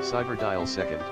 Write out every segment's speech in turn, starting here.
Cyberdial second.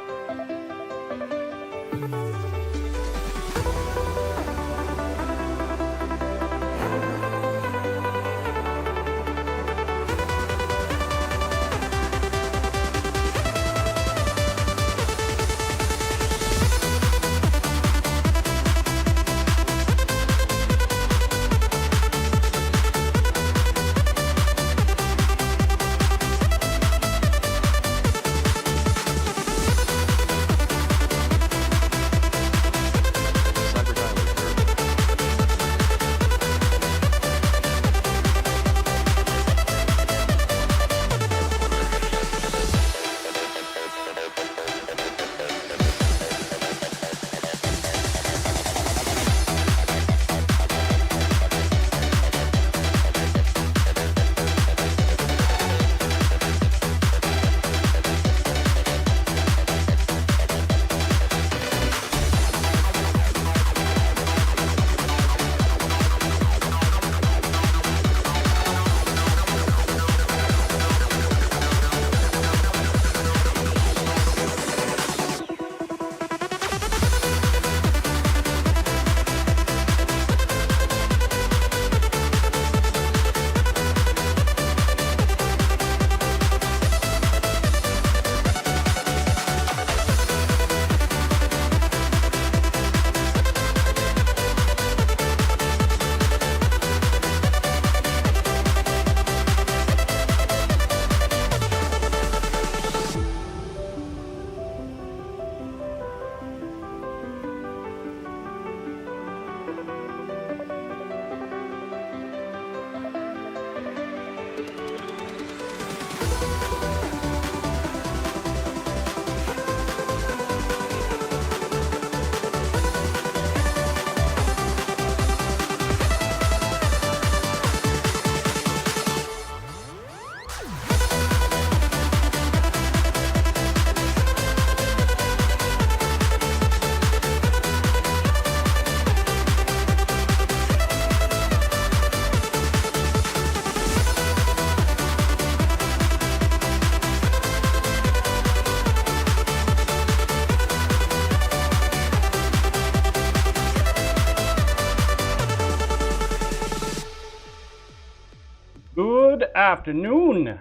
Good afternoon.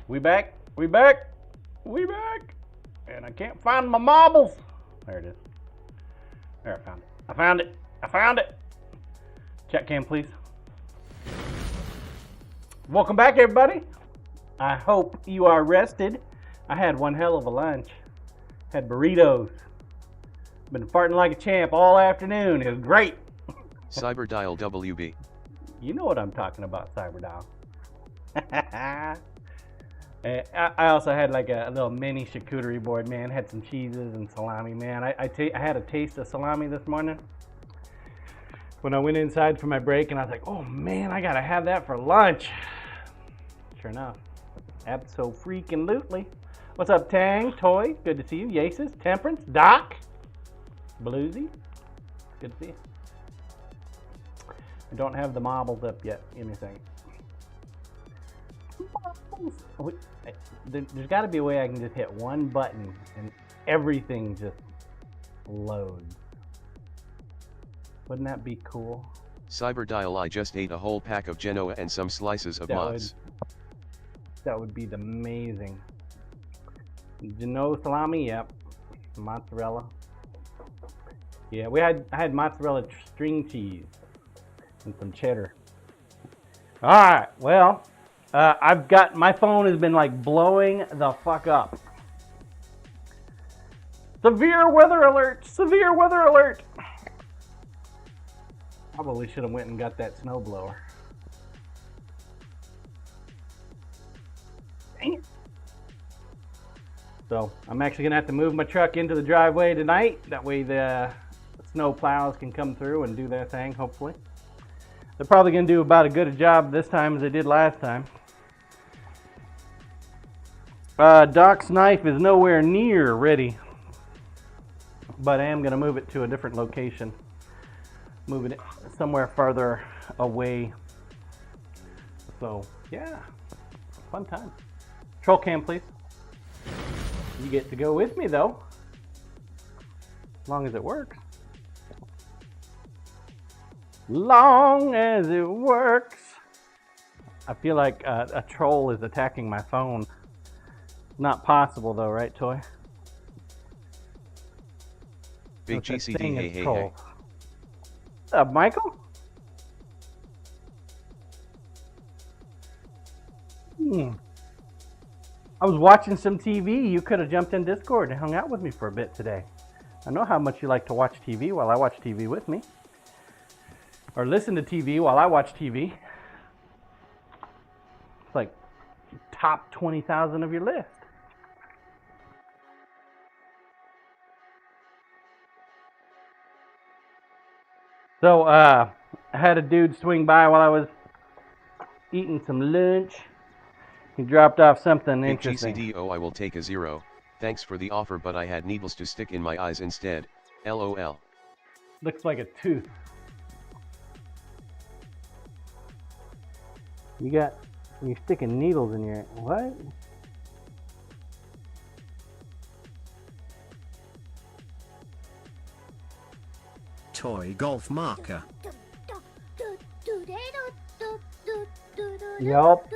We back. And I can't find my marbles. There it is. There, I found it. Chat cam, please. Welcome back, everybody. I hope you are rested. I had one hell of a lunch. Had burritos. Been farting like a champ all afternoon. It was great. Cyberdial WB. You know what I'm talking about, Cyberdial. I also had like a little mini charcuterie board, man. Had some cheeses and salami, man. I had a taste of salami this morning when I went inside for my break, and I was like, oh man, I gotta have that for lunch. Sure enough, abso-freaking-lutely. What's up, Tang, Toy? Good to see you. Yasis, Temperance, Doc, Bluesy. Good to see you. I don't have the marbles up yet. Give me a second. There's got to be a way I can just hit one button and everything just loads. Wouldn't that be cool? Cyberdial, I just ate a whole pack of Genoa and some slices of mozz. That would be amazing. Genoa salami, yep. Mozzarella. Yeah, I had mozzarella string cheese and some cheddar. All right, well, my phone has been like blowing the fuck up. Severe weather alert. Probably should have went and got that snowblower. Dang it. So I'm actually gonna have to move my truck into the driveway tonight. That way the snow plows can come through and do their thing, hopefully. They're probably gonna do about as good a job this time as they did last time. Doc's knife is nowhere near ready, but I am gonna move it to a different location. Moving it somewhere farther away. So yeah, fun time. Troll cam, please. You get to go with me though, as long as it works. Long as it works. I feel like a troll is attacking my phone. Not possible though, right, Toy? Big GCD, hey, hey, hey. What's up, Michael? I was watching some TV. You could have jumped in Discord and hung out with me for a bit today. I know how much you like to watch TV while I watch TV with me. Or listen to TV while I watch TV. It's like top 20,000 of your list. So, I had a dude swing by while I was eating some lunch. He dropped off something Big interesting. GCD, oh, I will take a 0. Thanks for the offer, but I had needles to stick in my eyes instead. LOL. Looks like a tooth. You're sticking needles in your, what? Toy golf marker. Yup.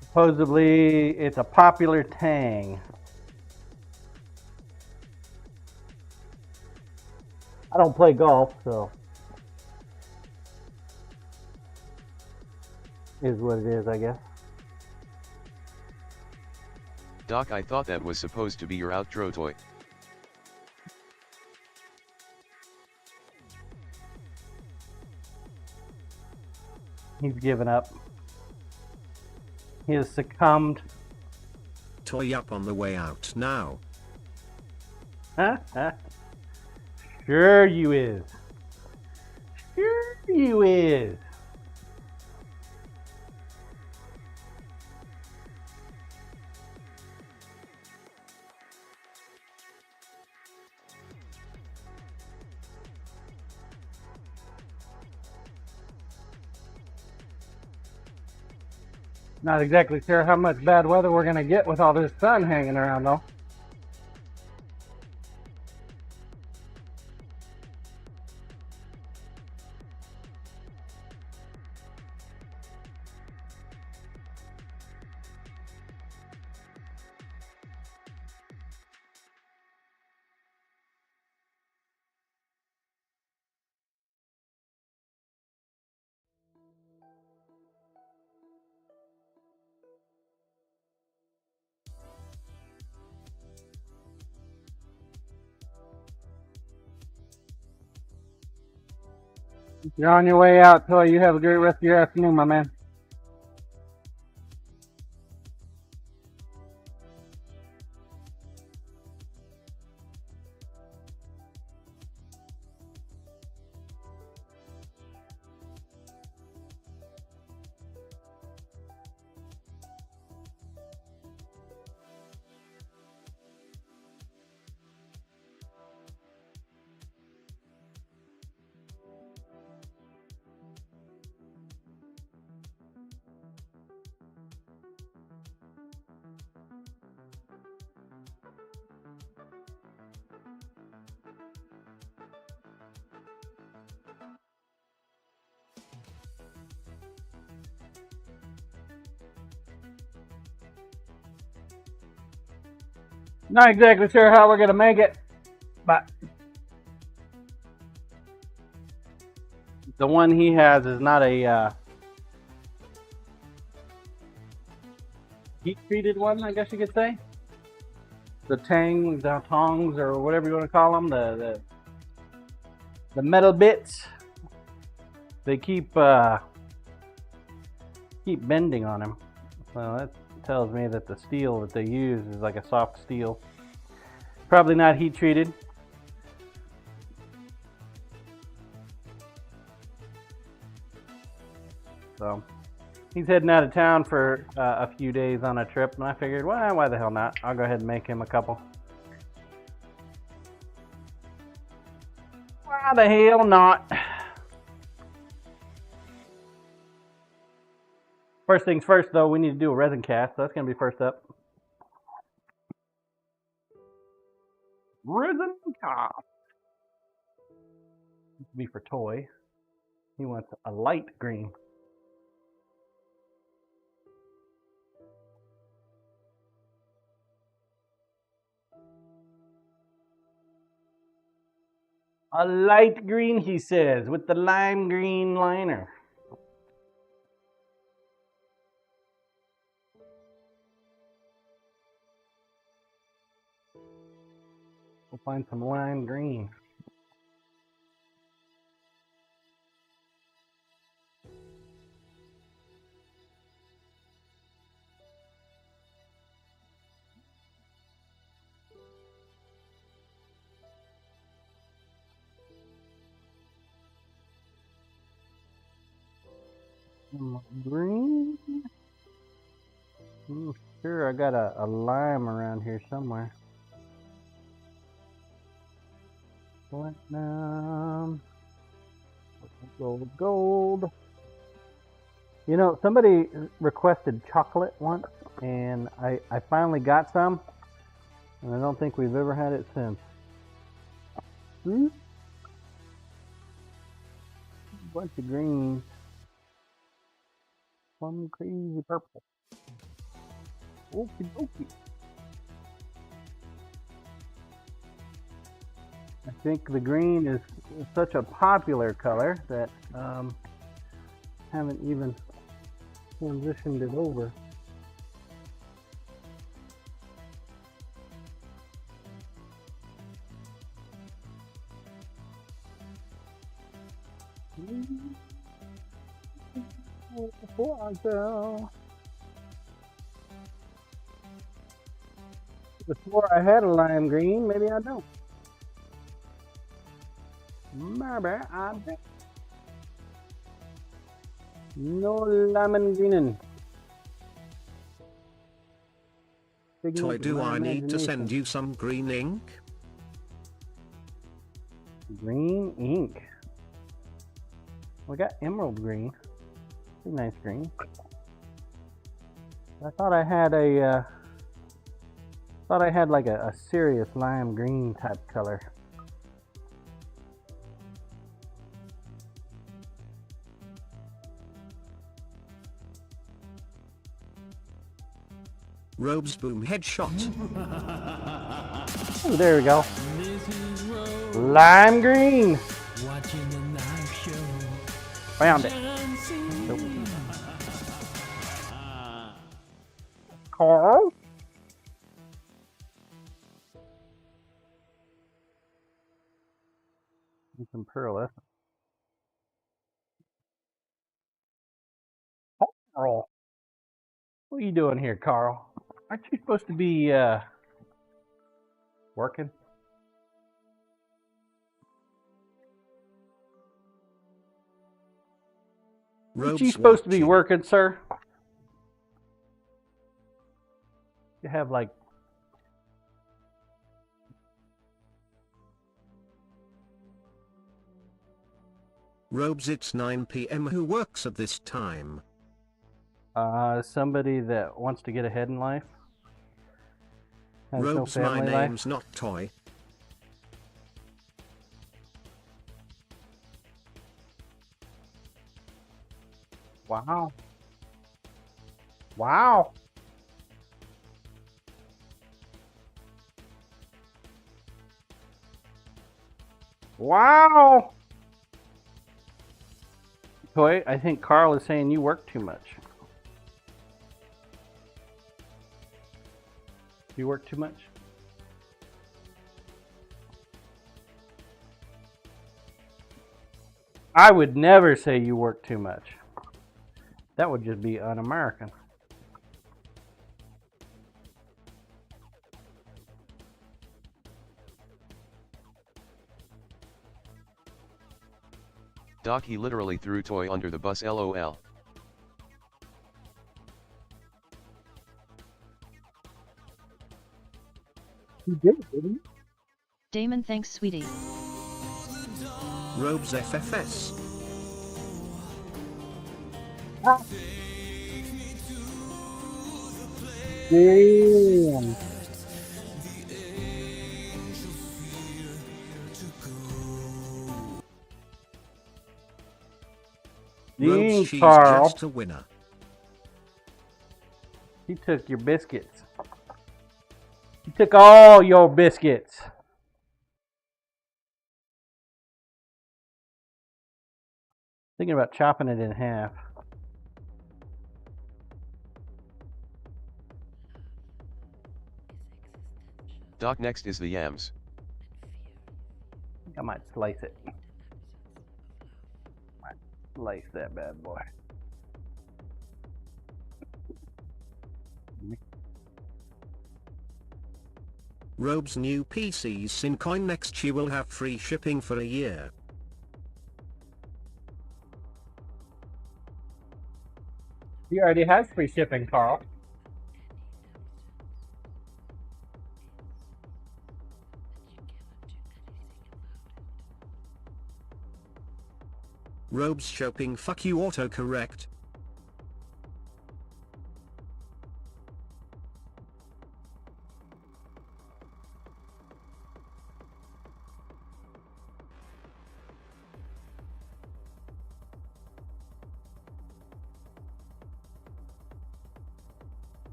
Supposedly, it's a popular tang. I don't play golf, so is what it is, I guess. Doc, I thought that was supposed to be your outro toy. He's given up. He has succumbed. Toy up on the way out now. Sure you is. Sure you is. Not exactly sure how much bad weather we're gonna get with all this sun hanging around though. You're on your way out, Toy. You have a great rest of your afternoon, my man. Not exactly sure how we're gonna make it, but the one he has is not a heat-treated one, I guess you could say. The tongs, or whatever you want to call them, the metal bits. They keep bending on him. So that tells me that the steel that they use is like a soft steel. Probably not heat treated. So he's heading out of town for a few days on a trip, and I figured, well, why the hell not? I'll go ahead and make him a couple. the hell not? First things first, though, we need to do a resin cast, so that's going to be first up. Resin cast. This will be for Toy. He wants a light green. A light green, he says, with the lime green liner. We'll find some lime green. Green? Sure, I got a lime around here somewhere. Platinum. Gold. You know, somebody requested chocolate once, and I finally got some, and I don't think we've ever had it since. Bunch of green. Some crazy purple. Okie dokie. I think the green is such a popular color that haven't even transitioned it over. Before I had a lime green, maybe I don't. Maybe I don't. No lemon greening. Toy, do I need to send you some green ink? Green ink. We got emerald green. Pretty nice green. I thought I had like a serious lime green type color. Robes boom headshot. Oh, there we go. Lime green. Found it. Nope. Carl? And some pearl. Carl. What are you doing here, Carl? Aren't you supposed to be working? Aren't you supposed to be working, sir? You have like Robes, it's 9 p.m. Who works at this time? Somebody that wants to get ahead in life. Has Robes, no family my name's life. not Toy. Wow. Wow. Wow. Toy, I think Carl is saying you work too much. You work too much? I would never say you work too much. That would just be un-American. Doc, he literally threw Toy under the bus, lol. He did, didn't he? Damon, thanks, sweetie. Robes FFS. Damn. Robes, Dang, she's Carl. just a winner. He took your biscuits. He took all your biscuits. Thinking about chopping it in half. Doc, next is the yams. I think I might slice it. Might slice that bad boy. Robes new PCs SiiNs next you will have free shipping for a year. He already has free shipping, Carl. Robes shopping fuck you autocorrect.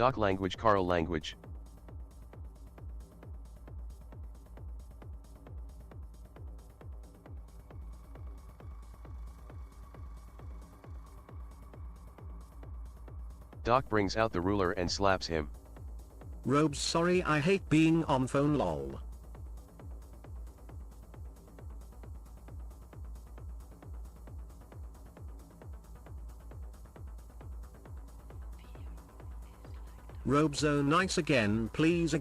Doc language, Carl language. Doc brings out the ruler and slaps him. Robes sorry I hate being on phone lol. Robes oh nice again please.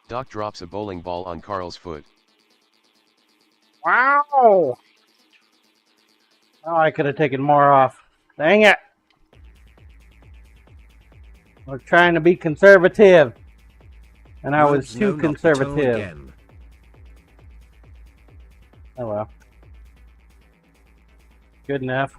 Doc drops a bowling ball on Carl's foot. Wow! Oh, I could have taken more off. Dang it! We're trying to be conservative, and I was Robes too no, not the tone conservative. again. Oh well. Good enough.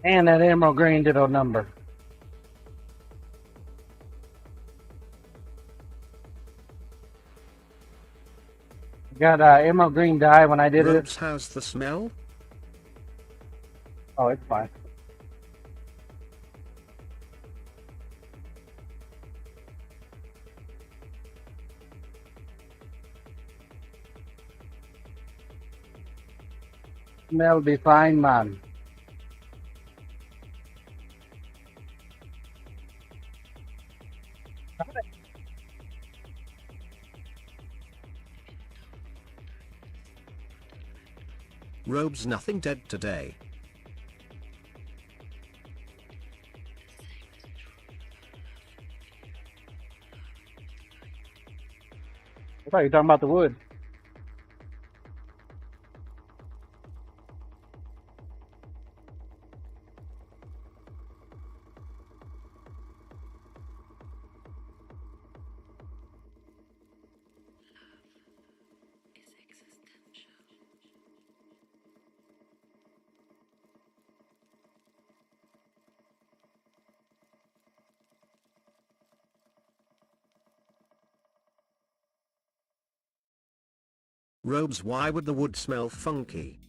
And that emerald green ditto number. Got emerald green dye when I did Robes it. how's the smell? Oh, it's fine. Smell be fine, man. Robes nothing dead today. I thought you were talking about the wood. Robes, why would the wood smell funky?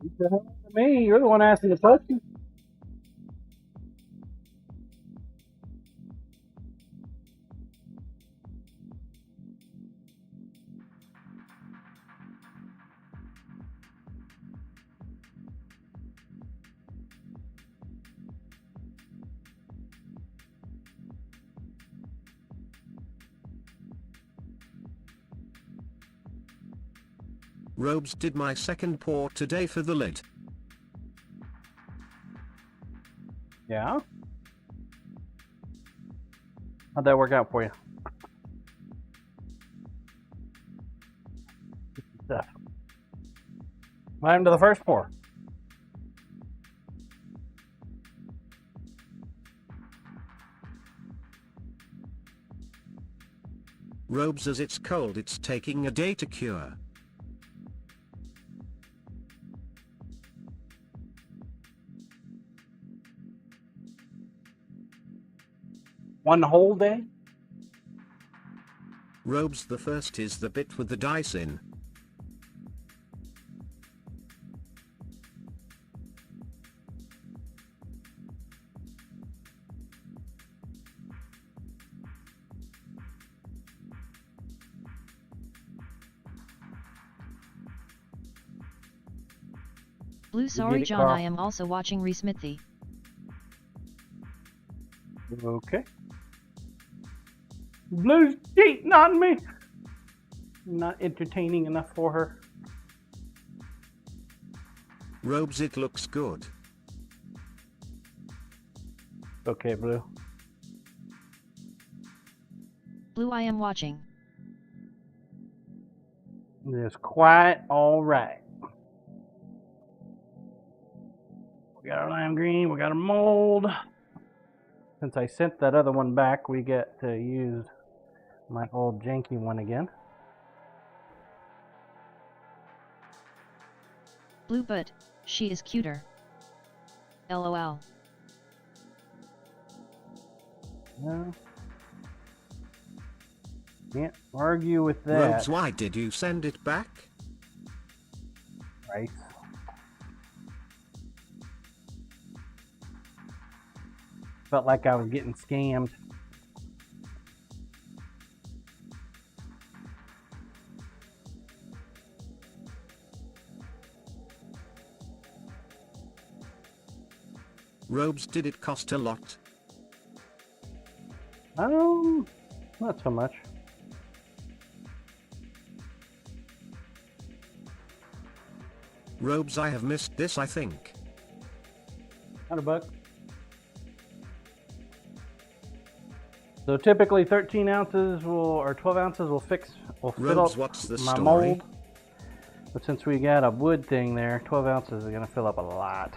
What the hell to me? You're the one asking the question. Robes did my second pour today for the lid. Yeah? How'd that work out for you? Good stuff. What happened to the first pour? Robes, as it's cold, it's taking a day to cure. One whole day? Robes, the first is the bit with the dice in. Blue, sorry John, I am also watching Resmithy. Okay. Blue's cheating on me. Not entertaining enough for her. Robes, it looks good. Okay, Blue. Blue, I am watching. It's quite alright. We got our lime green, we got our mold. Since I sent that other one back, we get to use my old janky one again. Blue, but she is cuter. LOL. No. Can't argue with that. Robes, why did you send it back? Right. Felt like I was getting scammed. Robes, did it cost a lot? Not so much. Robes, I have missed this, I think. $100. So typically 13 ounces or 12 ounces will fill Robes, up what's the my story? mold. But since we got a wood thing there, 12 ounces is going to fill up a lot.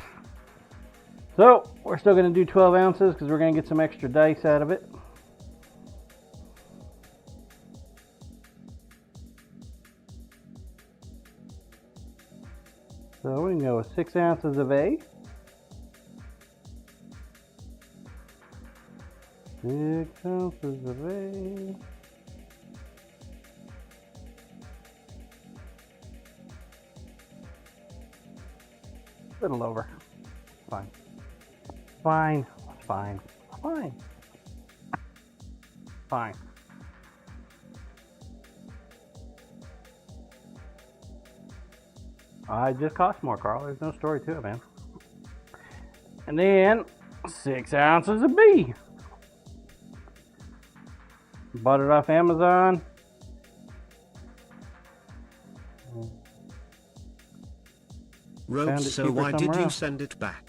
So we're still going to do 12 ounces because we're going to get some extra dice out of it. So we can go with 6 ounces of A. 6 ounces of A. Little over. Fine. Fine. Fine. Fine. Fine. It just costs more, Carl. There's no story to it, man. And then 6 ounces of B. Bought it off Amazon. Robes, so why did you else. send it back?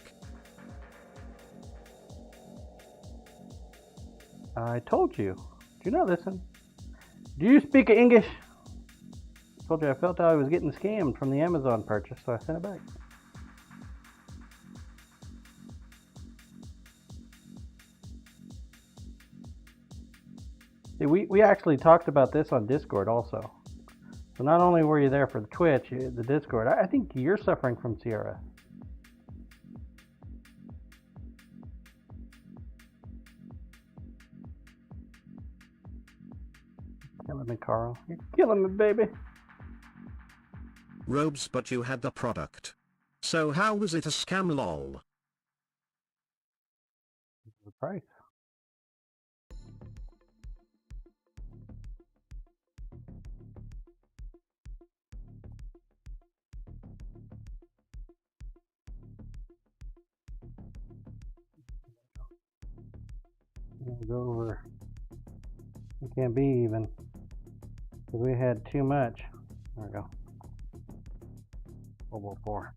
I told you. Do you not listen? Do you speak English? I told you I felt I was getting scammed from the Amazon purchase, so I sent it back. See, we actually talked about this on Discord also. So not only were you there for the Twitch, the Discord, I think you're suffering from Sierra. Killing me, Carl. You're killing me, baby. Robes, but you had the product. So how was it a scam, lol? The price. Go over. It can't be even. Because we had too much. There we go. 1204.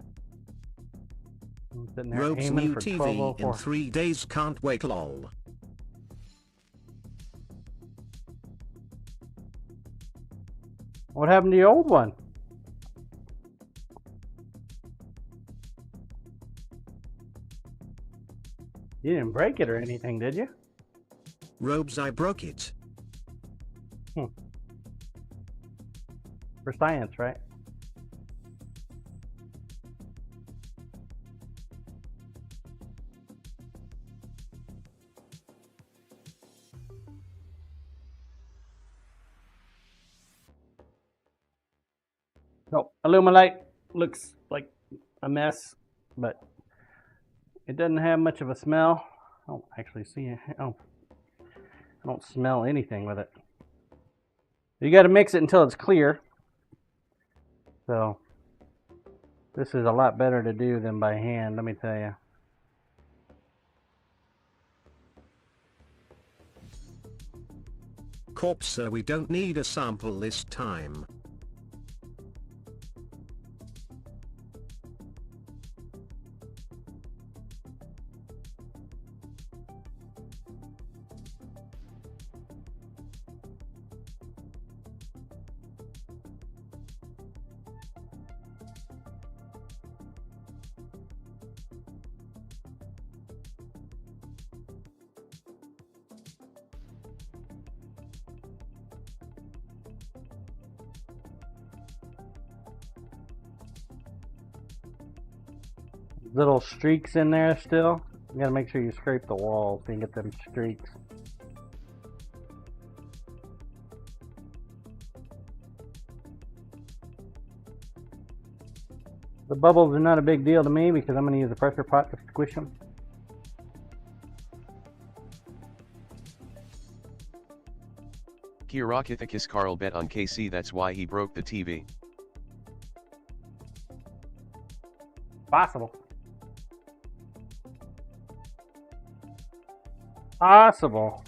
I'm sitting there Robes aiming new for TV 1204. in 3 days, can't wait, lol. What happened to your old one? You didn't break it or anything, did you? Robes, I broke it. For science, right? So, Illuminate looks like a mess, but it doesn't have much of a smell. I don't actually see it. Oh, I don't smell anything with it. You got to mix it until it's clear. So, this is a lot better to do than by hand, let me tell you. Corpse, sir, we don't need a sample this time. Little streaks in there still. You gotta make sure you scrape the walls so you get them streaks. The bubbles are not a big deal to me because I'm gonna use a pressure pot to squish them. Kierakithicus Carl bet on KC, that's why he broke the TV. Possible. Possible.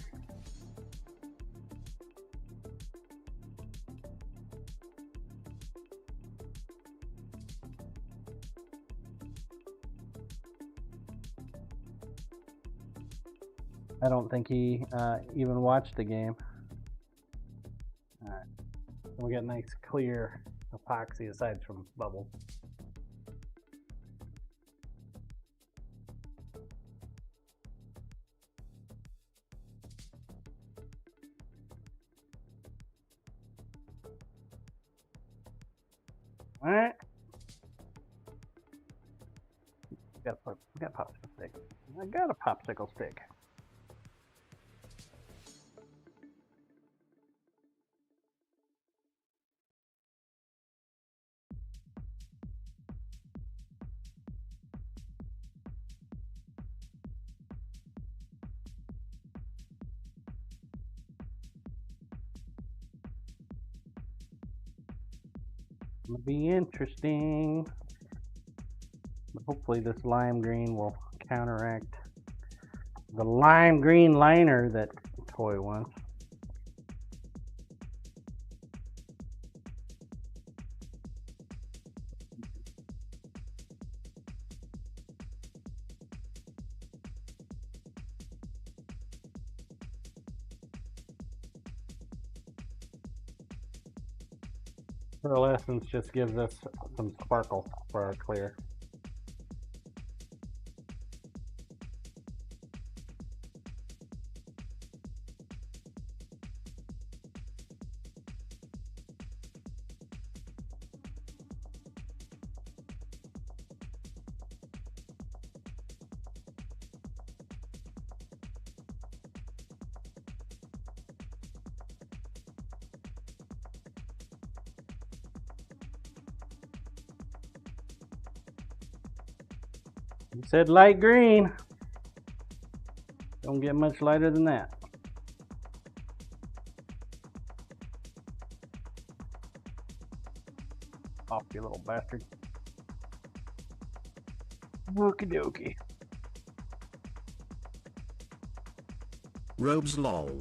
I don't think he even watched the game. Alright. We got nice clear epoxy aside from bubbles. Alright. We got a popsicle stick. I got a popsicle stick. Gonna be interesting. But hopefully this lime green will counteract the lime green liner that Toy wants. Pearlescence just gives us some sparkle for our clear. You said light green. Don't get much lighter than that. Off, you little bastard. Okie dokie. Robes lol.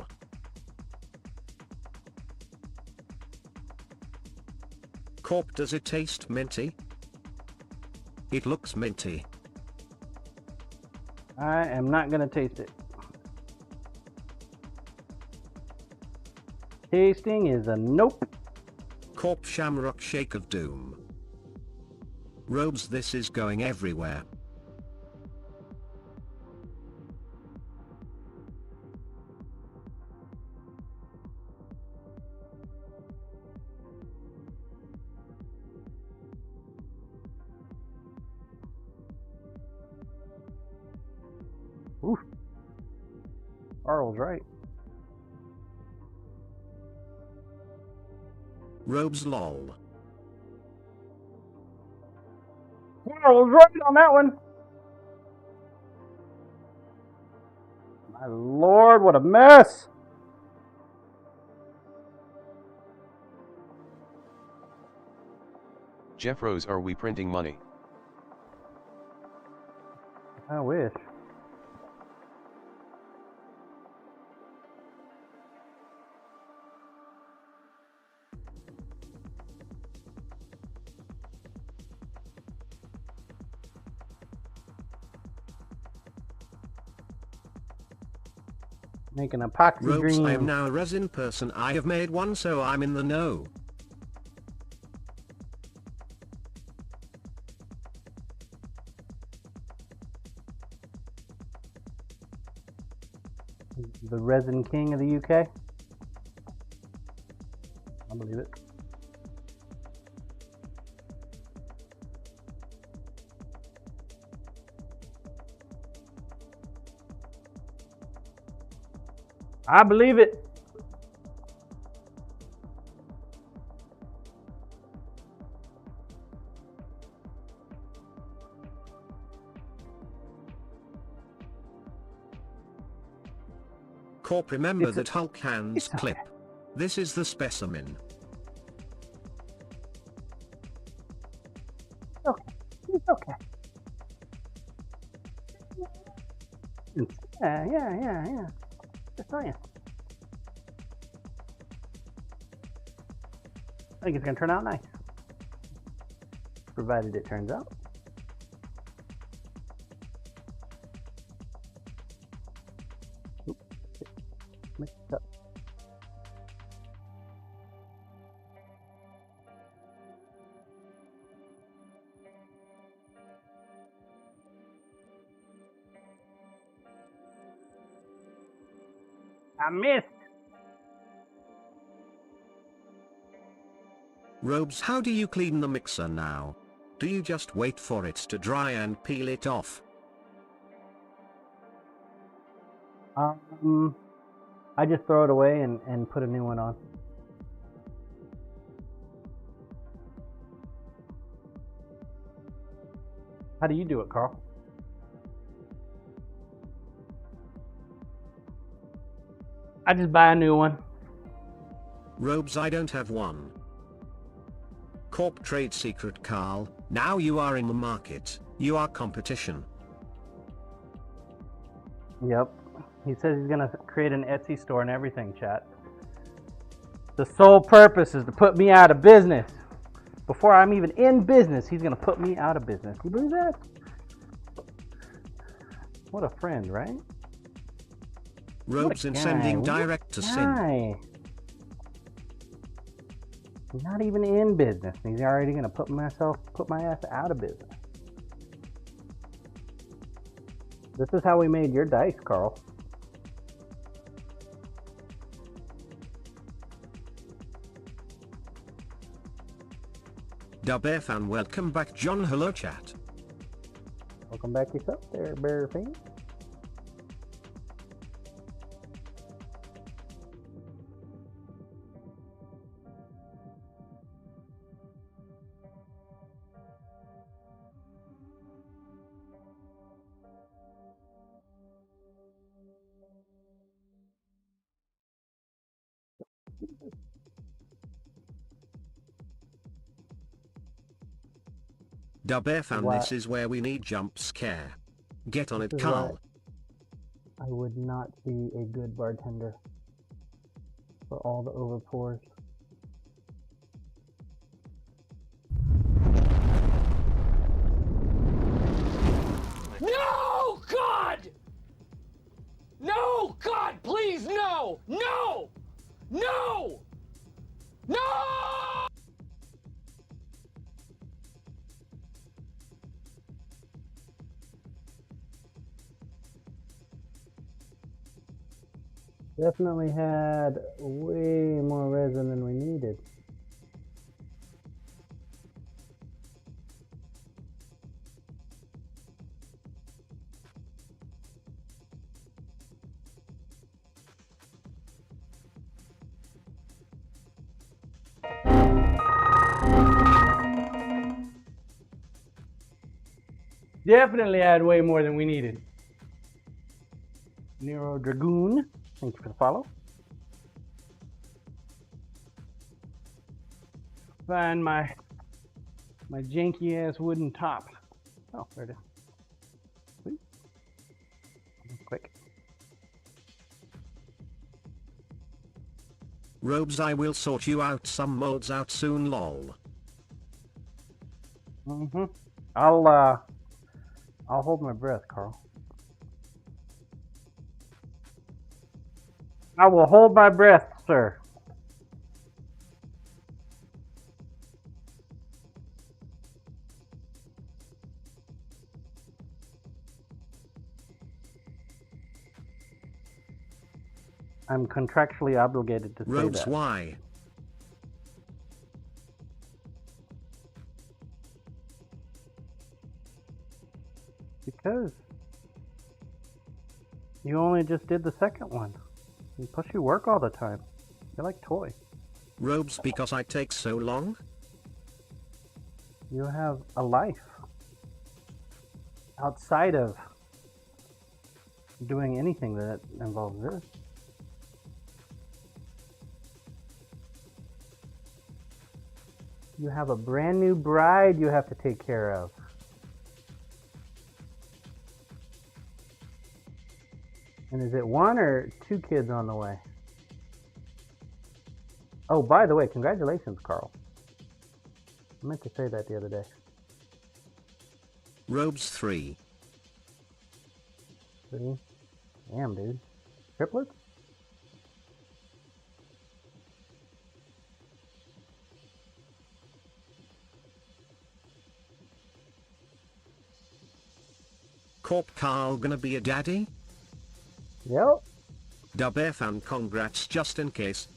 Corp, does it taste minty? It looks minty. I am not gonna taste it. Tasting is a nope. Corp, shamrock shake of doom. Robes, this is going everywhere. Oof. Arl's right. Robes lol. Arl's right on that one. My lord, what a mess. Jeff Rose, are we printing money? I wish. Making epoxy Robes, green. I am now a resin person. I have made one, so I'm in the know. The resin king of the UK. I believe it. I believe it. Corp, remember It's that Hulk hands it's clip. This is the specimen. Okay. It's okay. Yeah. Just saying. I think it's gonna turn out nice. Provided it turns out. Oops. Mixed up. I missed. Robes, how do you clean the mixer now? Do you just wait for it to dry and peel it off? I just throw it away and put a new one on. How do you do it, Carl? I just buy a new one. Robes, I don't have one. Corp, trade secret, Carl. Now you are in the market. You are competition. Yep. He says he's gonna create an Etsy store and everything, chat. The sole purpose is to put me out of business. Before I'm even in business, he's gonna put me out of business. You believe that? What a friend, right? Robes, and sending direct to sin. He's not even in business. He's already gonna put my ass out of business. This is how we made your dice, Carl. Dub F and welcome back, John. Hello, chat. Welcome back yourself there, Bear Fan. Dub F and Why- this is where we need jump scare. Get on This it, is why- Carl. I would not be a good bartender for all the overpours. No, God! No, God, please, no! No! No! No! Definitely had way more resin than we needed. Definitely had way more than we needed. Nero Dragoon, thank you for the follow. Find my janky ass wooden top. Oh, there it is. Sweet. Quick. Robes, I will sort you out some molds out soon, lol. I'll hold my breath, Carl. I will hold my breath, sir. I'm contractually obligated to say Robes, that. why? Because you only just did the second one. And plus you work all the time. You're like toy. Robes, because I take so long? You have a life outside of doing anything that involves this. You have a brand new bride you have to take care of. And is it one or two kids on the way? Oh, by the way, congratulations, Carl. I meant to say that the other day. Robes 3. See? Damn, dude. Triplets? Corp Carl gonna be a daddy? Yep. Dub F and congrats just in case.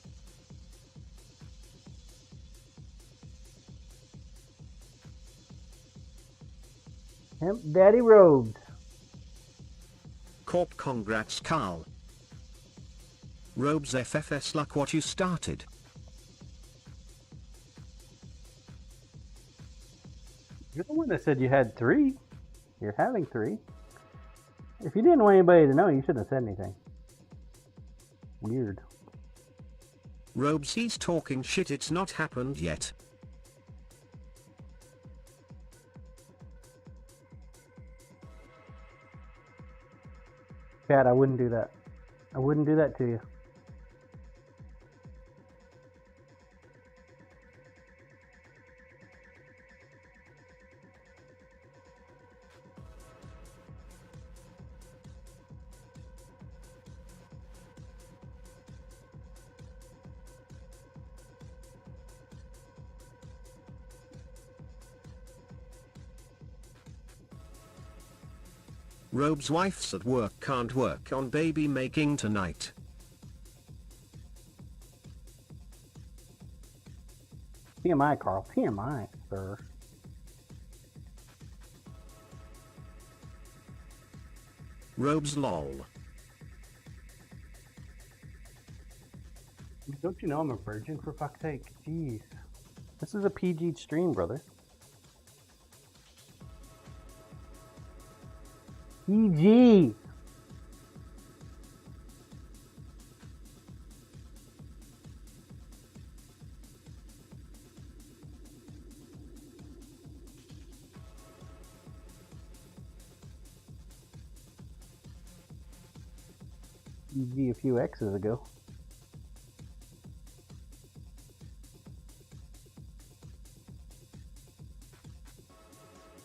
Hemp Daddy Robes. Corp congrats Carl. Robes FFS luck what you started. You're the one that said you had 3. You're having 3. If you didn't want anybody to know, you shouldn't have said anything. Weird. Robes, he's talking shit, it's not happened yet. Cat, I wouldn't do that. I wouldn't do that to you. Robes' wife's at work, can't work on baby making tonight. TMI, Carl. TMI, sir. Robes lol. Don't you know I'm a virgin, for fuck's sake? Jeez. This is a PG stream, brother. PG! PG a few X's ago.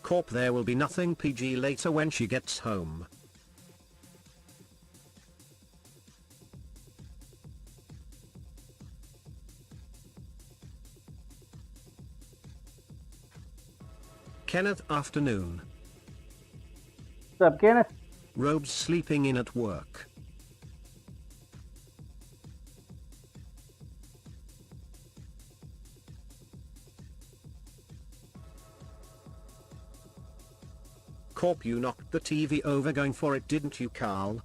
Corp, there will be nothing PG later when she gets home. Kenneth, afternoon. What's up, Kenneth? Robes sleeping in at work. Corp, you knocked the TV over going for it, didn't you, Carl?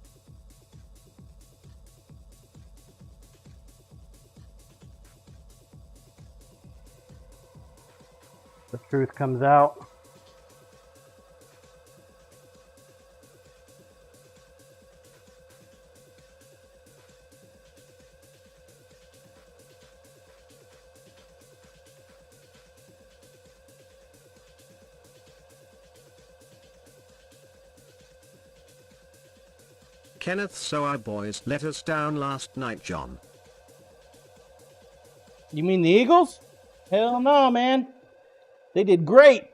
The truth comes out. Kenneth, so our boys let us down last night, John. You mean the Eagles? Hell no, man. They did great.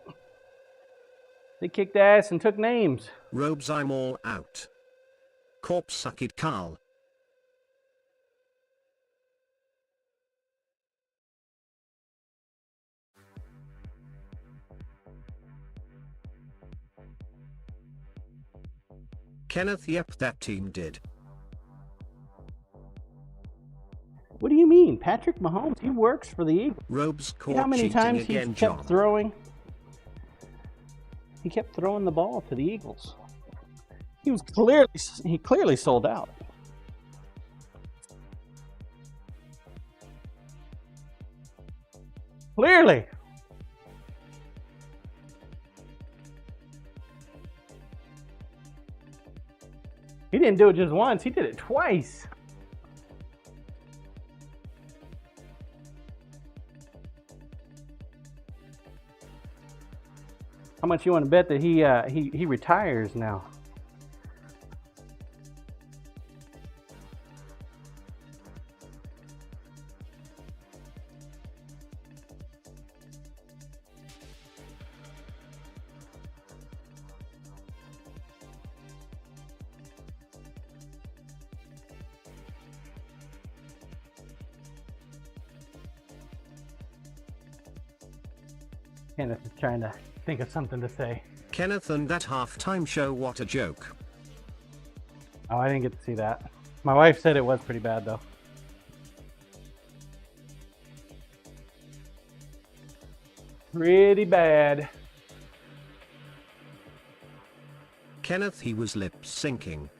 They kicked ass and took names. Robes, I'm all out. Corp, suck it, Carl. Kenneth, yep, that team did. What do you mean? Patrick Mahomes, he works for the Eagles. Robes, See how caught many cheating times again, he John. kept throwing? He kept throwing the ball to the Eagles. He clearly sold out. Clearly. He didn't do it just once, he did it twice. How much you want to bet that he retires now? Kenneth is trying to think of something to say. Kenneth, and that halftime show, what a joke. Oh, I didn't get to see that. My wife said it was pretty bad, though. Pretty bad. Kenneth, he was lip syncing.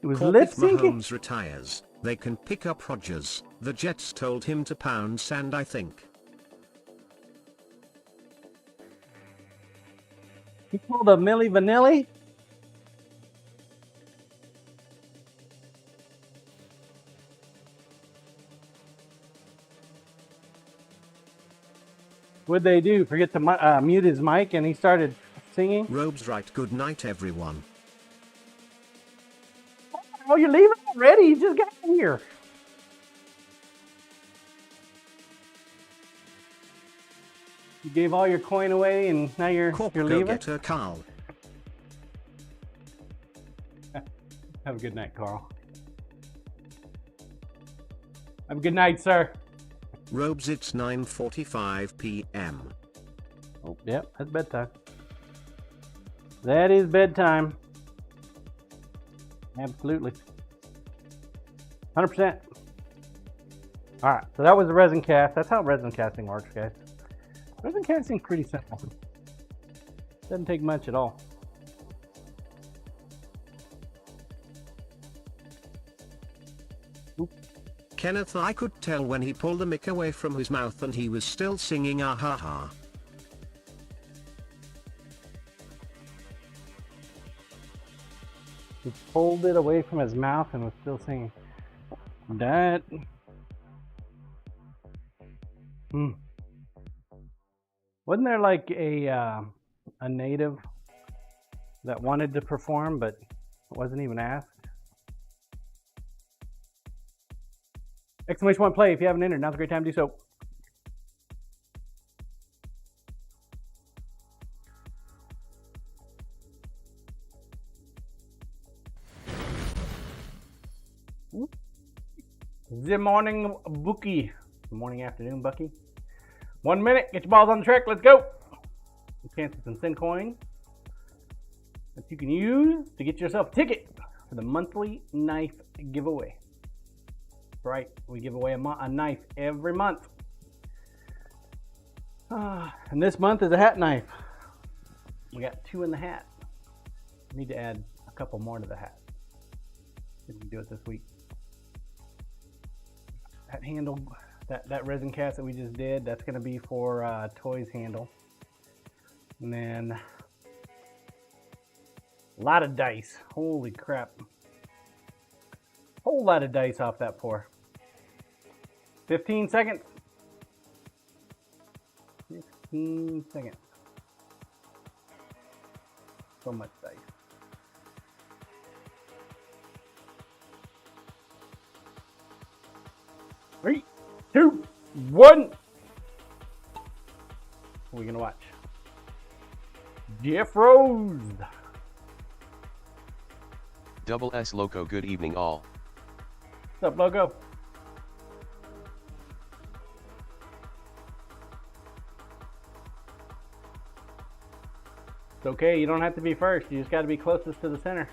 It was Corp, lip if syncing? Mahomes retires, they can pick up Rodgers. The Jets told him to pound sand, I think. He pulled a Milli Vanilli? What'd they do? Forget to mute his mic and he started singing? Robes, right, good night, everyone. Oh, you're leaving already? You just got here. You gave all your coin away and now you're Corp, you're go leaving? get her, Carl. Have a good night, Carl. Have a good night, sir. Robes, it's 9:45 p.m. Oh, yep, that's bedtime. That is bedtime. Absolutely. 100%. Alright, so that was the resin cast. That's how resin casting works, guys. Resin casting is pretty simple. Doesn't take much at all. Kenneth, I could tell when he pulled the mic away from his mouth and he was still singing ah ha ha. He pulled it away from his mouth and was still singing. That. Wasn't there like a native that wanted to perform but wasn't even asked? Exclamation point play if you haven't entered. Now's a great time to do so. Good morning, Bookie. Good morning, afternoon, Bucky. 1 minute. Get your balls on the track. Let's go. Chances some Sin coin that you can use to get yourself a ticket for the monthly knife giveaway. That's right. We give away a knife every month. And this month is a hat knife. We got 2 in the hat. Need to add a couple more to the hat. We can do it this week. That handle, that resin cast that we just did, that's going to be for Toys handle. And then a lot of dice. Holy crap. Whole lot of dice off that pour. 15 seconds. 15 seconds. So much dice. 3, 2, 1. What are we gonna watch? Jeff Rose. Double S Loco, good evening all. What's up, Loco? It's okay, you don't have to be first. You just got to be closest to the center.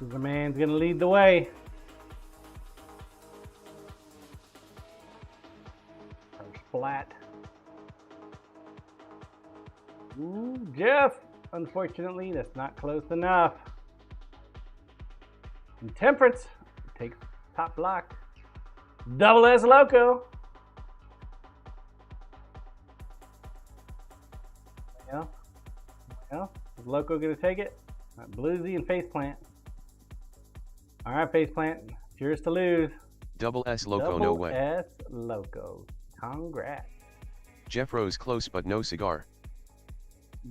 The man's gonna lead the way. Splat. Ooh, Jeff. Unfortunately, that's not close enough. And Temperance takes top block. Double S Loco. Yeah. Is Loco gonna take it? Right, Bluesy and Faceplant. All right, Faceplant, it's yours to lose. Double S Loco, no way. Double S Loco, congrats. Jeff Rose close but no cigar.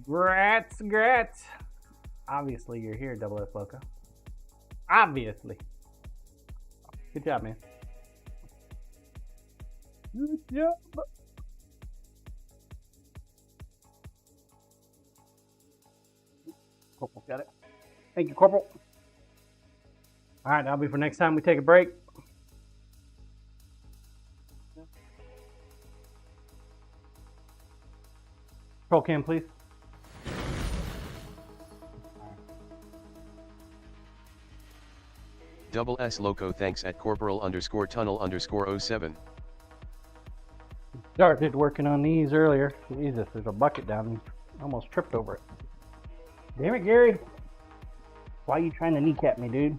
Grats. Obviously, you're here, Double S Loco. Obviously. Good job, man. Good job. Corporal got it. Thank you, Corporal. All right, that'll be for next time we take a break. Roll cam, please. Double S Loco, thanks at corporal_tunnel_07. Started working on these earlier. Jesus, there's a bucket down. Almost tripped over it. Damn it, Gary. Why are you trying to kneecap me, dude?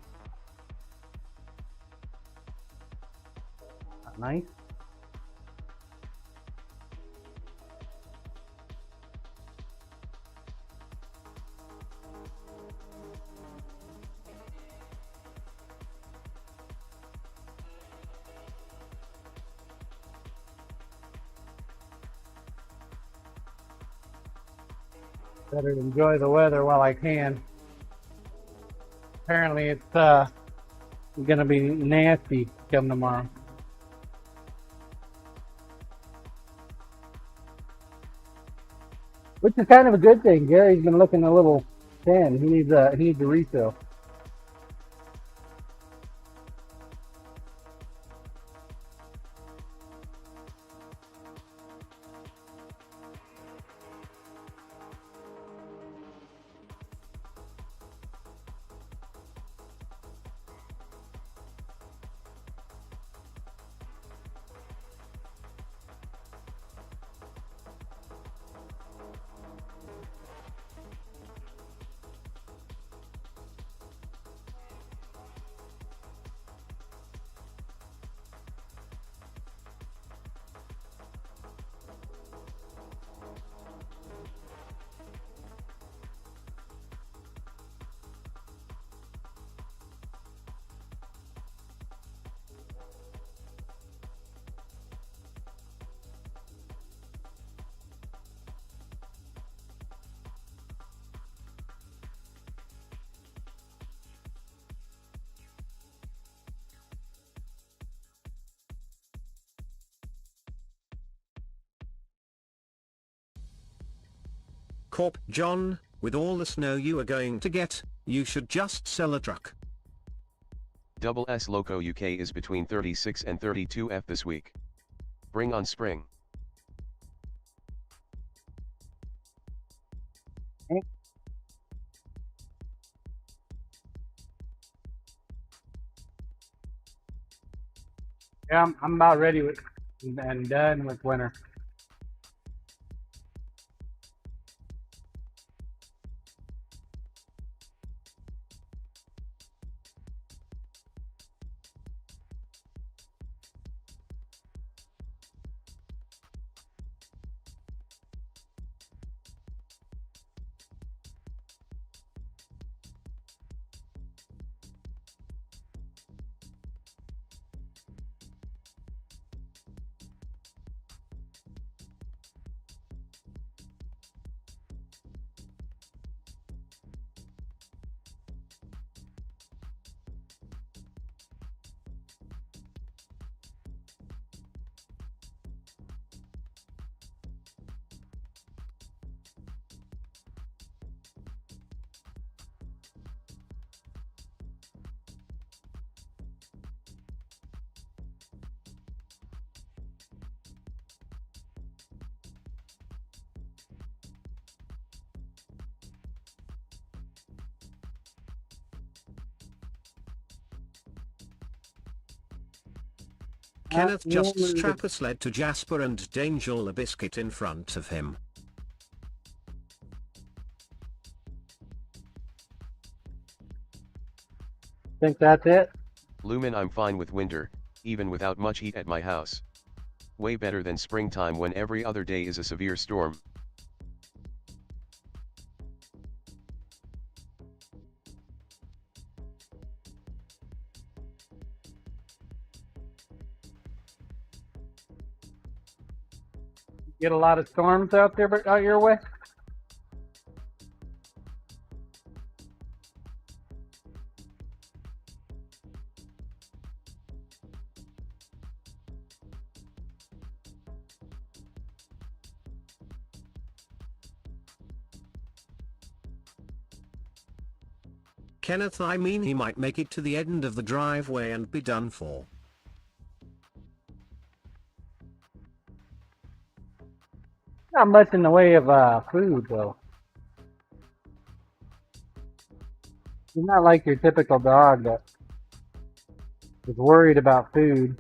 Not nice. Better enjoy the weather while I can. Apparently it's gonna be nasty come tomorrow. Which is kind of a good thing. Gary's been looking a little thin. He needs a refill. Corp John, with all the snow you are going to get, you should just sell a truck. Double S Loco UK is between 36 and 32 F this week. Bring on spring. Yeah, I'm about ready with and done with winter. Kenneth just strap a sled to Jasper and dangle a biscuit in front of him. Think that's it? Lumen, I'm fine with winter, even without much heat at my house. Way better than springtime when every other day is a severe storm. Get a lot of storms out there, out your way? Kenneth, I mean, he might make it to the end of the driveway and be done for. Not much in the way of food, though. He's not like your typical dog that is worried about food.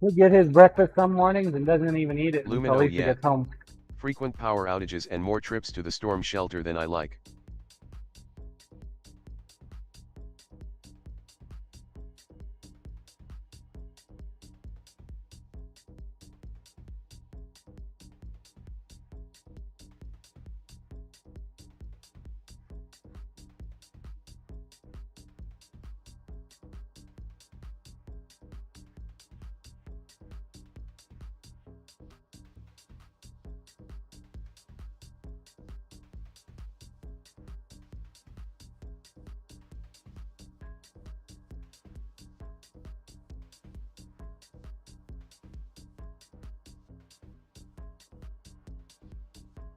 He'll get his breakfast some mornings and doesn't even eat it Lumen, until oh Lisa yeah. gets home. Frequent power outages and more trips to the storm shelter than I like.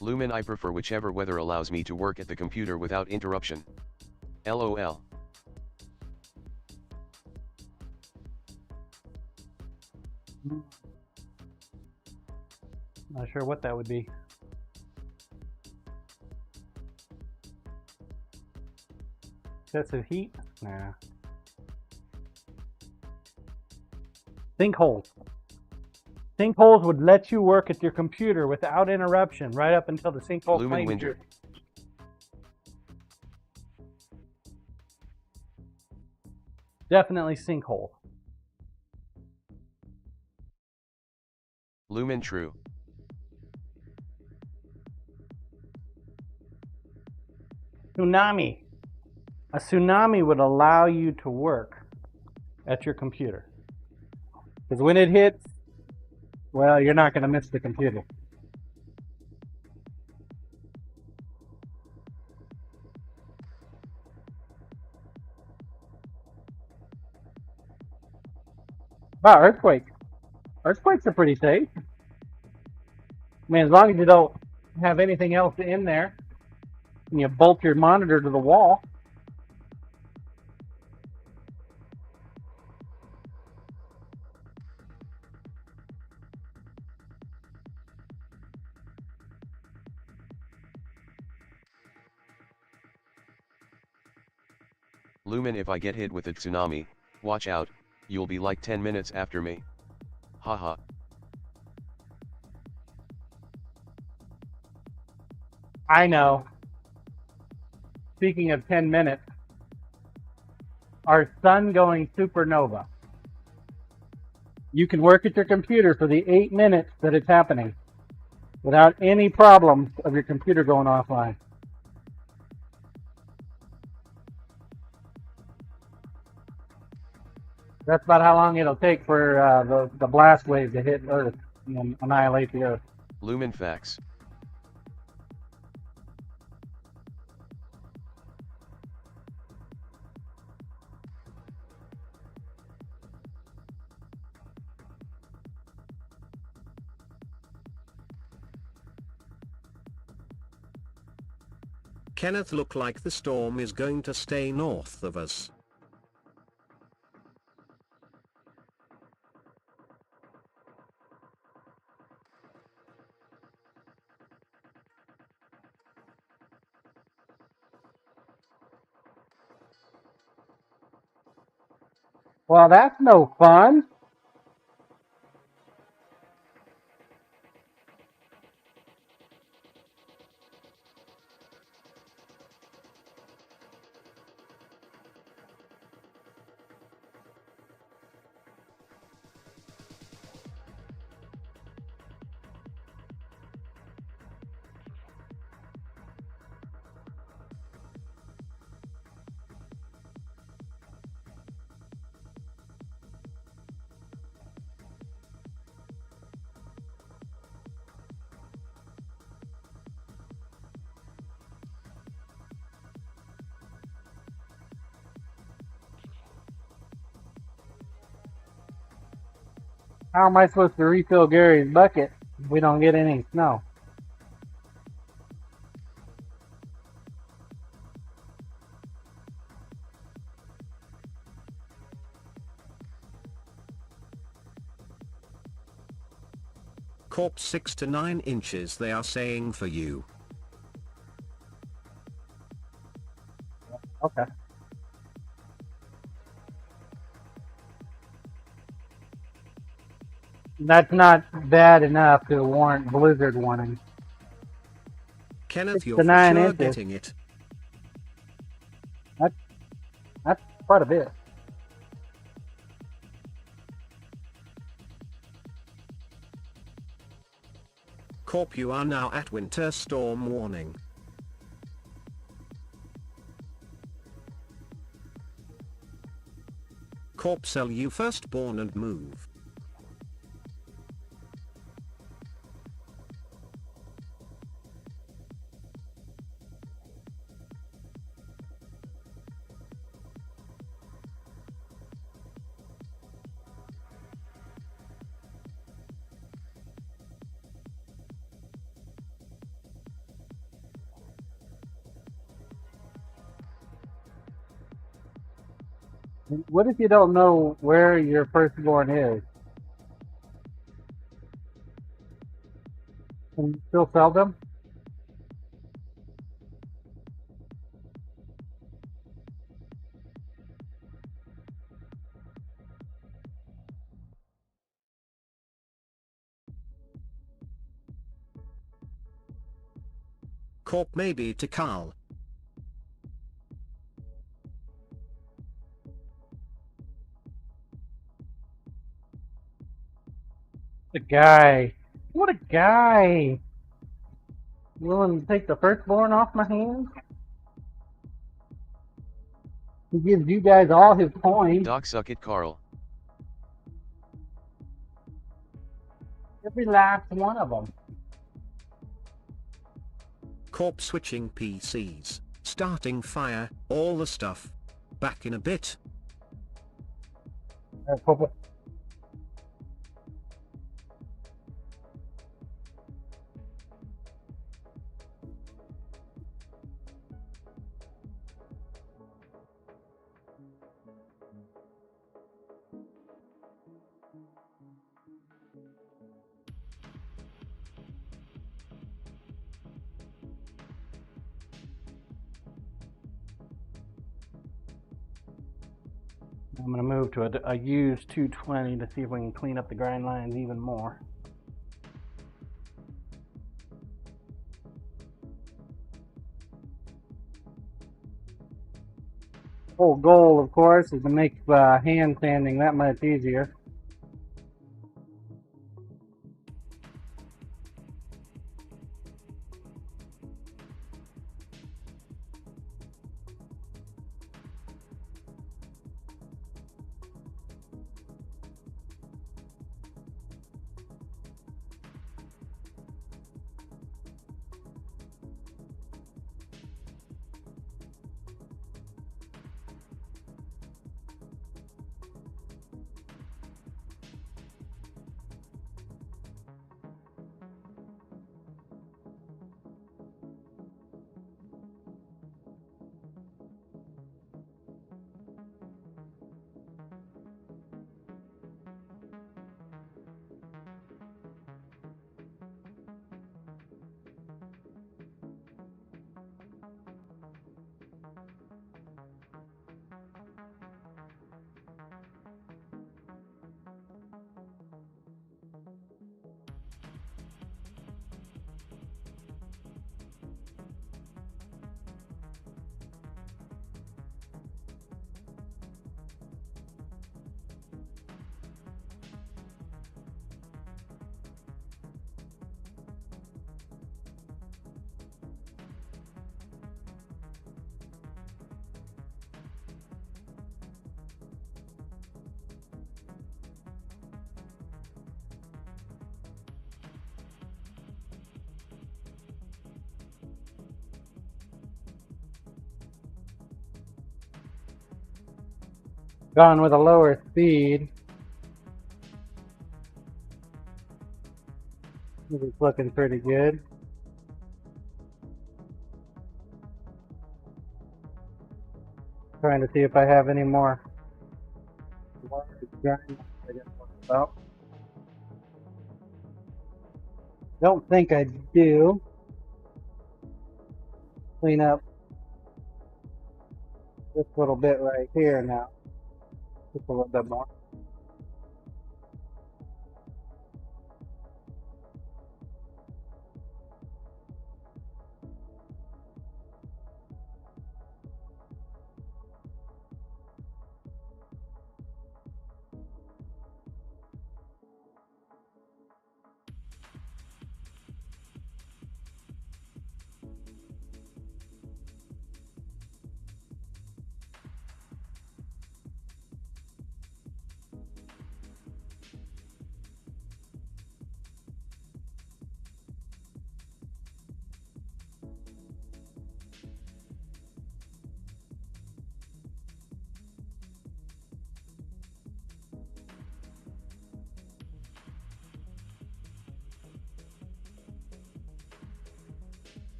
Lumen, I prefer whichever weather allows me to work at the computer without interruption. LOL. Not sure what that would be. Excessive heat? Nah. Sinkholes. Sinkholes would let you work at your computer without interruption right up until the sinkhole Lumen claims winter. you. Definitely sinkhole. Lumen true. Tsunami. A tsunami would allow you to work at your computer. Because when it hits, well, you're not going to miss the computer. Wow, earthquake. Earthquakes are pretty safe. I mean, as long as you don't have anything else in there, and you bolt your monitor to the wall. Lumen, if I get hit with a tsunami, watch out, you'll be like 10 minutes after me. Haha. I know. Speaking of 10 minutes, our sun going supernova. You can work at your computer for the 8 minutes that it's happening without any problems of your computer going offline. That's about how long it'll take for the blast wave to hit Earth and annihilate the Earth. Lumen facts. Kenneth, look like the storm is going to stay north of us. Well, that's no fun. How am I supposed to refill Gary's bucket if we don't get any snow? Corp 6 to 9 inches they are saying for you. Okay. That's not bad enough to warrant blizzard warning. Kenneth, 6 you're to for 9 sure inches. getting it. That's quite a bit. Corp, you are now at winter storm warning. Corp, sell you firstborn and move. What if you don't know where your firstborn is? Can you still sell them? Corp, maybe to Carl. The guy. What a guy. Willing to take the firstborn off my hands? He gives you guys all his coins. Doc suck it, Carl. Every last one of them. Corp, switching PCs, starting fire, all the stuff. Back in a bit. Papa. I'm going to move to a used 220 to see if we can clean up the grind lines even more. Whole goal, of course, is to make hand sanding that much easier. Gone with a lower speed. This is looking pretty good. Trying to see if I have any more large grind lines I gotta worry about. Don't think I do. Clean up this little bit right here now. Just a little bit more.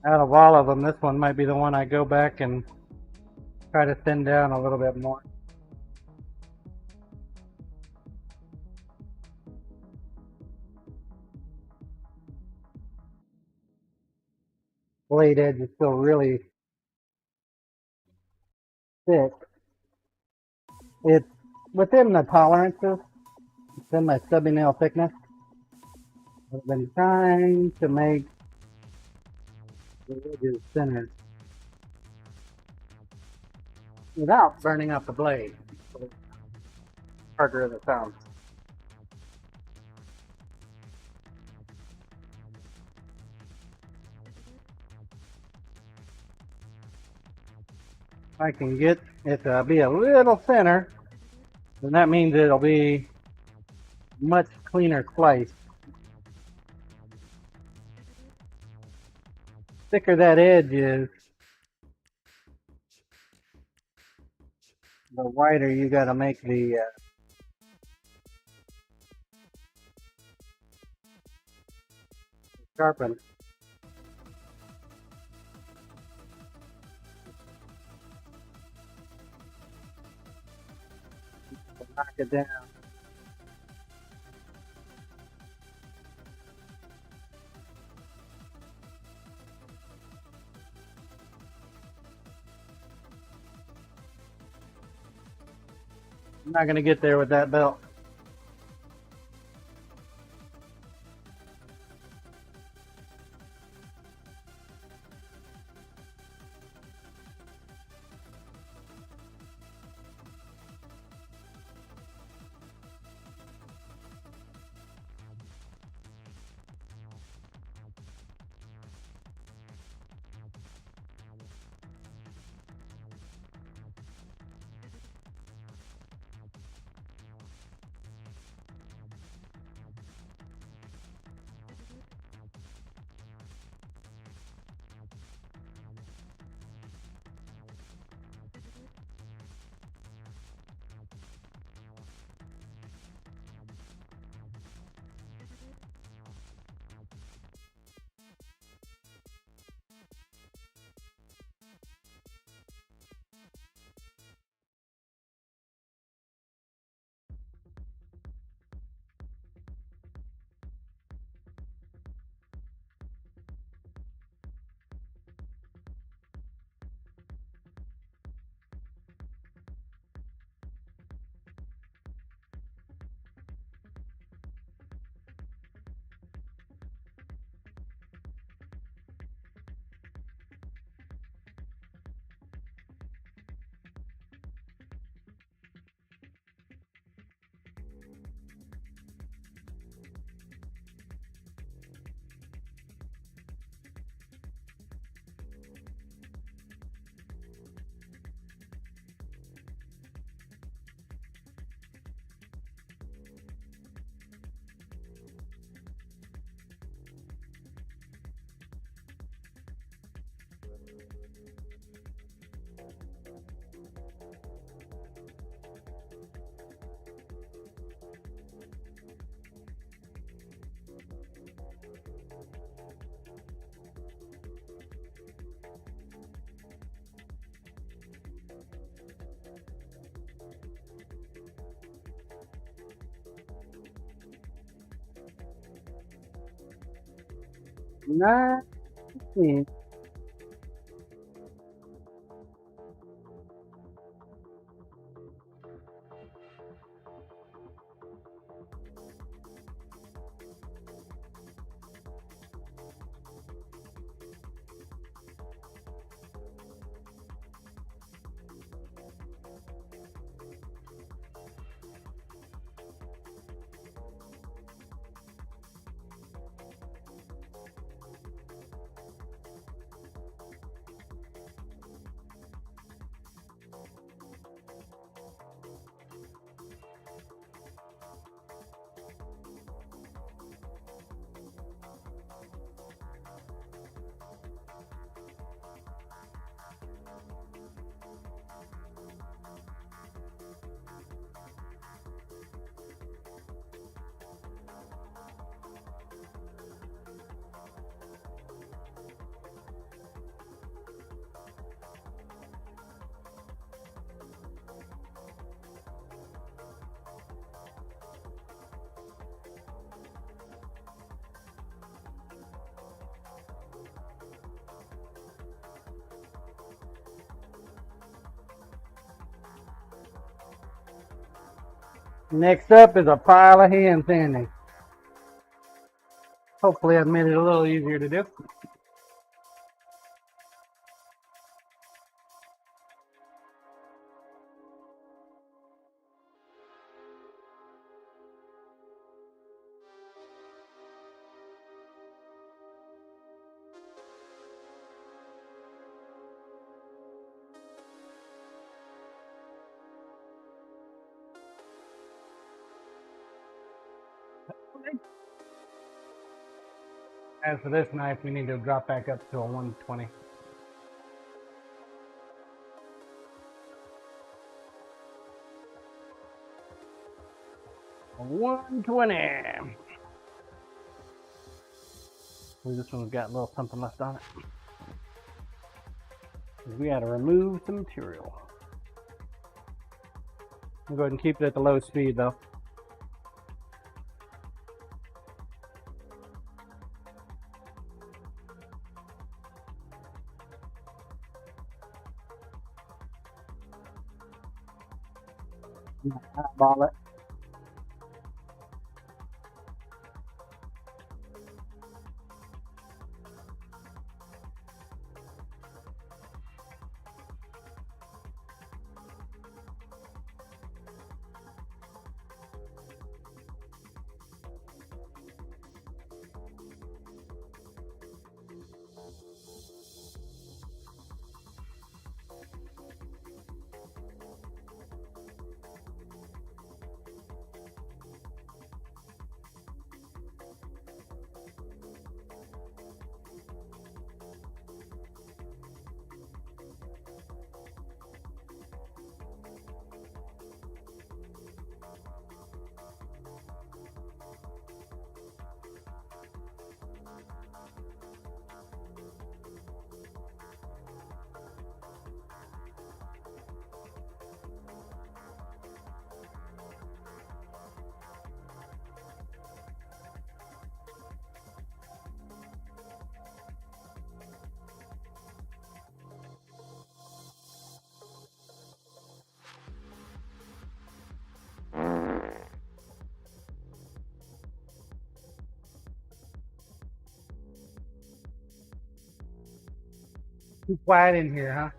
Out of all of them, this one might be the one I go back and try to thin down a little bit more. Blade edge is still really thick. It's within the tolerances, within my stubby nail thickness. I've been trying to make the edges thinner without burning up the blade. So it's harder than it sounds. If I can get it to be a little thinner, then that means it'll be much cleaner slice. Thicker that edge is, the wider you got to make the sharpen. Knock it down. I'm not gonna get there with that belt. Nice. Next up is a pile of hand sanding. Hopefully I've made it a little easier to do. As for this knife, we need to drop back up to a 120. A 120. This one's got a little something left on it. We got to remove the material. I'll go ahead and keep it at the low speed though. Eyeball it. Too quiet in here, huh?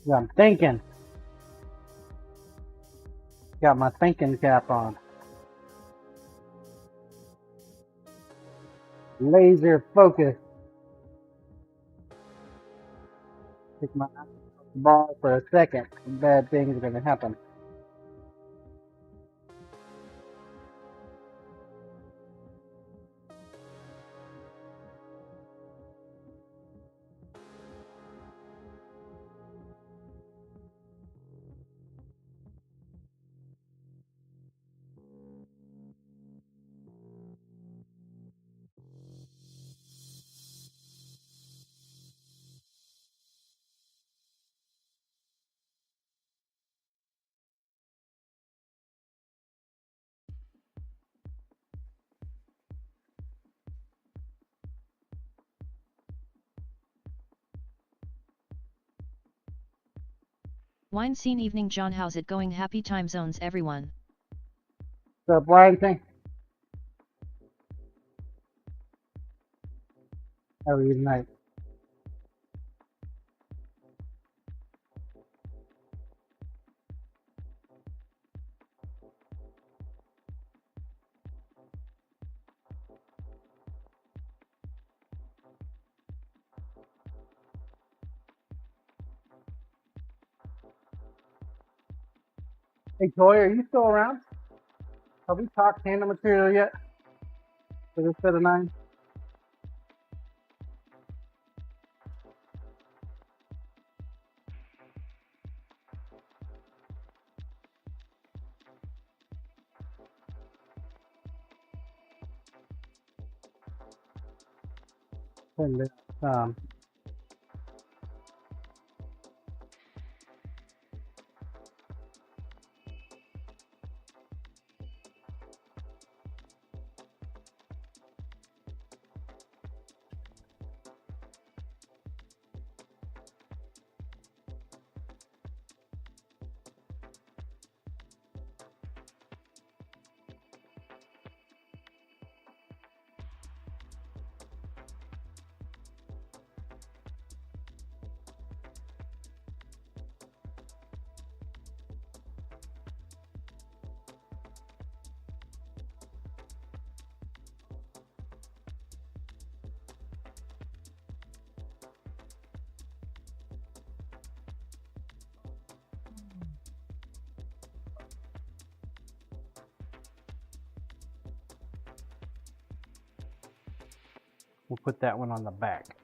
Yeah, I'm thinking. Got my thinking cap on. Laser focus. Take my eye off the ball for a second. Some bad things are gonna happen. Wine scene evening John, how's it going? Happy time zones everyone. What's up, Wellington? How are you tonight? Hey, Toy, are you still around? Have we talked tandem material yet for this set of 9? And, we'll put that one on the back.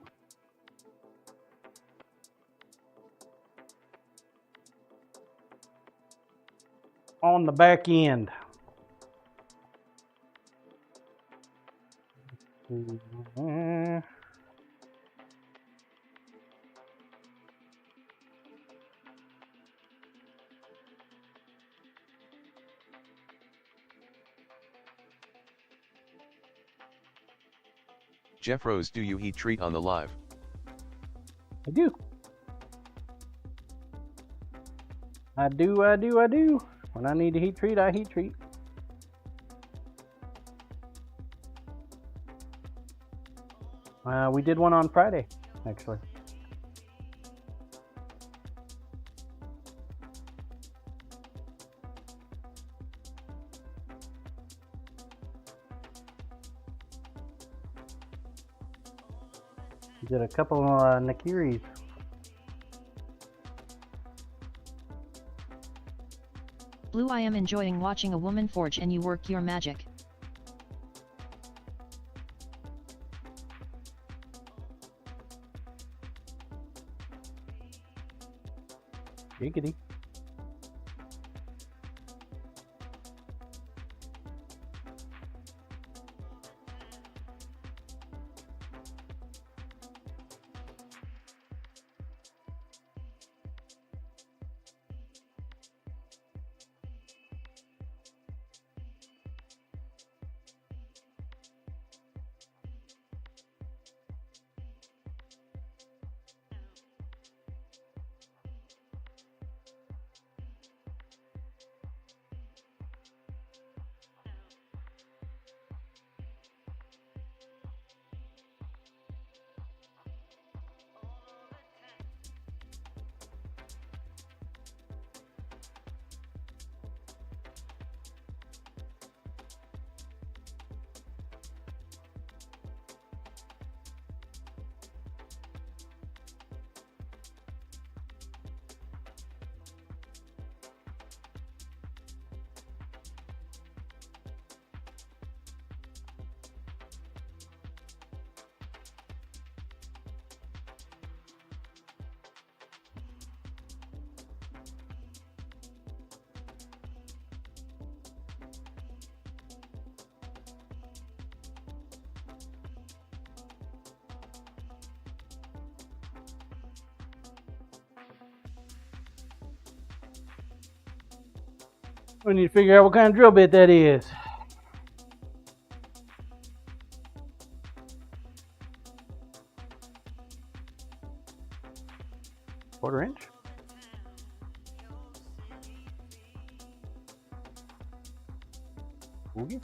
On the back end. Jeff Rose, do you heat treat on the live? I do. I do. When I need to heat treat, I heat treat. We did one on Friday, actually. Did a couple Nakiris. Blue, I am enjoying watching a woman forge and you work your magic. Giggity. We need to figure out what kind of drill bit that is. Quarter inch. Oogie.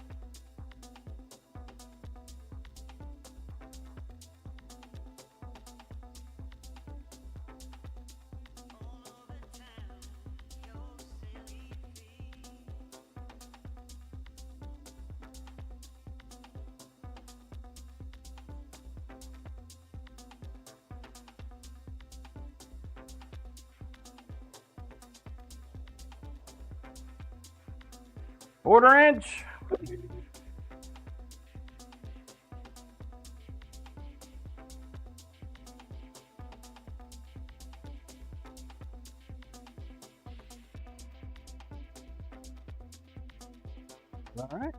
Quarter inch. All right.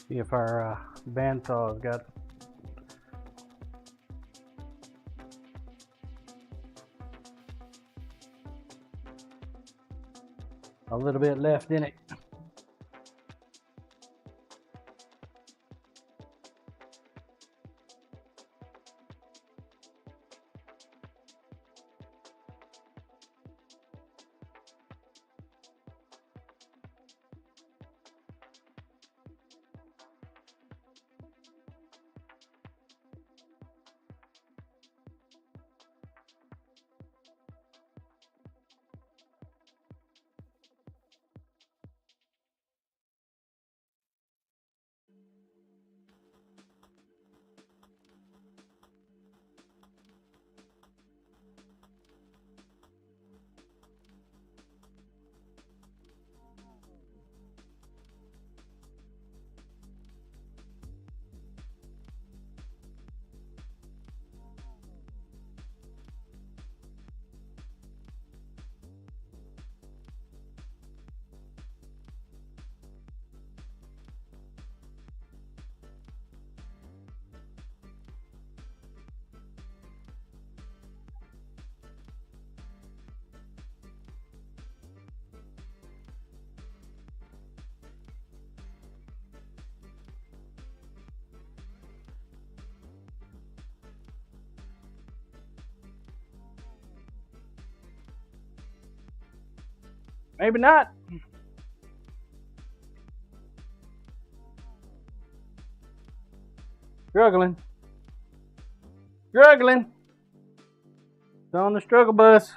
See if our bandsaw has got a little bit left in it. Maybe not. Struggling. Struggling. It's on the struggle bus.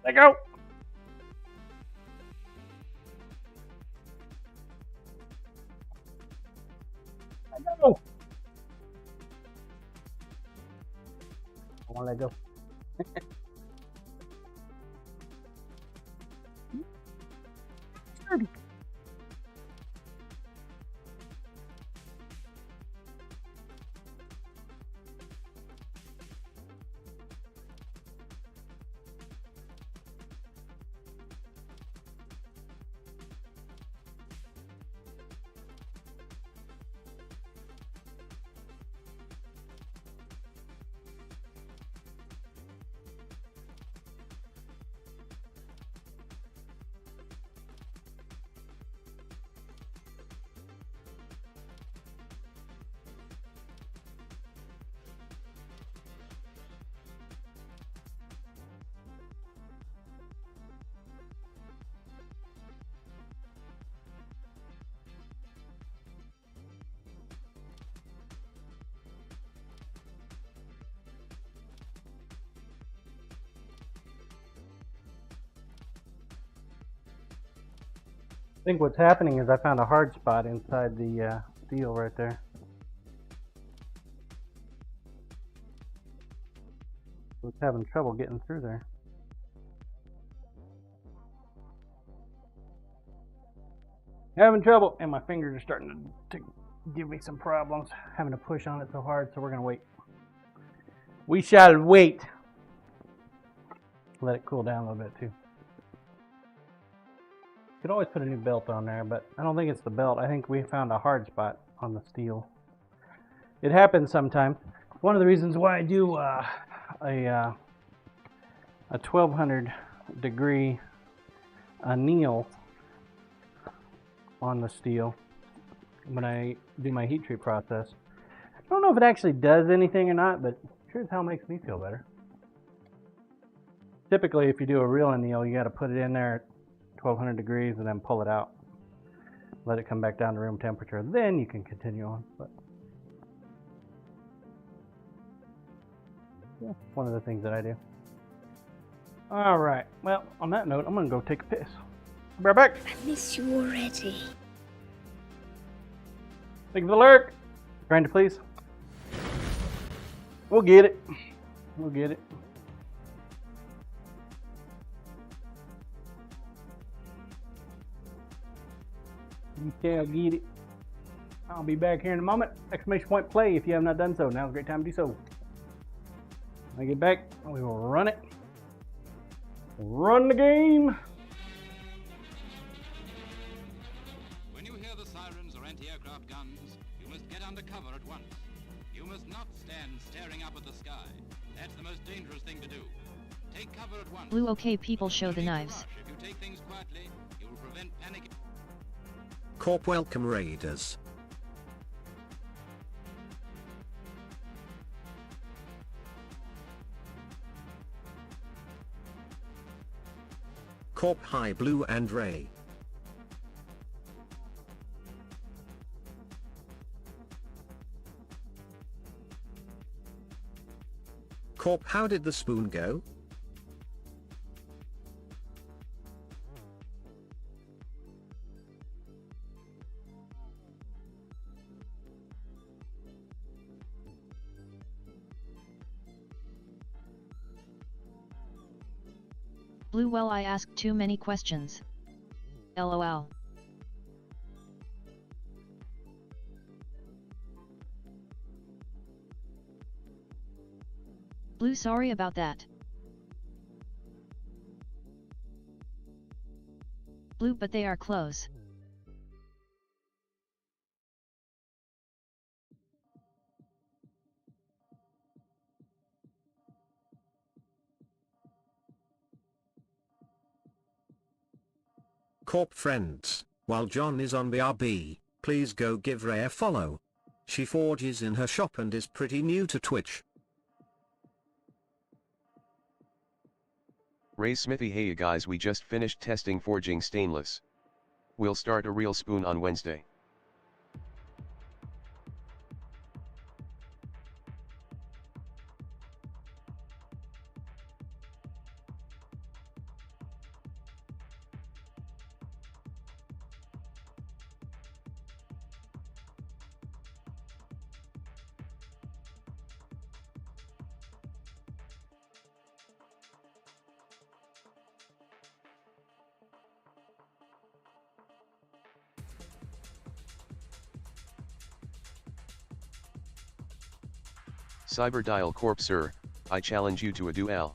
Let go. Let go. I want to let go. I think what's happening is I found a hard spot inside the steel right there. It's having trouble getting through there. Having trouble, and my fingers are starting to give me some problems. Having to push on it so hard, so we're gonna wait. We shall wait. Let it cool down a little bit too. Could always put a new belt on there, but I don't think it's the belt. I think we found a hard spot on the steel. It happens sometimes. One of the reasons why I do a 1200 degree anneal on the steel when I do my heat treat process. I don't know if it actually does anything or not, but sure as hell makes me feel better. Typically, if you do a real anneal, you got to put it in there at 1200 degrees and then pull it out. Let it come back down to room temperature. Then you can continue on. But yeah, one of the things that I do. All right. Well, on that note, I'm going to go take a piss. Be right back. I miss you already. Thank you for the lurk. Trying to please. We'll get it. We'll get it. You shall get it. I'll be back here in a moment. Exclamation point play if you have not done so. Now's a great time to do so. When I get back, we will run it. Run the game. When you hear the sirens or anti-aircraft guns, you must get under cover at once. You must not stand staring up at the sky. That's the most dangerous thing to do. Take cover at once. Blue, okay, people, show the knives. If you take things quietly, you will prevent panic. Corp welcome raiders. Corp hi Blue and Ray. Corp, how did the spoon go? Blue, well, I asked too many questions. LOL. Blue, sorry about that. Blue, but they are close. Corp friends, while John is on BRB, please go give Ray a follow. She forges in her shop and is pretty new to Twitch. Ray Smithy, hey guys, we just finished testing forging stainless. We'll start a real spoon on Wednesday. Cyberdial Corp sir, I challenge you to a duel.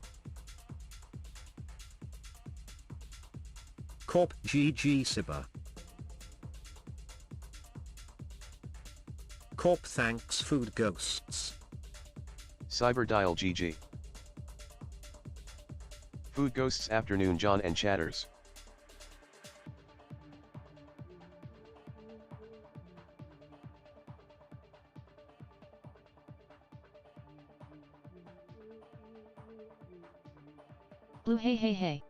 Corp GG Sibba. Corp thanks food ghosts. Cyberdial GG. Food Ghosts afternoon John and Chatters. Blue hey hey hey.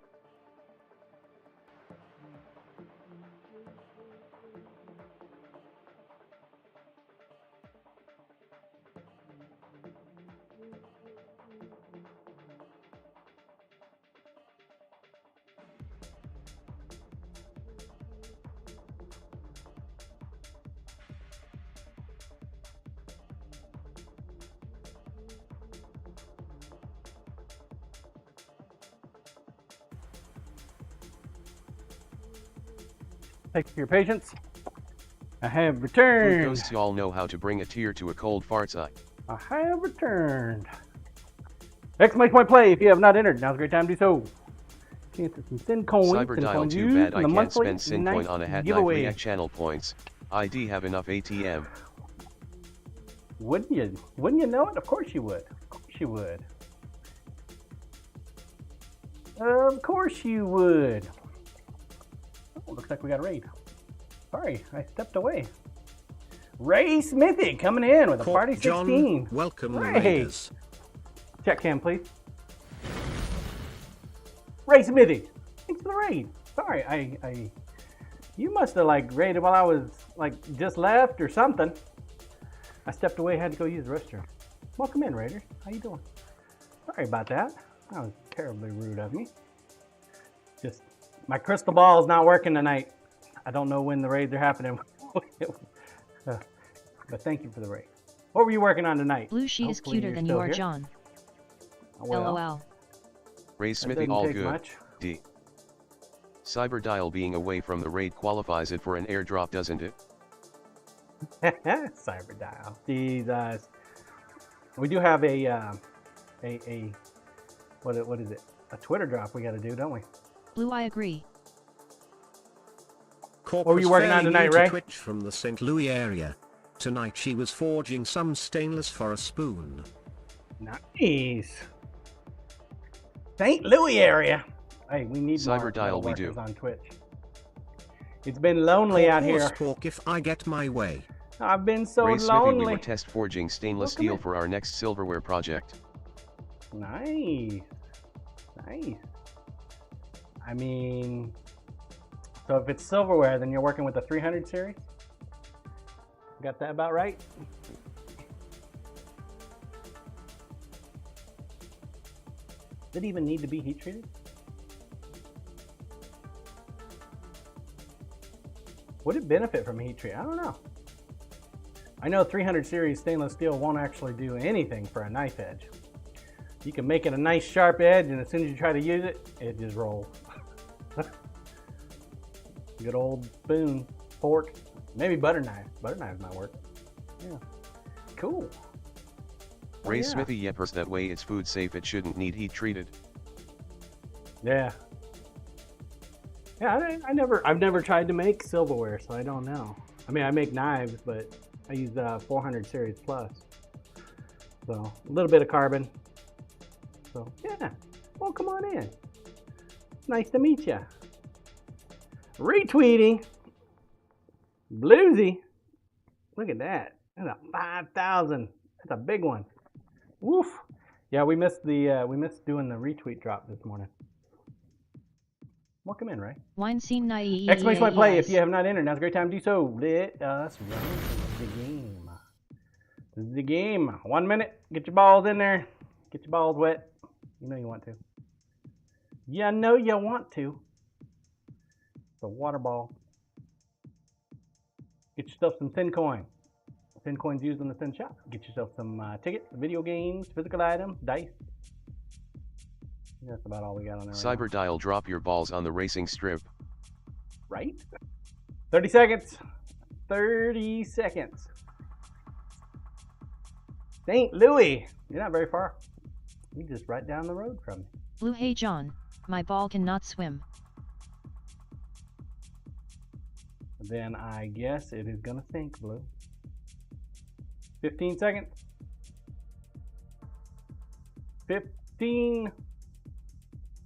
Thank you for your patience. I have Food returned. Ghosts, y'all know how to bring a tear to a cold fart side. I have returned. Exclamation point play if you have not entered. Now's a great time to do so. Chance at some Sin coins. Cyberdial too bad I can't spend Sin coin on a hat knife react channel points. ID have enough ATM. Wouldn't you? Wouldn't you know it? Of course you would. Of course you would. Of course you would. Oh, looks like we got a raid. Sorry, I stepped away. Ray Smithy coming in with a Corp party 16. John, welcome the Ray. Raiders. Check cam, please. Ray Smithy, thanks for the raid. Sorry, you must have like raided while I was like just left or something. I stepped away, had to go use the restroom. Welcome in, Raiders. How you doing? Sorry about that. That was terribly rude of me. Just my crystal ball is not working tonight. I don't know when the raids are happening. But thank you for the raid. What were you working on tonight? Blue she is Hopefully cuter you're than still you are, here. John. Well, LOL. Ray that Smithy doesn't all take good. much. D. Cyberdial being away from the raid qualifies it for an airdrop, doesn't it? Cyberdial. Jesus. We do have what is it? A Twitter drop we got to do, don't we? Blue I agree. Corp What were you was working on fairly tonight, new to Ray? Twitch from the St. Louis area. Tonight she was forging some stainless for a spoon. Nice. St. Louis area. Hey, we need more Cyberdial, we workers do. on Twitch. It's been lonely out here. Pork if I get my way. I've been so Ray Smithy, we lonely. were test forging stainless Welcome steel in. for our next silverware project. Nice. Nice. I mean, so if it's silverware, then you're working with the 300 series? Got that about right? Does it even need to be heat treated? Would it benefit from heat treat? I don't know. I know 300 series stainless steel won't actually do anything for a knife edge. You can make it a nice sharp edge, and as soon as you try to use it, it just rolls. Good old spoon, fork, maybe butter knife. Butter knives might work. Yeah, cool. Oh, Ray yeah. Smithy, yepers, that way it's food safe, it shouldn't need heat treated. Yeah. Yeah, I've never tried to make silverware, so I don't know. I mean, I make knives, but I use 400 series plus. So a little bit of carbon. So yeah, well, come on in. Nice to meet you. Retweeting. Bluesy. Look at that. That's a 5,000. That's a big one. Woof. Yeah, we missed doing the retweet drop this morning. Welcome in, Ray. Wine scene naive. Exclamation point play if you have not entered. Now's a great time to do so. Let us run the game. This is the game. 1 minute. Get your balls in there. Get your balls wet. You know you want to. You know you want to. The water ball. Get yourself some thin coin. Thin coins used in the thin shop. Get yourself some tickets, video games, physical items, dice. That's about all we got on there. Cyber dial, drop your balls on the racing strip. Right? 30 seconds. 30 seconds. St. Louis. You're not very far. You're just right down the road from me. Blue, hey John, my ball cannot swim. Then I guess it is gonna sink, Blue. 15 seconds. 15.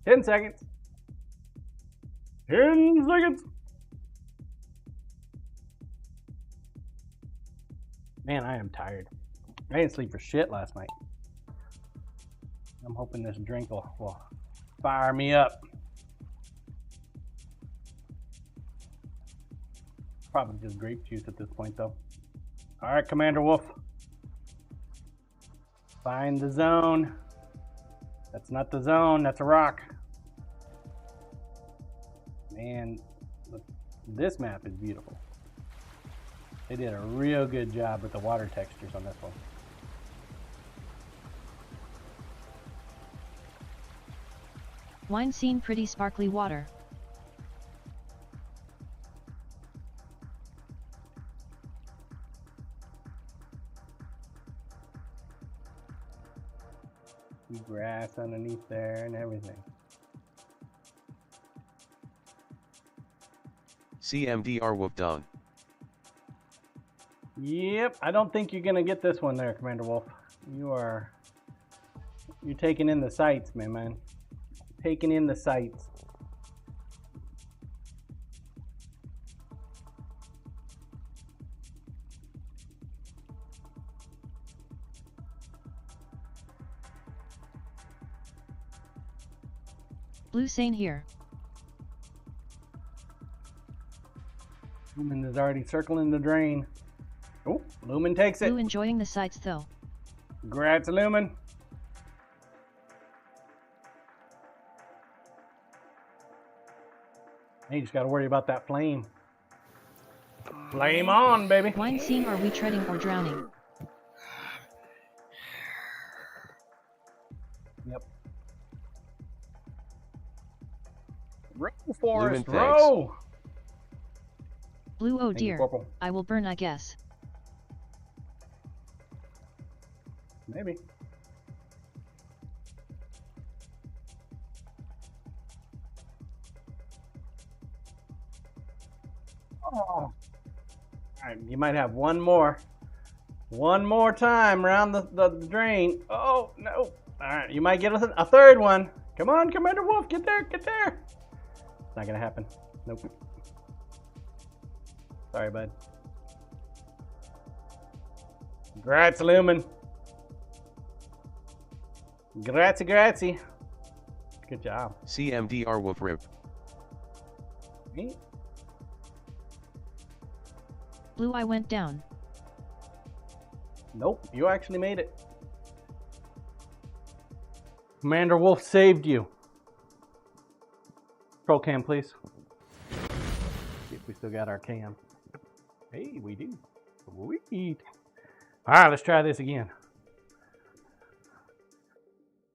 10 seconds. 10 seconds. Man, I am tired. I didn't sleep for shit last night. I'm hoping this drink will fire me up. Probably just grape juice at this point, though. All right, Commander Wolf. Find the zone. That's not the zone. That's a rock. Man, look, this map is beautiful. They did a real good job with the water textures on this one. Wine scene, pretty sparkly water. Grass underneath there and everything. CMDR Wolf down. Yep, I don't think you're gonna get this one there, Commander Wolf. You're taking in the sights, man. Taking in the sights. Blue Sane here. Lumen is already circling the drain. Oh, Lumen takes it. Blue enjoying the sights though. Congrats, Lumen. You just got to worry about that flame. Flame on, baby. Wine scene, are we treading or drowning? Yep. Row, Forest, Lumen, thanks. row. Blue, oh Thank you, dear. Corporal. I will burn, I guess. Maybe. Oh. All right, you might have one more time around the drain. Oh, no. All right, you might get a third one. Come on, Commander Wolf, get there, get there. It's not gonna happen. Nope. Sorry, bud. Grazie, Lumen. Grazie, grazie. Good job. CMDR Wolf rip. Me? Blue, I went down. Nope, you actually made it. Commander Wolf saved you. Control cam, please. See if we still got our cam. Hey, we do. Sweet. All right, let's try this again.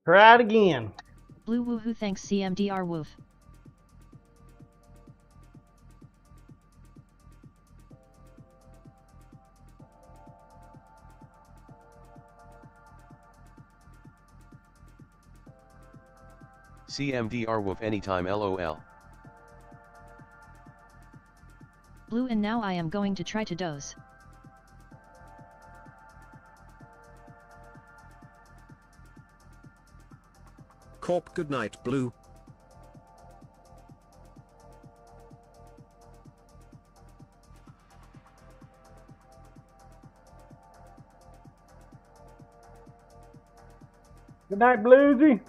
Try it again. Blue, woohoo, thanks CMDR woof. CMDR Wolf anytime LOL. Blue, and now I am going to try to doze. Corp, good night, Blue. Good night, Bluesy.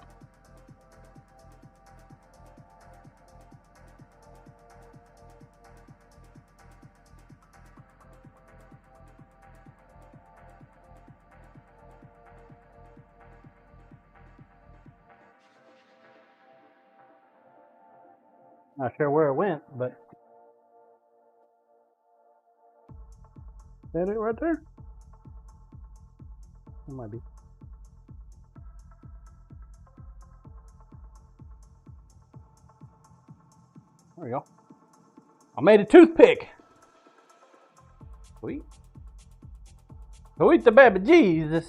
Not sure where it went, but is that it right there? It might be. There we go. I made a toothpick. Sweet. Sweet the baby Jesus.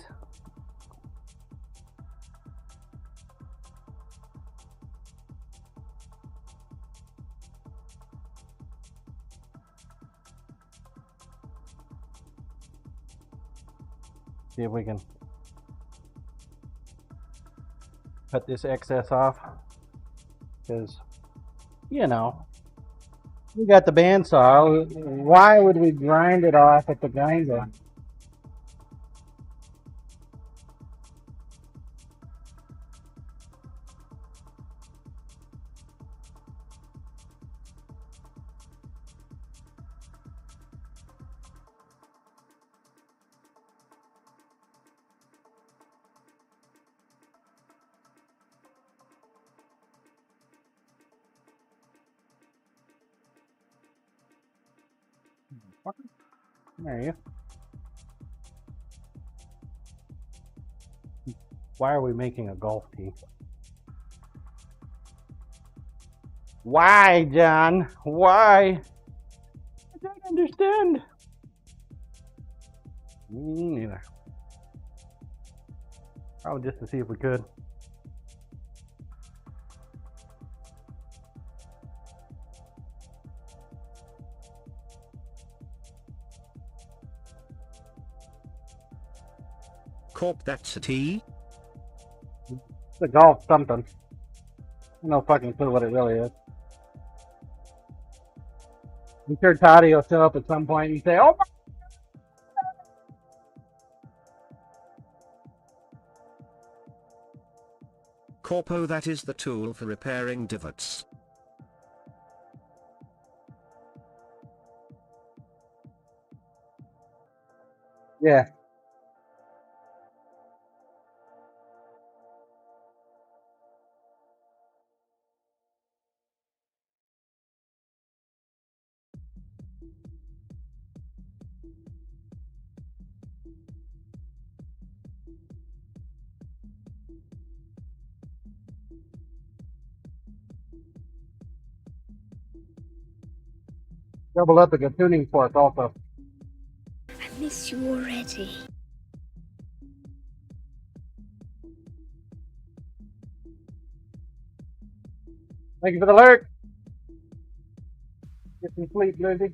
See if we can cut this excess off, because, you know, we got the bandsaw. Why would we grind it off at the grinder? There you go. Why are we making a golf tee? Why, John? Why? I don't understand. Me neither. Probably just to see if we could. Corp, that's a tee? It's a golf something. No fucking clue what it really is. I'm sure Toddy will show up at some point and say, "Oh my." Corpo, that is the tool for repairing divots. Yeah. Double up a tuning fork also. I miss you already. Thank you for the alert. Get some sleep, Lizzie.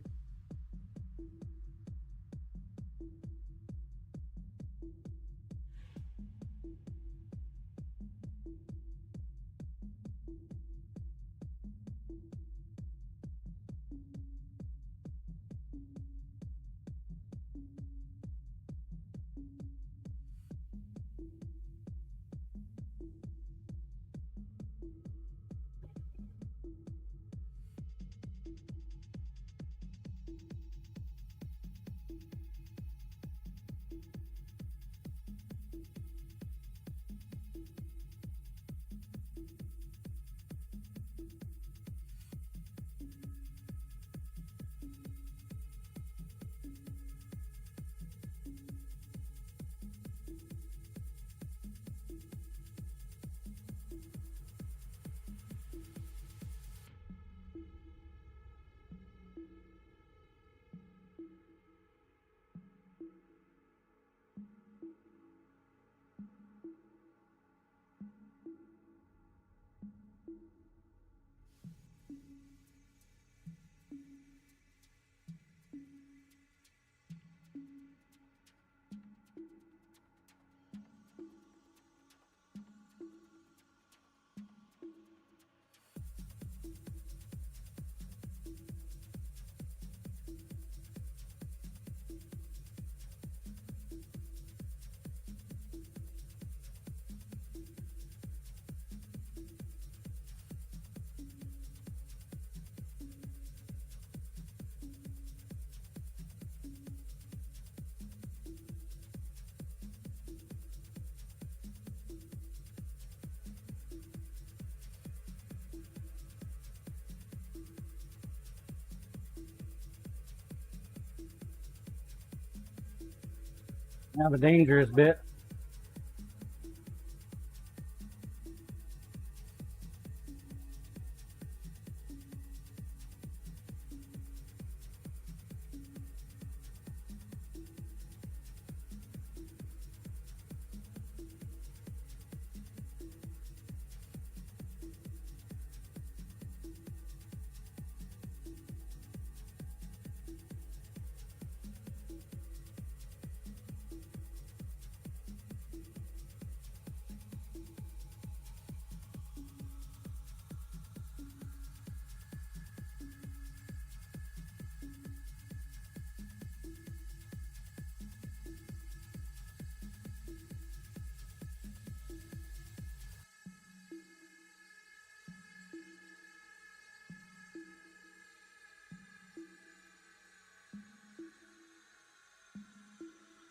Now the dangerous bit.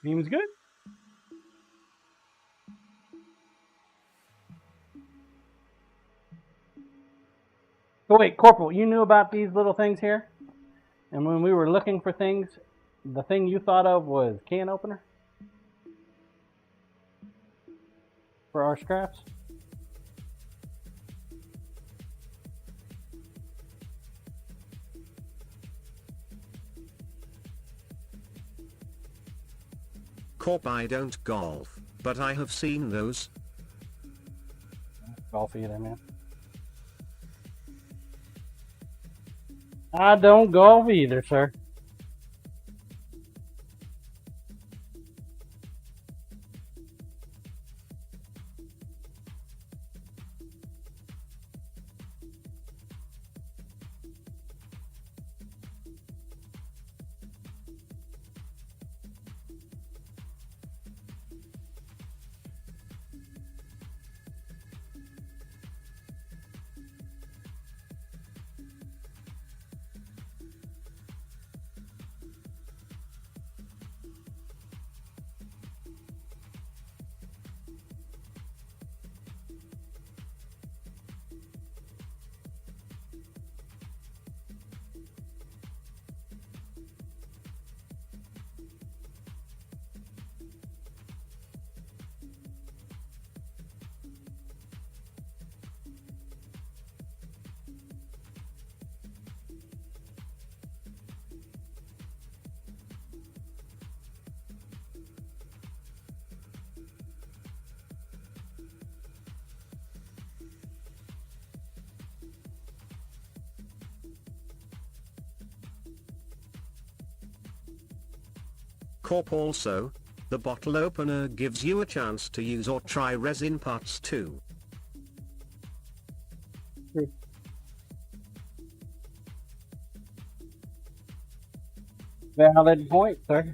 Seems good. Oh wait, Corporal, you knew about these little things here? And when we were looking for things, the thing you thought of was can opener? For our scraps? Corp, I don't golf, but I have seen those. Golf either, man. I don't golf either, sir. Corp, also, the bottle opener gives you a chance to use or try resin parts too. Valid point, sir.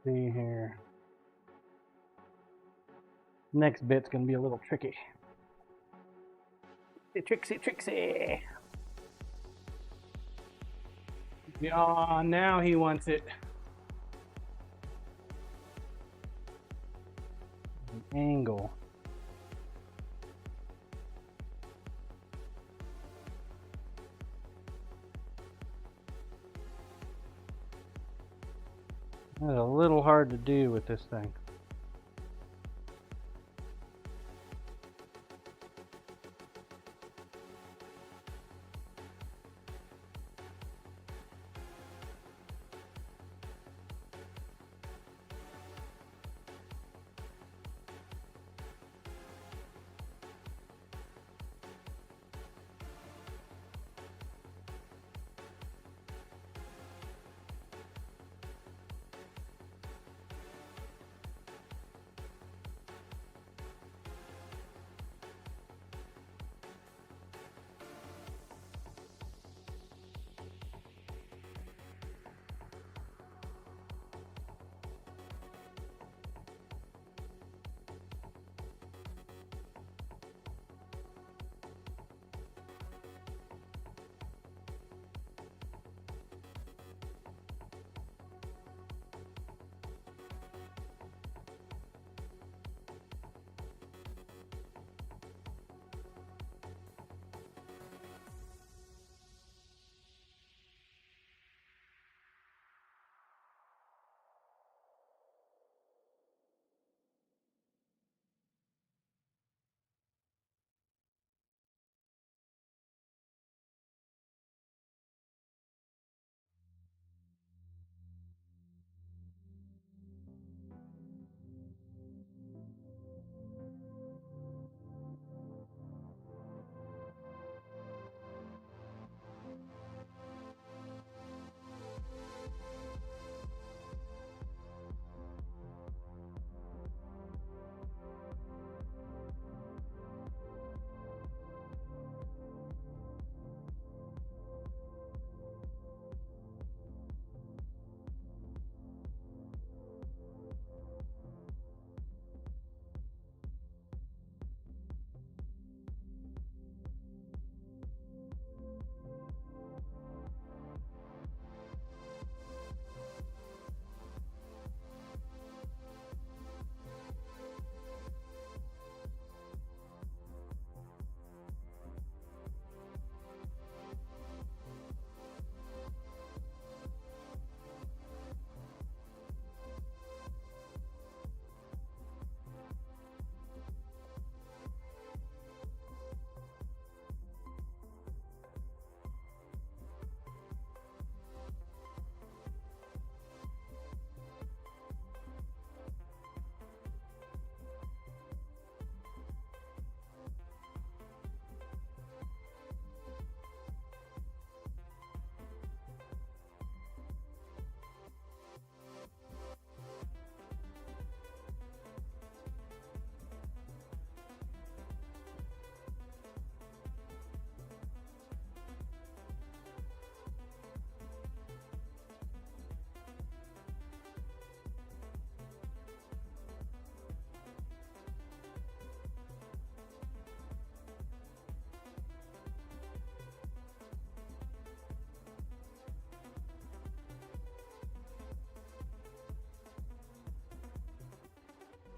See here. Next bit's gonna be a little tricky. Trixie. Yeah, now he wants it Angle. That's a little hard to do with this thing.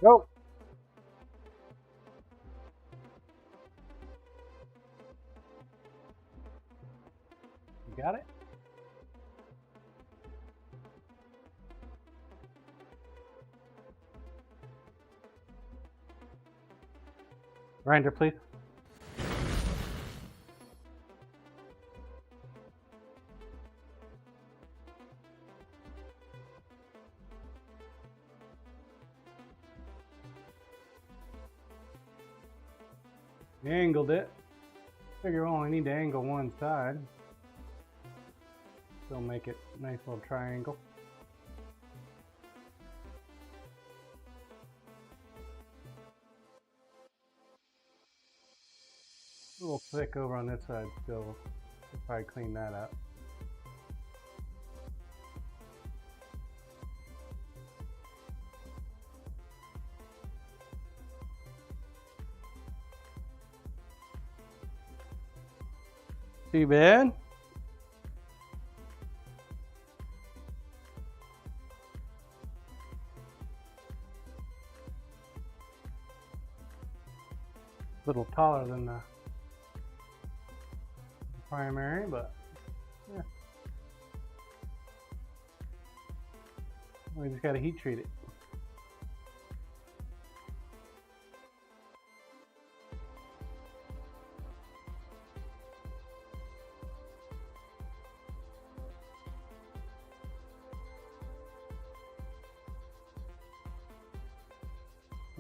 Go. You got it? Grinder, please. Angled it. Figure we only need to angle one side. Still make it a nice little triangle. A little thick over on this side still. Should probably clean that up. Too bad. a little taller than the primary, but yeah. We just got to heat treat it.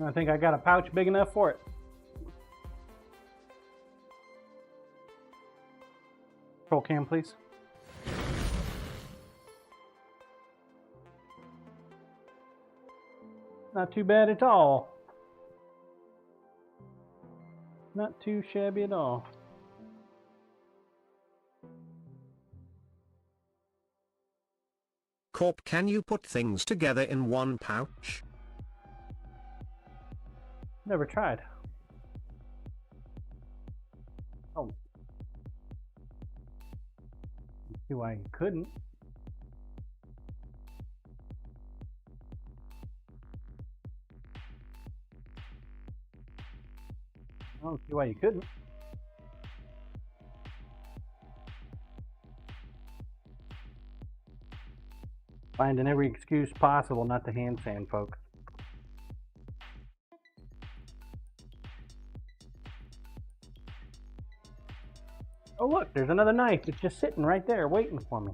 I think I got a pouch big enough for it. Roll cam, please. Not too bad at all. Not too shabby at all. Corp, can you put things together in one pouch? Never tried. Oh. See why you couldn't. I don't see why you couldn't. Finding every excuse possible not to hand sand, folks. Oh look, there's another knife. It's just sitting right there waiting for me.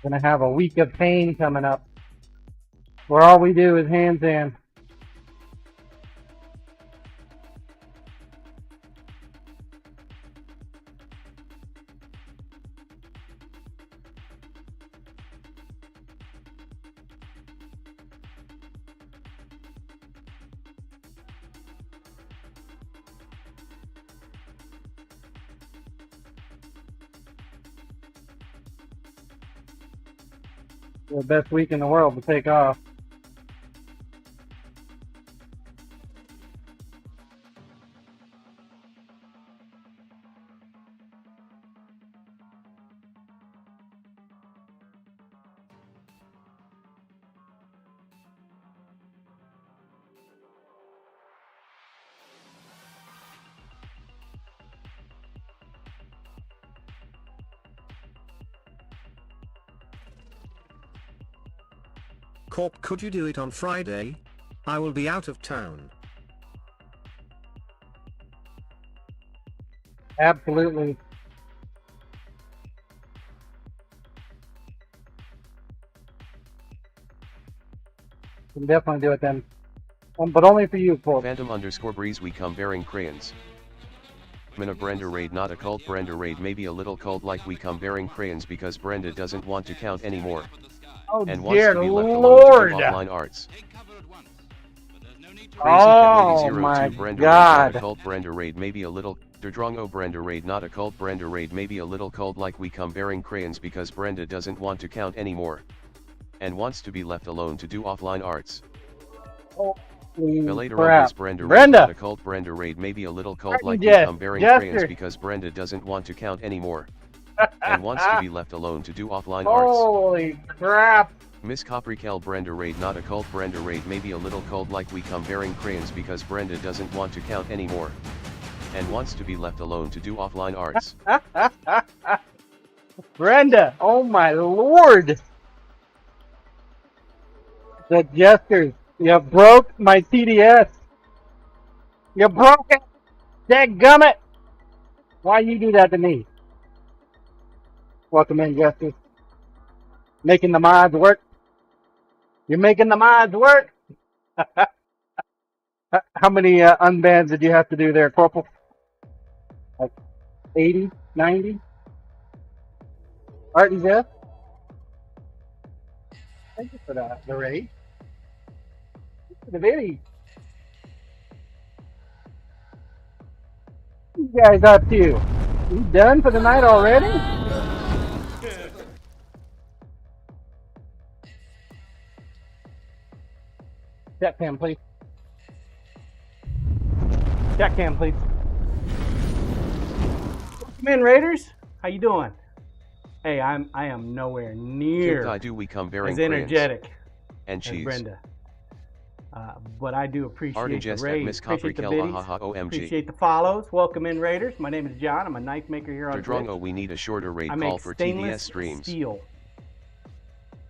Gonna have a week of pain coming up where all we do is hand sand. The best week in the world to take off. Corp, could you do it on Friday? I will be out of town. Absolutely. Can definitely do it then. But only for you, folks. Phantom_Breeze, we come bearing crayons. Mina Brenda raid, not a cult. Brenda raid may be a little cult like we come bearing crayons because Brenda doesn't want to count anymore. Oh, And wants dear to be left alone Lord! to do offline arts. Take cover at once. But there's no need to Crazy Cat Oh, Lady my 02 Brenda raid, God. not a cult. Brenda raid may be a little. Derdrongo Brenda raid, not a cult. Brenda raid may be a little cult like we come bearing crayons because Brenda doesn't want to count anymore. And wants to be left alone to do offline arts. Holy Crap. crap. Brenda raid, Brenda! not a cult. Brenda raid may be a little cult Martin like we Jess, come bearing Jester. crayons because Brenda doesn't want to count anymore. And wants to be left alone to do offline arts. Holy crap! Miss Coprical Brenda raid, not a cult. Brenda raid may be a little cult like we come bearing crayons because Brenda doesn't want to count anymore. And wants to be left alone to do offline arts. Brenda! Oh my Lord! The Jesters, you broke my TDS. You broke it! Dadgummit! Why you do that to me? Welcome in, Jesters. Making the mods work. You're making the mods work. How many unbans did you have to do there, Corporal? Like 80, 90? Art and Jeff? Thank you for that, the raid. The video. What you guys up to? You done for the night already? Chat cam, please. Chat cam, please. Welcome in, Raiders. How you doing? Hey, I am nowhere near Kim do we come bearing as crayons energetic and as cheese. Brenda. But I do appreciate Art and the jest at raid. Miss Appreciate the Coprikel, biddies. ahaha, OMG. Appreciate the follows. Welcome in, Raiders. My name is John. I'm a knife maker here on Twitch. Drongo, we need a shorter raid I call make for stainless TDS streams.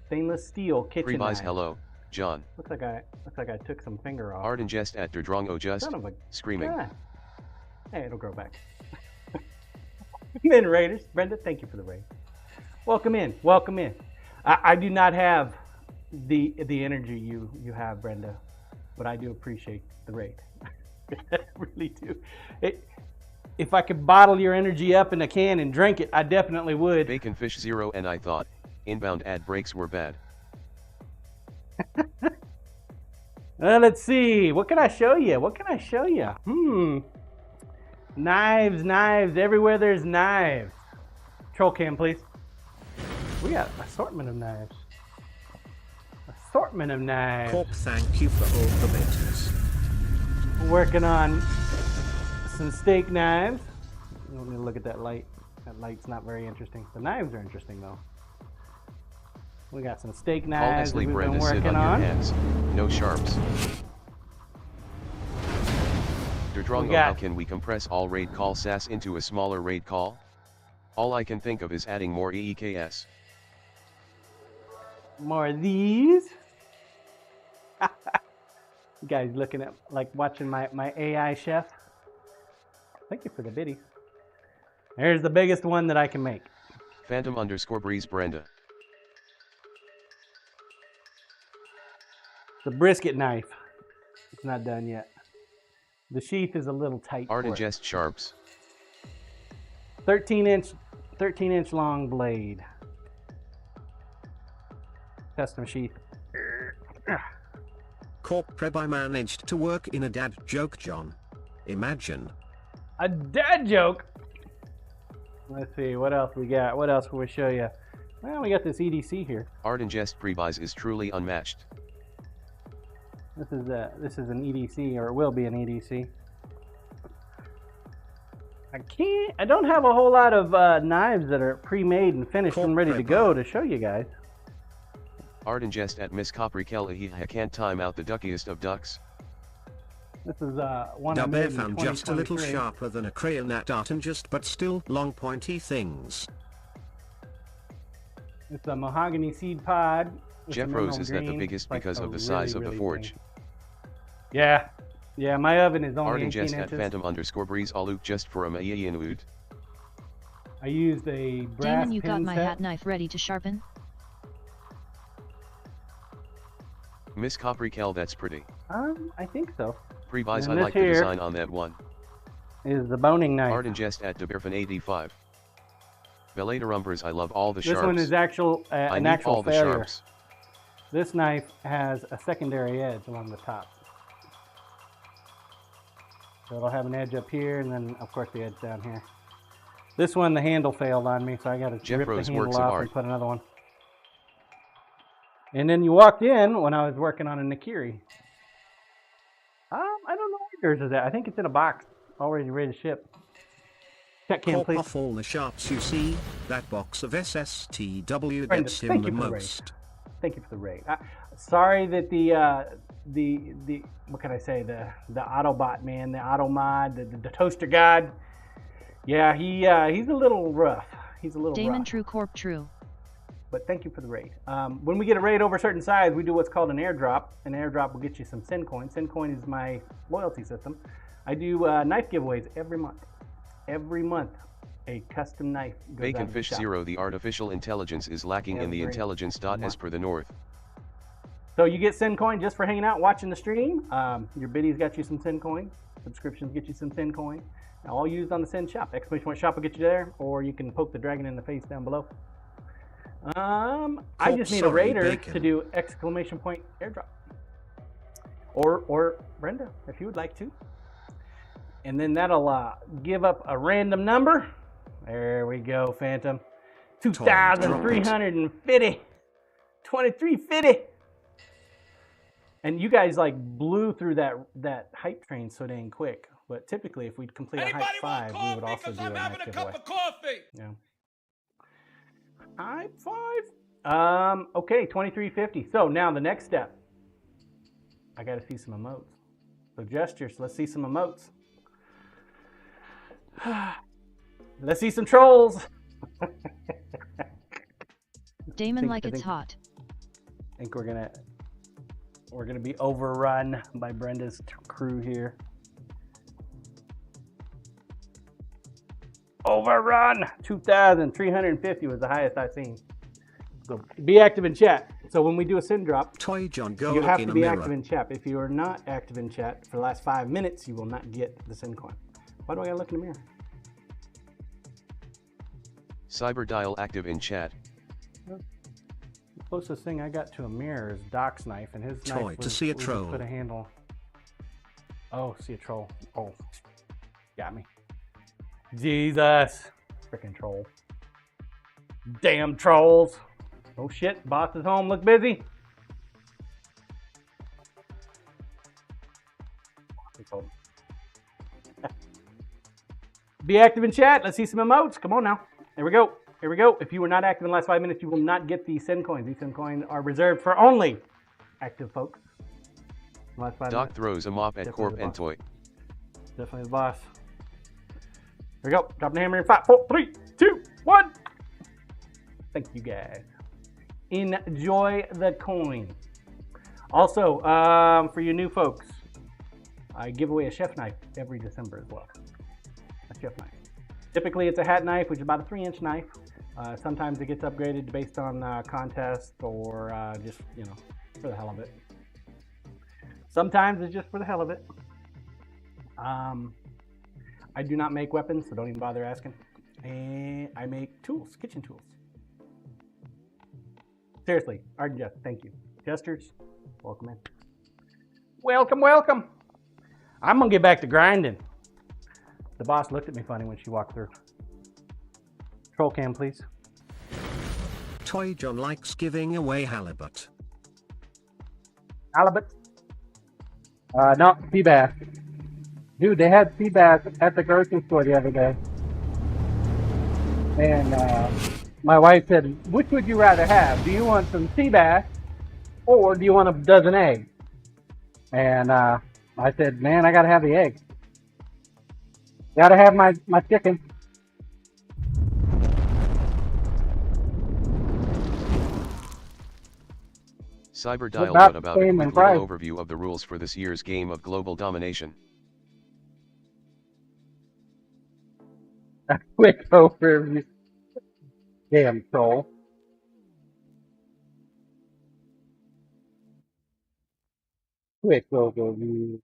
Stainless steel kitchen Free buys, knives. hello, John. Looks like I took some finger off. Art and jest at Drongo just Son of a screaming. God. Hey, it'll grow back. Welcome in, Raiders. Brenda, thank you for the raid. Welcome in. Welcome in. I do not have the energy you have, Brenda, but I do appreciate the raid. I really do. If I could bottle your energy up in a can and drink it, I definitely would. Bacon Fish Zero, and I thought inbound ad breaks were bad. Let's see. What can I show you? What can I show you? Knives, knives. Everywhere there's knives. Troll cam, please. We got an assortment of knives. Assortment of knives. Corp, thank you for all the bits. Working on some steak knives. Let me look at that light. That light's not very interesting. The knives are interesting though. We got some steak knives that Honestly, we've been Brenda, sit working on your on. hands. No sharps. Drongo, how can we compress all raid call SAS into a smaller raid call? All I can think of is adding more EEKS. More of these. You guys looking at, like, watching my AI chef. Thank you for the biddies. There's the biggest one that I can make. Phantom_Breeze Brenda. The brisket knife. It's not done yet. The sheath is a little tight. Art for and it. jest sharps. 13-inch long blade. Custom sheath. Corp Preb, I managed to work in a dad joke, John. Imagine. A dad joke. Let's see what else we got. What else will we show you? Well, we got this EDC here. Art and jest pre-buys is truly unmatched. This is an EDC, or it will be an EDC. I don't have a whole lot of knives that are pre-made and finished and ready to go to show you guys. Art and jest at Miss Coprikel, he can't time out the duckiest of ducks. This is one I made in found just a little 2023. sharper than a crayon at Art and just, but still long pointy things. It's a mahogany seed pod. with Jeff some Rose emerald is that the green. biggest It's like because a of the size of the really forge. big. Yeah, my oven is only Art and 18 jest at inches. Phantom_Breeze Aluk just for a Mayianwood. I used a brass Damon, you got pin my set. hat knife ready to sharpen? Miss Coprikel, that's pretty. I think so. Pre-buys, I And this like the here design on that one. is the boning knife. Art and jest at DeBerfan85. Belay Rumbers, I love all the This sharps. one is I an need actual all the failure. sharps. This knife has a secondary edge along the top. So it'll have an edge up here, and then of course the edge down here. This one, the handle failed on me, so I got to Jeff rip Rose the works handle of off art. and put another one. And then you walked in when I was working on a Nakiri. I don't know where yours is at. I think it's in a box, already ready to ship. Check cam, Corp please. off all the sharps you see, that box of SSTW Brenda, gets him thank the you for the raid. most. Thank you for the raid. Sorry that the what can I say, the Autobot man, the Automod, the toaster god. Yeah, he's a little rough. He's a little Damon, rough. true corp, true. But thank you for the raid. When we get a raid over a certain size, we do what's called an airdrop. An airdrop will get you some SiiNs. SiiNs is my loyalty system. I do knife giveaways every month. Every month, a custom knife goes out Bacon of the Fish shop. Zero, the artificial intelligence is lacking in the Every intelligence dot as month. per the North. So you get SiiNs just for hanging out, watching the stream. Your biddies got you some SiiNs. Subscriptions get you some SiiNs. All used on the SiiN shop. Exclamation point shop will get you there, or you can poke the dragon in the face down below. I just need a sorry, raider Bacon. to do exclamation point airdrop. Or Brenda, if you would like to. And then that'll give up a random number. There we go, Phantom. 2,350. 2350. And you guys like blew through that hype train so dang quick. But typically, if we'd complete a hype 5, we would also do a nice giveaway. Yeah. Hype 5. Okay, 2350. So now the next step. I got to see some emotes. So gestures. Let's see some emotes. Let's see some trolls. Damon like it's hot. I think we're gonna be overrun by Brenda's crew here. Overrun! 2,350 was the highest I've seen. So be active in chat. So when we do a SiiN drop, Toy John, go you look have in to a be mirror. active in chat. If you are not active in chat for the last 5 minutes, you will not get the SiiN coin. Why do I gotta look in the mirror? Cyberdial active in chat. The closest thing I got to a mirror is Doc's knife, and his Toy, knife to was, see a we just troll. put a handle. Oh, see a troll. Oh, got me. Jesus. Freaking troll. Damn trolls. Oh shit, boss is home. Look busy. Be active in chat. Let's see some emotes. Come on now. Here we go. Here we go. If you were not active in the last 5 minutes, you will not get these SiiN coins. These SiiN coins are reserved for only active folks. Last 5 Doc minutes. throws a mop at Definitely Corp the and boss. Toy. Definitely the boss. Here we go. Drop the hammer in 5, 4, 3, 2, 1. Thank you guys. Enjoy the coin. Also, for you new folks, I give away a chef knife every December as well. A chef knife. Typically, it's a hat knife, which is about a 3-inch knife. Sometimes it gets upgraded based on contest or just, you know, for the hell of it. Sometimes it's just for the hell of it. I do not make weapons, so don't even bother asking. And I make tools, kitchen tools. Seriously, Art and Jeff, thank you. Jesters, welcome in. Welcome, welcome. I'm gonna get back to grinding. The boss looked at me funny when she walked through. Troll cam, please. Toy John likes giving away halibut. Halibut. No, sea bass. Dude, they had sea bass at the grocery store the other day. And my wife said, which would you rather have? Do you want some sea bass or do you want a dozen eggs? And I said, man, I gotta have the eggs. Gotta have my chicken. Cyberdial, About what about a same quick in price. little overview of the rules for this year's game of global domination? A quick overview. Damn troll. Quick overview.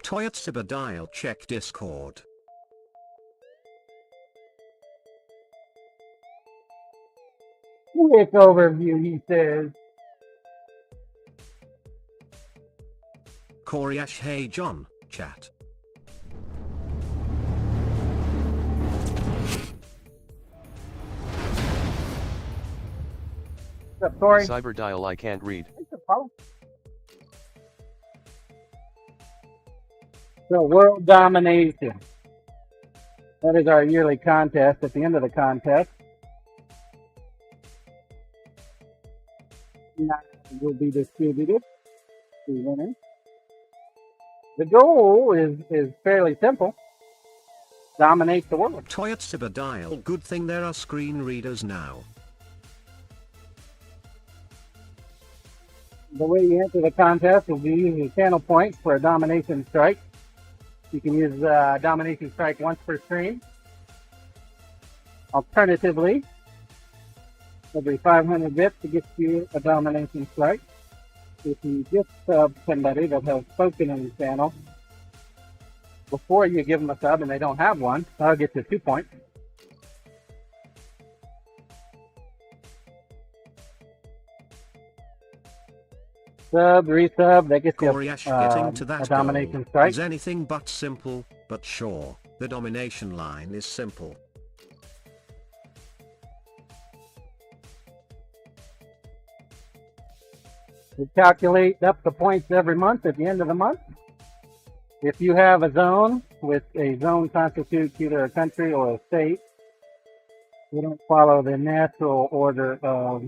Toy at Cyberdial, check Discord. Quick overview, he says. Koryash, hey John, chat. What's up, Corey? Cyberdial, I can't read. So, world domination. That is our yearly contest. At the end of the contest, will be distributed to winners. The goal is fairly simple. Dominate the world. Toy at Cyberdial, good thing there are screen readers now. The way you enter the contest is you use your channel points for a domination strike. You can use domination strike once per stream. Alternatively, every 500 bits to get you a domination strike. If you just sub somebody that has spoken in the channel before you give them a sub and they don't have one, I'll get you 2 points. Sub, resub, that gets you Koryash, getting to a that domination goal strike. is anything but simple, but sure, the domination line is simple. We calculate up the points every month at the end of the month. If you have a zone, with a zone constitutes either a country or a state, we don't follow the natural order of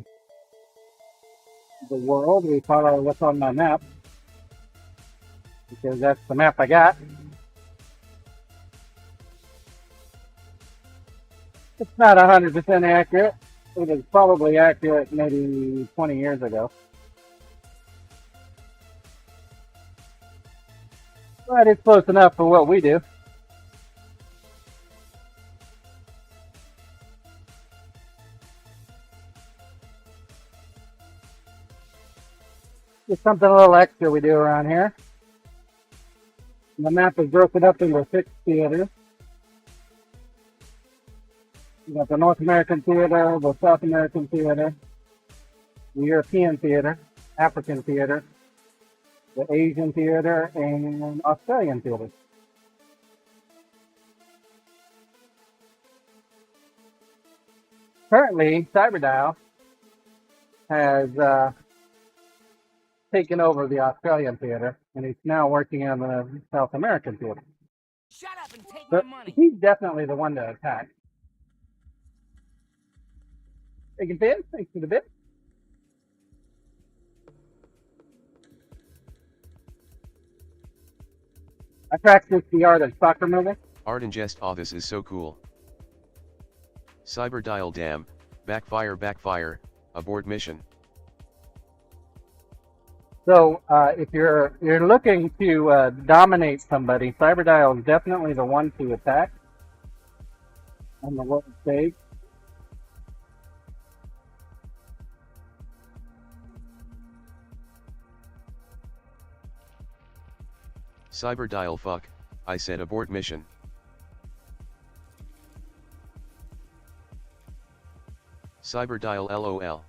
the world. We follow what's on my map, because that's the map I got. It's not 100% accurate. It was probably accurate maybe 20 years ago. But it's close enough for what we do. Just something a little extra we do around here. The map is broken up into 6 theaters. You got the North American theater, the South American theater, the European theater, African theater, the Asian theater, and Australian theater. Currently, CyberDial has taken over the Australian theater, and he's now working on the South American theater. Shut up and take But my money. he's definitely the one to attack. Taking pin, thanks for the bit. I practiced the art of soccer moving. Art and jest. Oh, this is so cool. Cyberdial damn, backfire, abort mission. So if you're looking to dominate somebody, CyberDial is definitely the one to attack on the world stage. Cyberdial fuck, I said abort mission. Cyberdial LOL.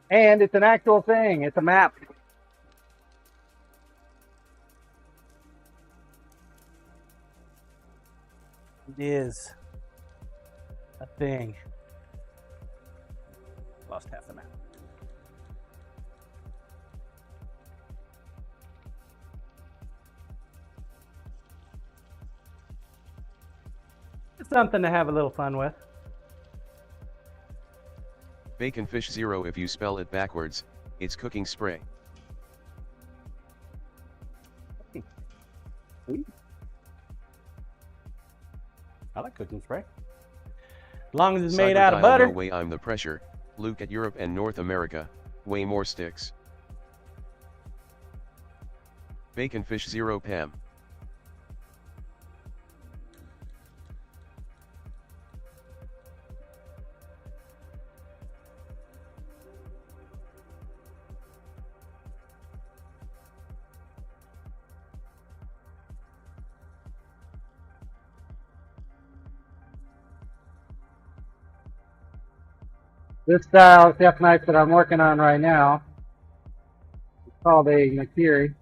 And it's an actual thing. It's a map. It is a thing. Lost half the map. It's something to have a little fun with. Bacon fish 0 if you spell it backwards, it's cooking spray. I like cooking spray. As long as it's made Cyberdial, out of butter. No way I'm the pressure. Luke at Europe and North America, way more sticks. Bacon fish 0 Pam. This style chef knife that I'm working on right now is called a Nakiri.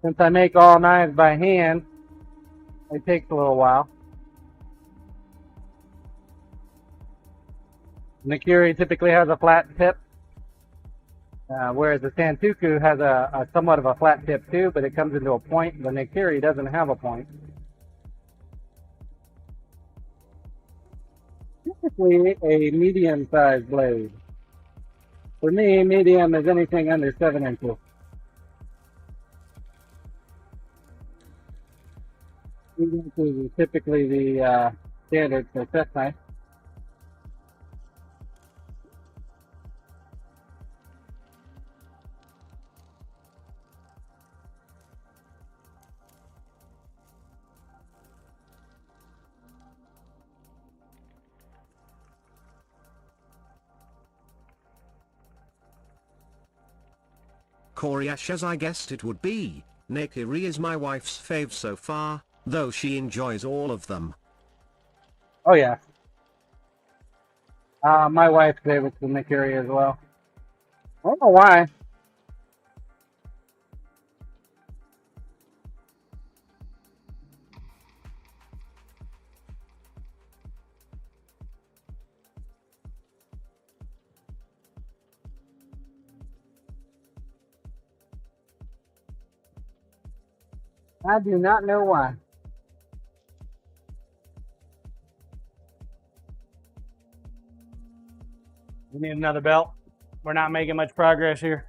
Since I make all knives by hand, it takes a little while. Nakiri typically has a flat tip, whereas the Santoku has a somewhat of a flat tip too, but it comes into a point. The Nakiri doesn't have a point. Typically a medium-sized blade. For me, medium is anything under 7 inches. Medium is typically the standard for chef knife. Coriash, as I guessed it would be. Nakiri is my wife's fave so far, though she enjoys all of them. Oh yeah. My wife's favorite is Nakiri as well. I don't know why. I do not know why. We need another belt. We're not making much progress here.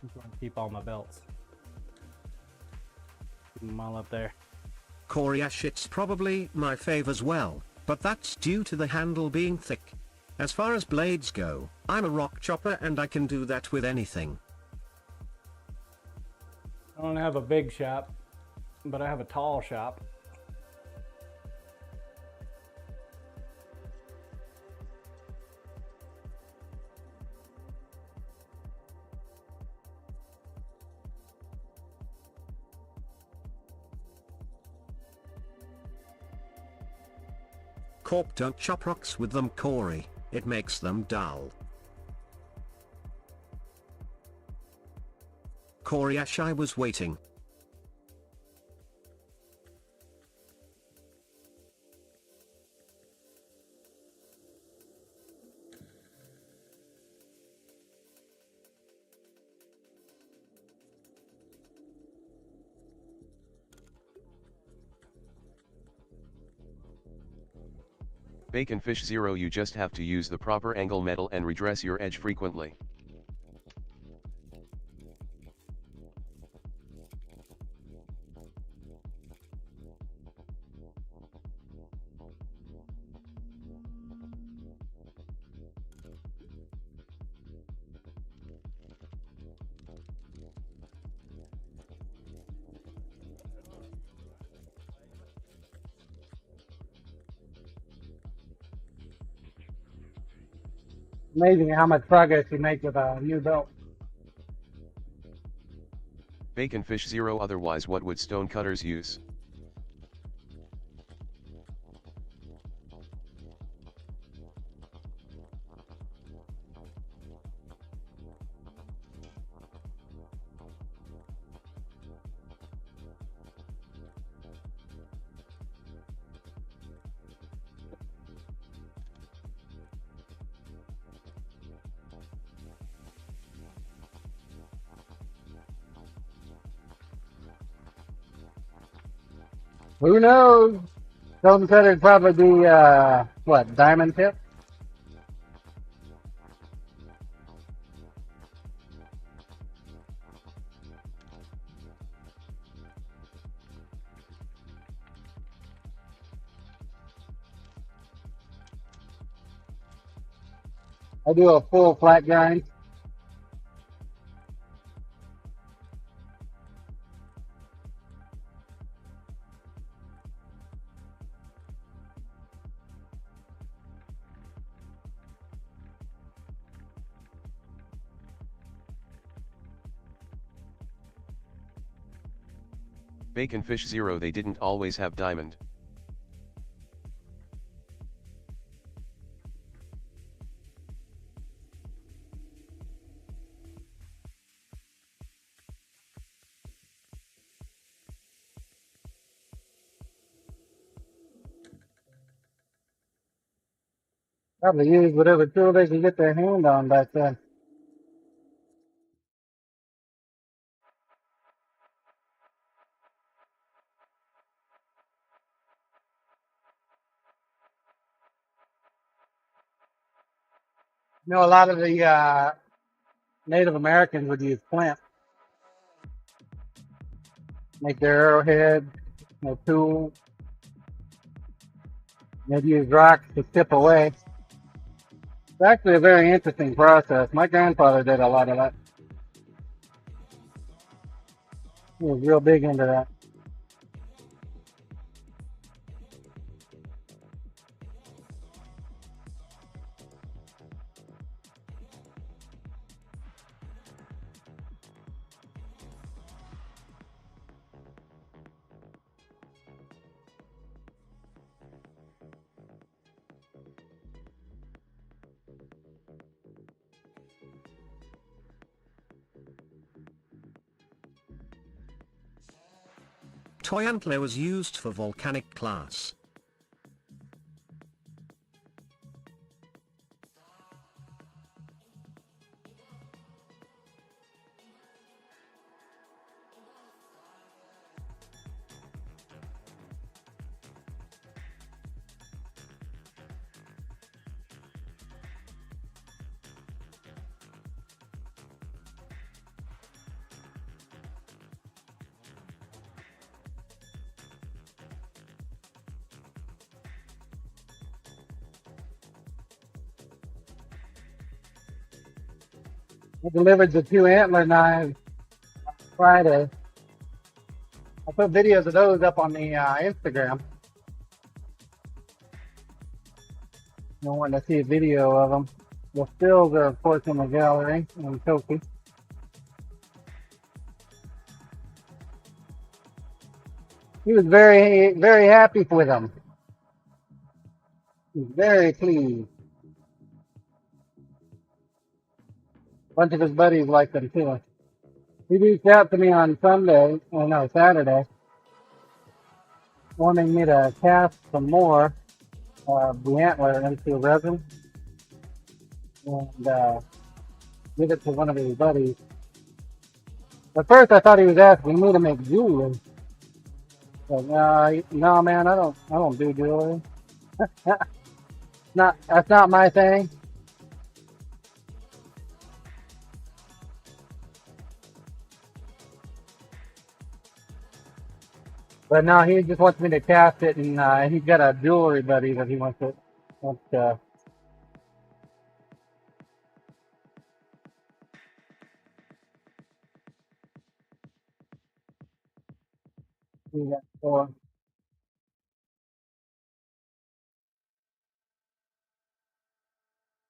I'm going to keep all my belts. Keep them all up there. Coriash, it's probably my fave as well, but that's due to the handle being thick. As far as blades go, I'm a rock chopper and I can do that with anything. I don't have a big shop, but I have a tall shop. Corp, don't chop rocks with them, Corey, it makes them dull. Coriash, I was waiting. Baconfish Zero, you just have to use the proper angle metal and redress your edge frequently. Amazing how much progress you make with a new belt. Baconfish Zero, otherwise what would stone cutters use? Who knows? Stone cutter'd probably be, what, diamond tip? I do a full flat grind. Baconfish Zero, they didn't always have diamond. Probably use whatever tool they can get their hand on back then. You know, a lot of the Native Americans would use flint. Make their arrowhead, no tool. They'd use rocks to chip away. It's actually a very interesting process. My grandfather did a lot of that. He was real big into that. Toy antler was used for volcanic class. I delivered the 2 antler knives Friday. I put videos of those up on the Instagram. You want to see a video of them. The stills are, of course, in the gallery and Kofi. He was very, very happy with them. He was very pleased. A bunch of his buddies liked them too. He reached out to me on Saturday, wanting me to cast some more the antler into resin and give it to one of his buddies. At first, I thought he was asking me to make jewelry. But no, man, I don't do jewelry. That's not my thing. But no, he just wants me to cast it, and he's got a jewelry buddy that he wants to do that for.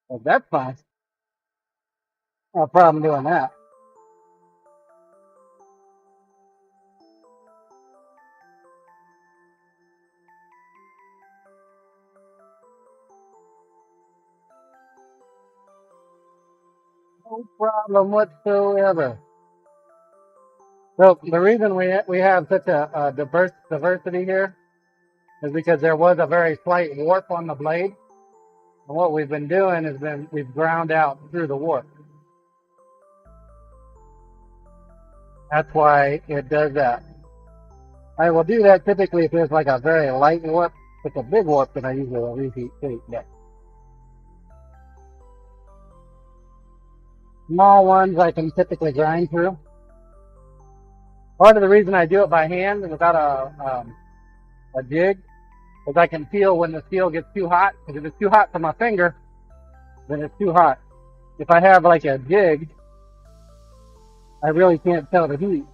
Well, that's fine. No problem doing that. No problem whatsoever. So the reason we have such a diversity here is because there was a very slight warp on the blade. And what we've been doing is we've ground out through the warp. That's why it does that. I will do that typically if there's like a very light warp. If it's a big warp, then I usually will reheat too. But small ones I can typically grind through. Part of the reason I do it by hand without a jig is I can feel when the steel gets too hot. Because if it's too hot for my finger, then it's too hot. If I have like a jig, I really can't tell the heat.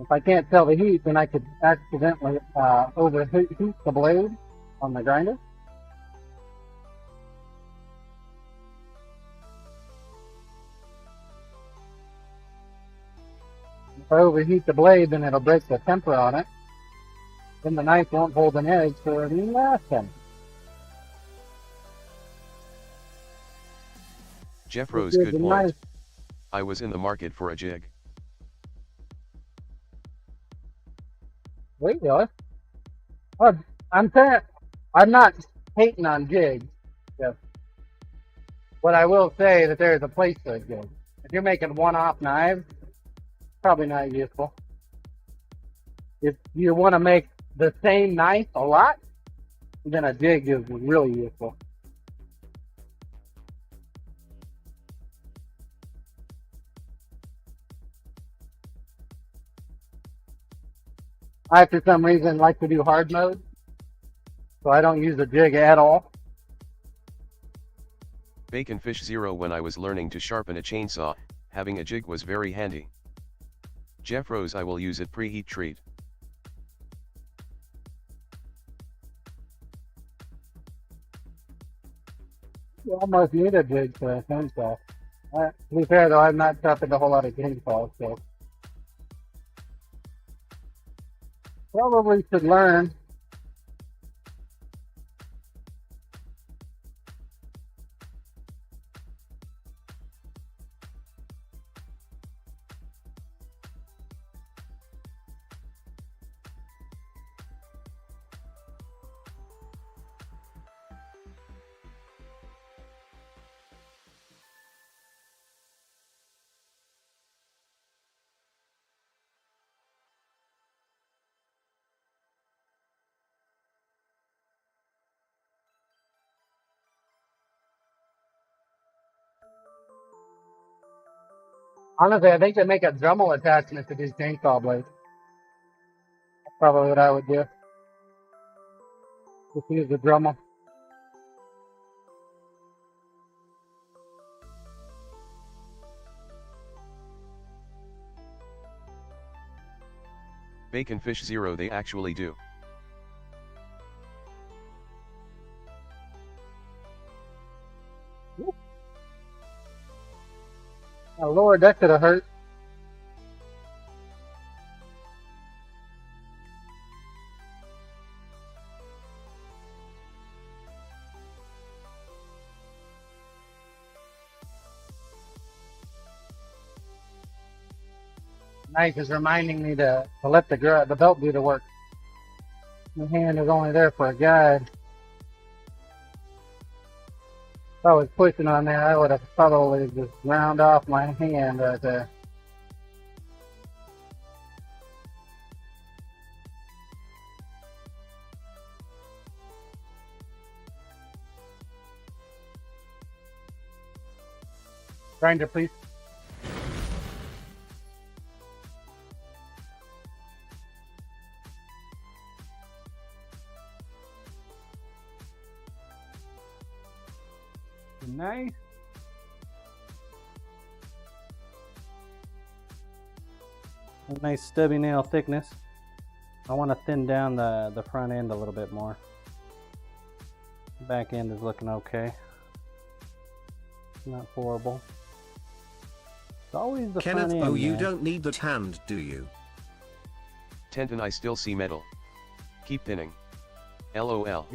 If I can't tell the heat, then I could accidentally overheat the blade on the grinder. If I overheat the blade, then it'll break the temper on it. Then the knife won't hold an edge for nothing. Jeff Rose, good point. I was in the market for a jig. Wait, really? Oh, I'm saying I'm not hating on jigs. Yes. But I will say that there is a place for a jig. If you're making one-off knives, probably not useful. If you want to make the same knife a lot, then a jig is really useful. I, for some reason, like to do hard mode, so I don't use a jig at all. Bacon Fish Zero, when I was learning to sharpen a chainsaw, having a jig was very handy. Jeff Rose, I will use it preheat treat. You almost need a jig for a chainsaw. To be fair, though, I'm not sharpened a whole lot of chainsaws, so probably should learn. Honestly, I think they make a Dremel attachment to these chainsaw blades. That's probably what I would do. Just use the Dremel. Bacon Fish Zero, they actually do. Oh Lord, that could have hurt. Knife is reminding me to let the belt do the work. My hand is only there for a guide. If I was pushing on there, I would have probably just ground off my hand right there. Grinder, please. Nice. A nice stubby nail thickness. I want to thin down the front end a little bit more. The back end is looking okay. Not horrible. It's always the Kenneth, front end. oh, you man. don't need that hand, do you? Tenton, I still see metal. Keep thinning. LOL.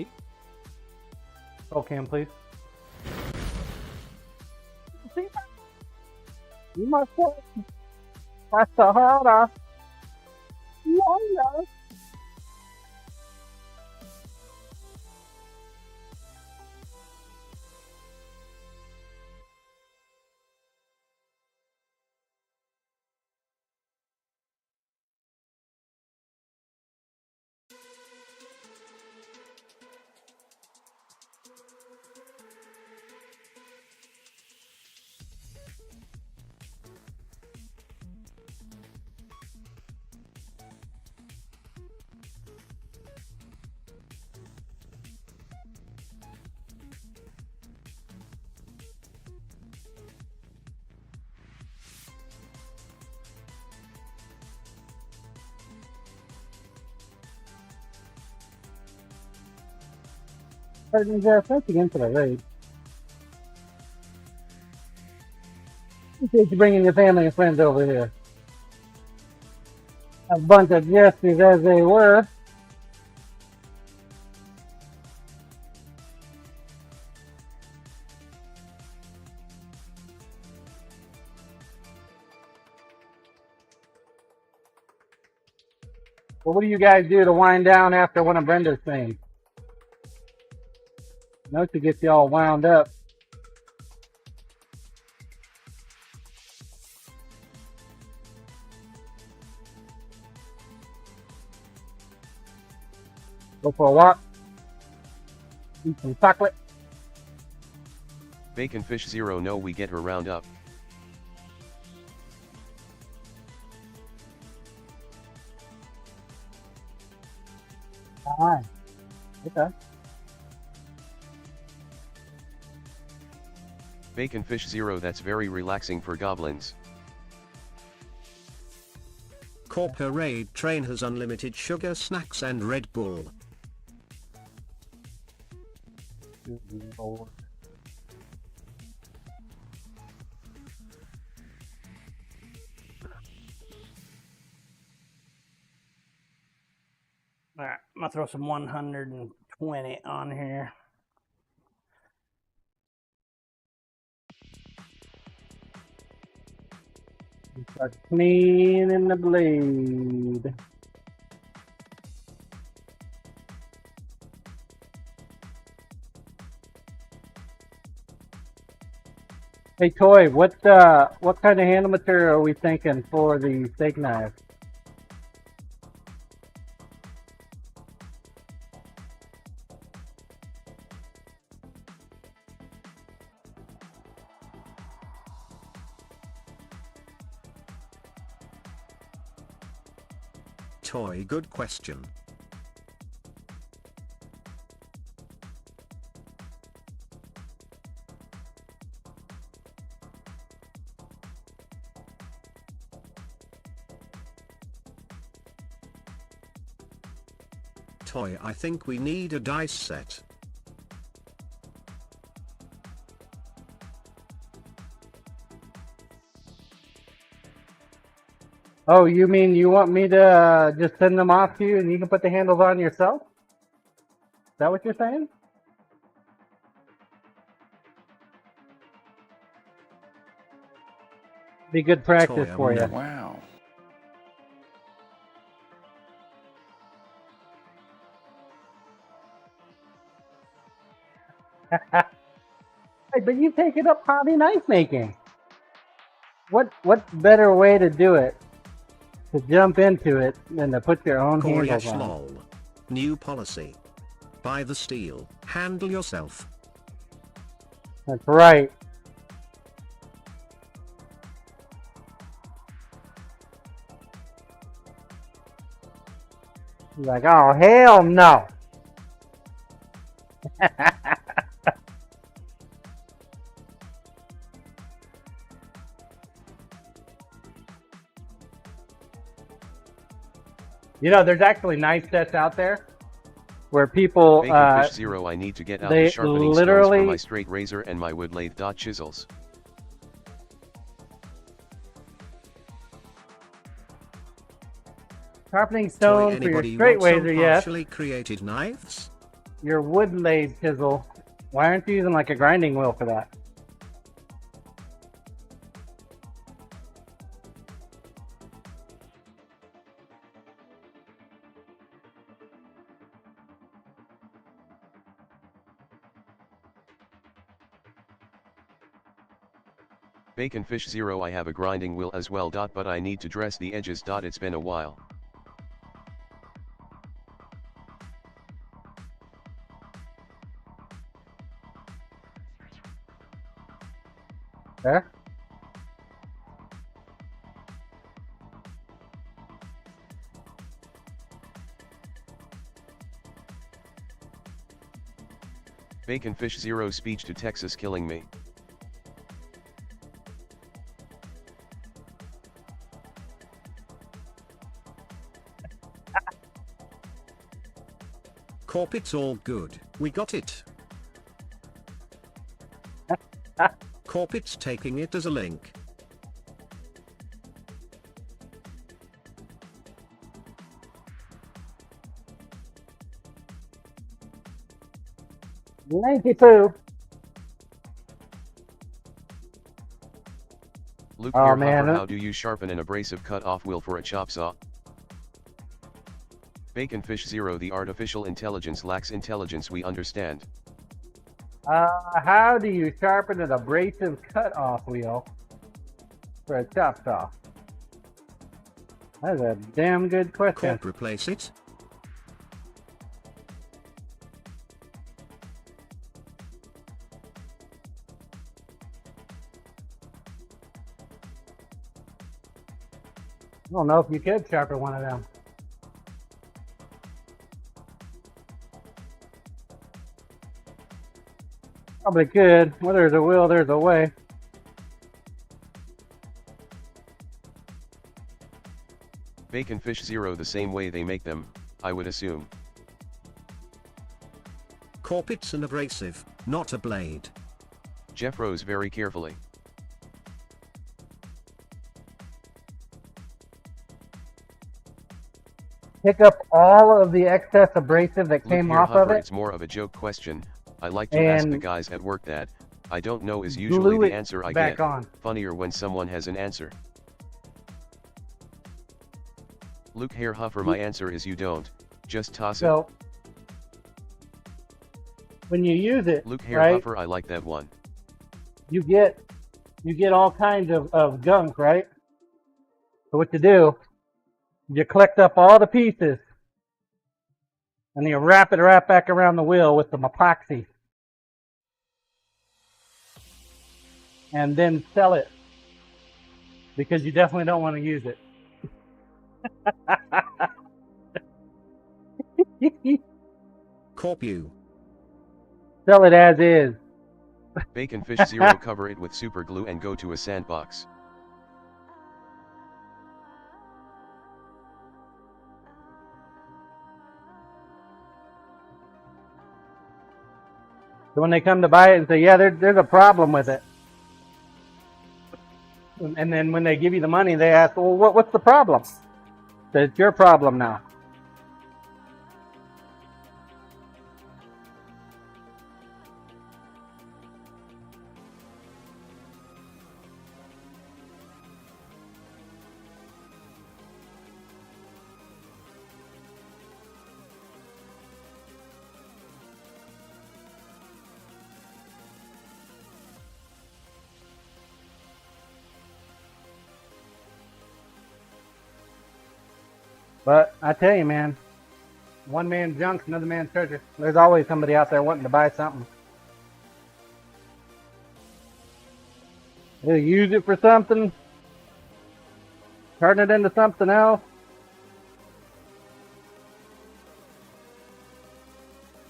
Oh, Cam, please. You must say, that's the harder. Yeah. Thanks again for the raid. Appreciate you bringing your family and friends over here. A bunch of Jessies as they were. Well, what do you guys do to wind down after one of Brenda's things? I know she gets you all wound up. Go for a walk. Eat some chocolate. Bacon Fish Zero, no, we get her round up. Alright. Okay. Bacon Fish Zero, that's very relaxing for goblins. Corpo Raid Train has unlimited sugar, snacks and Red Bull. Good Lord. Alright, I'm gonna throw some 120 on here. Start cleaning the blade. Hey Toy, what kind of handle material are we thinking for the steak knife? Toy, good question. toy. I think we need a dice set. Oh, you mean you want me to just send them off to you and you can put the handles on yourself? Is that what you're saying? Be good practice Toy for you. Wow. Hey, but you take it up hobby knife making. What better way to do it? To jump into it than to put your own handles Koryash on. lol. New policy. Buy the steel. Handle yourself. That's right. He's like, oh hell no. You know, there's actually knife sets out there where people Bacon Fish Zero, I need to get out they the sharpening stones literally for my straight razor and my wood lathe dot chisels. sharpening Toy stone for your anybody straight want some razor, yes. partially created knives? Your wood lathe chisel. Why aren't you using like a grinding wheel for that? Bacon Fish Zero, I have a grinding wheel as well. But I need to dress the edges. It's been a while. There? Bacon Fish Zero, speech to Texas killing me. Corp, it's all good. We got it. Corp, it's taking it as a link. Lanky poo. Luke Oh, here, man. Huffer, how do you sharpen an abrasive cut-off wheel for a chop saw? Bacon Fish Zero, the artificial intelligence lacks intelligence, we understand. How do you sharpen an abrasive cut-off wheel for a chop saw? That's a damn good question. Corp, replace it. I don't know if you could sharpen one of them. Probably could. Well, there's a will, there's a way. Bacon Fish Zero, the same way they make them, I would assume. Corp, it's an abrasive, not a blade. Jeff rose very carefully. Pick up all of the excess abrasive that Luke came here, off of Huffer, it. it's more of a joke question. I like to ask the And guys at work that. I don't know is glue usually the it answer I back get. on. Funnier when someone has an answer. Luke here, Huffer, my answer is you don't. Just toss it. So when you use it, Luke here, right, Huffer, I like that one. you get all kinds of gunk, right? So what you do, you collect up all the pieces and you wrap it right back around the wheel with some epoxy. And then sell it. Because you definitely don't want to use it. Corp, you. Sell it as is. Bacon Fish Zero, cover it with super glue and go to a sandbox. So when they come to buy it and say, yeah, there's a problem with it. And then when they give you the money, they ask, well, what's the problem? So it's your problem now. But I tell you, man, one man's junk's another man's treasure. There's always somebody out there wanting to buy something. They'll use it for something, turn it into something else.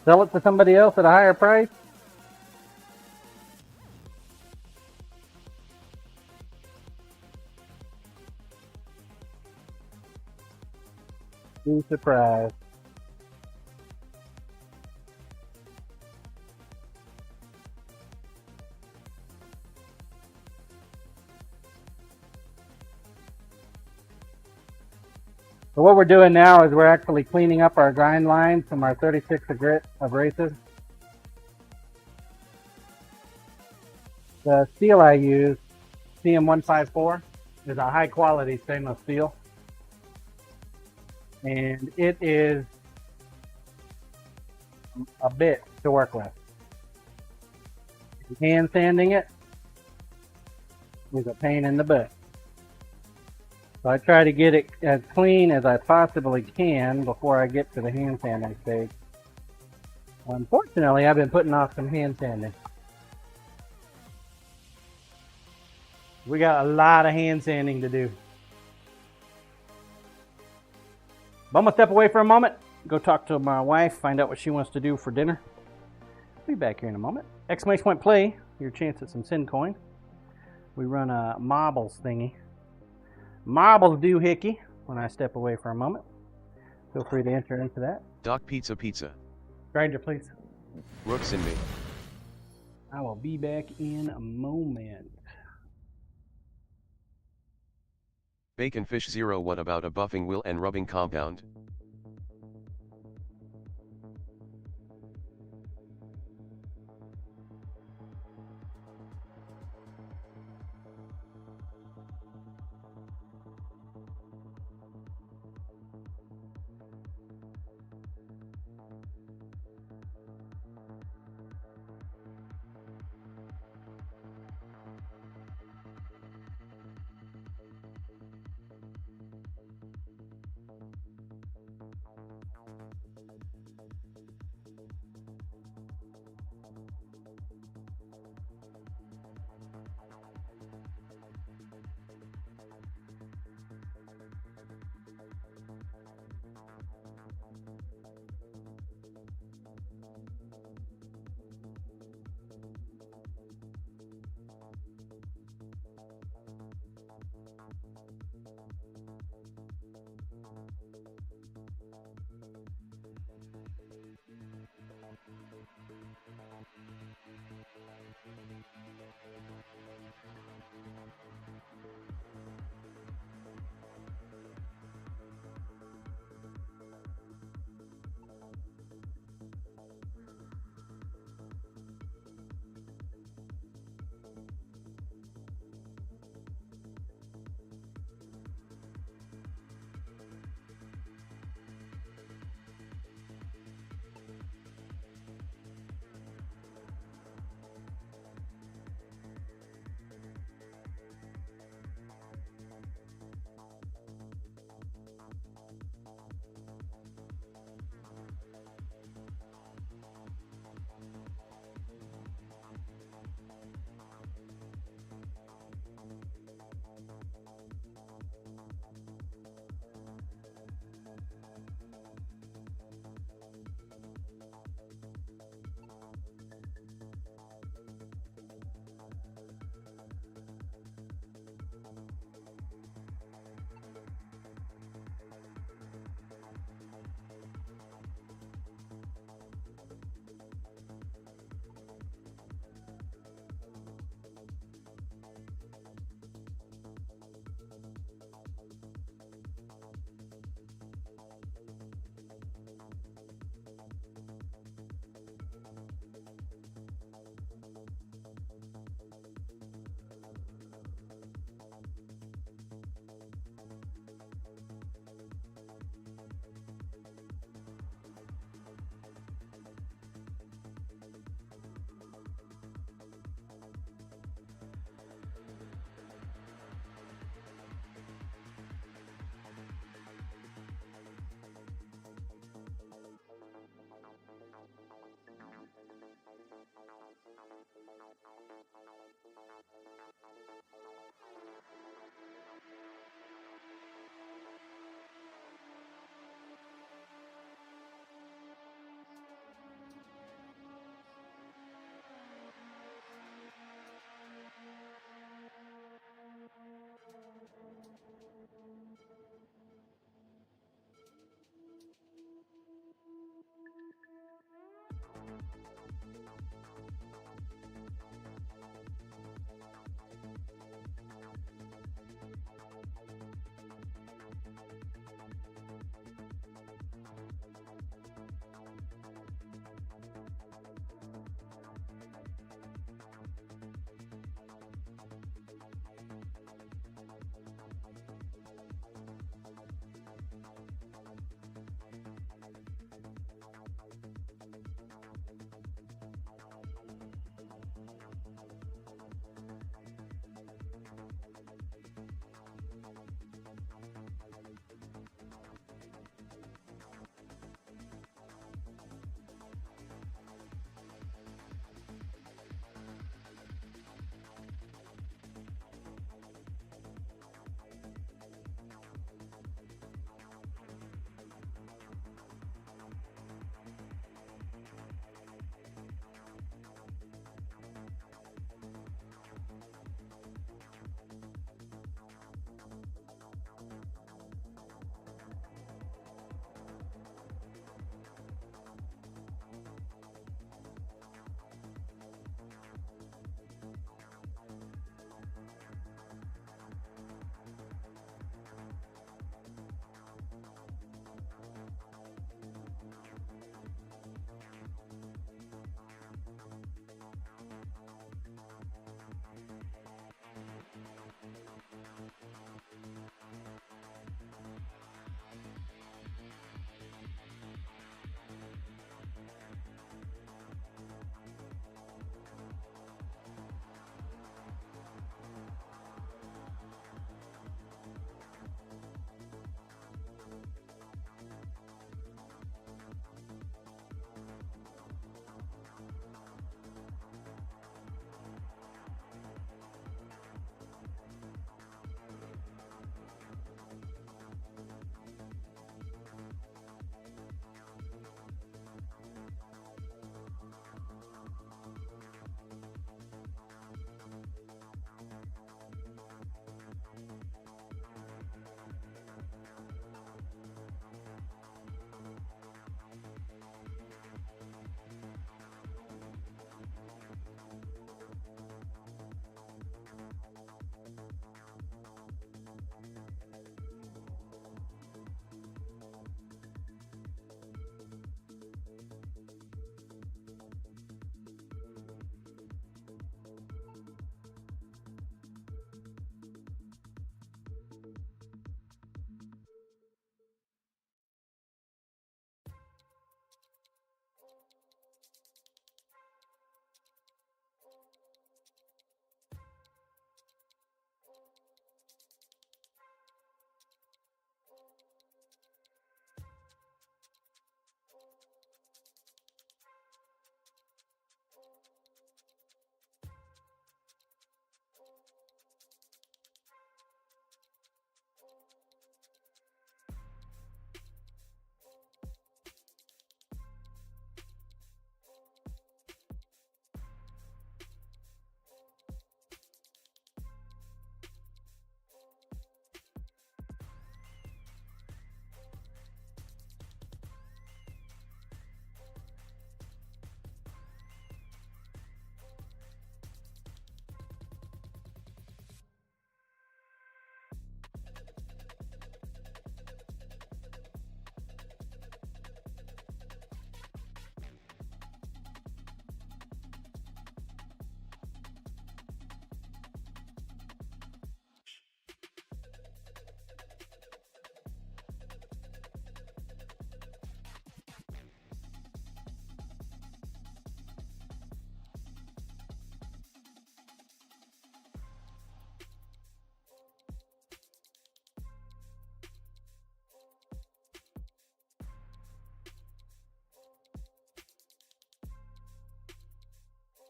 Sell it to somebody else at a higher price. Be surprised. So what we're doing now is we're actually cleaning up our grind lines from our 36 of grit of races. The steel I use, CM154, is a high quality stainless steel. And it is a bit to work with. Hand sanding it is a pain in the butt. So I try to get it as clean as I possibly can before I get to the hand sanding stage. Unfortunately, I've been putting off some hand sanding. We got a lot of hand sanding to do. But I'm going to step away for a moment, go talk to my wife, find out what she wants to do for dinner. I'll be back here in a moment. Exclamation point play, your chance at some SiiN coin. We run a marbles thingy. Marbles do hickey when I step away for a moment. Feel free to enter into that. Doc Pizza Pizza. Grinder, please. Rooks in me. I will be back in a moment. Bacon Fish Zero. What about a buffing wheel and rubbing compound?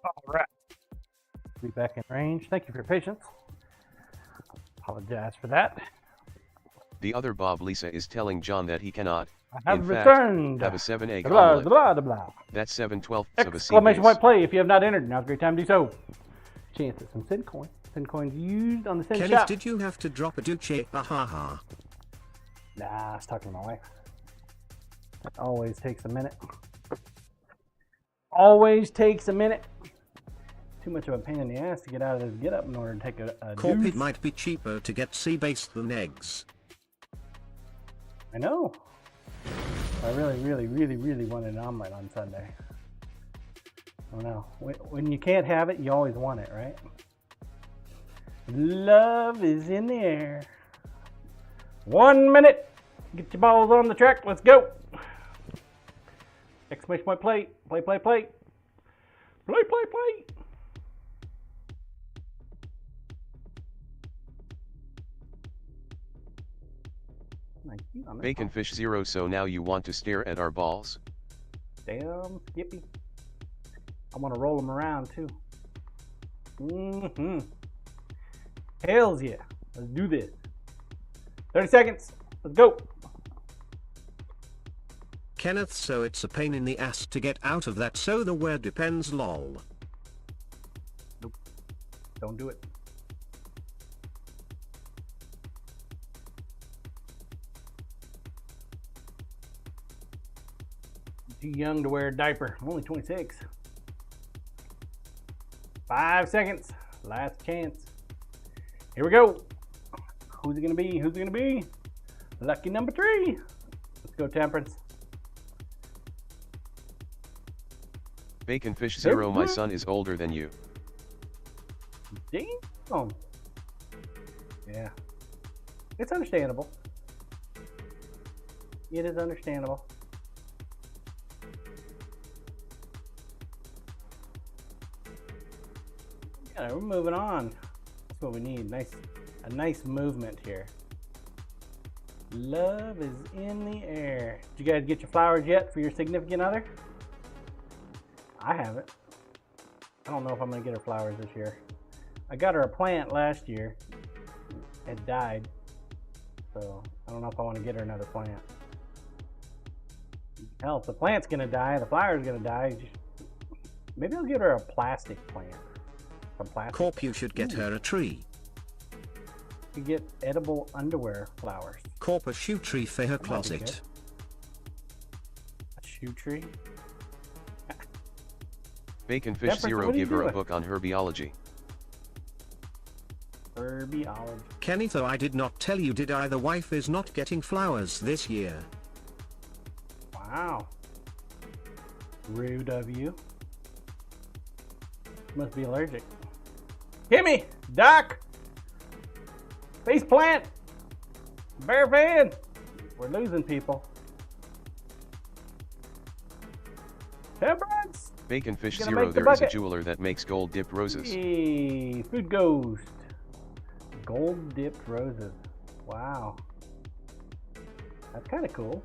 All right. Be back in range. Thank you for your patience. Apologize for that. The other Bob Lisa is telling John that he cannot, I have in fact, returned. have a 7-egg Blah, omelet. blah, blah, blah. That's 7/12 of a Exclamation SiiNs. point play if you have not entered. Now's a great time to do so. Chance at some SiiN coin. SiiN coins used on the SiiN Kenneth, shop. did you have to drop a duche? Ha ha ha. Nah, I was talking to my wife. That always takes a minute. always takes a minute. Too much of a pain in the ass to get out of this get up in order to take a Corp, deuce. it might be cheaper to get sea-based than eggs. I know. I really wanted an omelet on Sunday. I don't know. When you can't have it, you always want it, right? Love is in the air. 1 minute. Get your balls on the track. Let's go. Exclamation point play. Play. Play. Bacon Fish Zero. So now you want to stare at our balls? Damn, Skippy. I want to roll them around too. Hells yeah. Let's do this. 30 seconds. Let's go. Kenneth, so it's a pain in the ass to get out of that, so the where depends lol. Nope. Don't do it. Too young to wear a diaper. I'm only 26. 5 seconds. Last chance. Here we go. Who's it gonna be? Who's it gonna be? Lucky number 3. Let's go, Temperance. Bacon Fish Zero. My son is older than you. Damn. Yeah. It's understandable. It is understandable. Yeah, we're moving on. That's what we need. A nice movement here. Love is in the air. Did you guys get your flowers yet for your significant other? I haven't. I don't know if I'm gonna get her flowers this year. I got her a plant last year. It died. So I don't know if I want to get her another plant. Hell, if the plant's gonna die, the flower's gonna die. Maybe I'll get her a plastic plant. Some plastic. Corp, you should get her a tree. You get edible underwear flowers. Corp, a shoe tree for her closet. A shoe tree? Bacon Fish Zero. Give her a book on herbiology. Herbiology. Kenny, though I did not tell you, did I? The wife is not getting flowers this year. Wow. Rude of you. Must be allergic. Hit me, Doc. Face plant. Bear fan. We're losing people. Temperance. Bacon Fish Zero. There is a jeweler that makes gold dipped roses. Hey, Food Ghost. Gold dipped roses. Wow. That's kind of cool.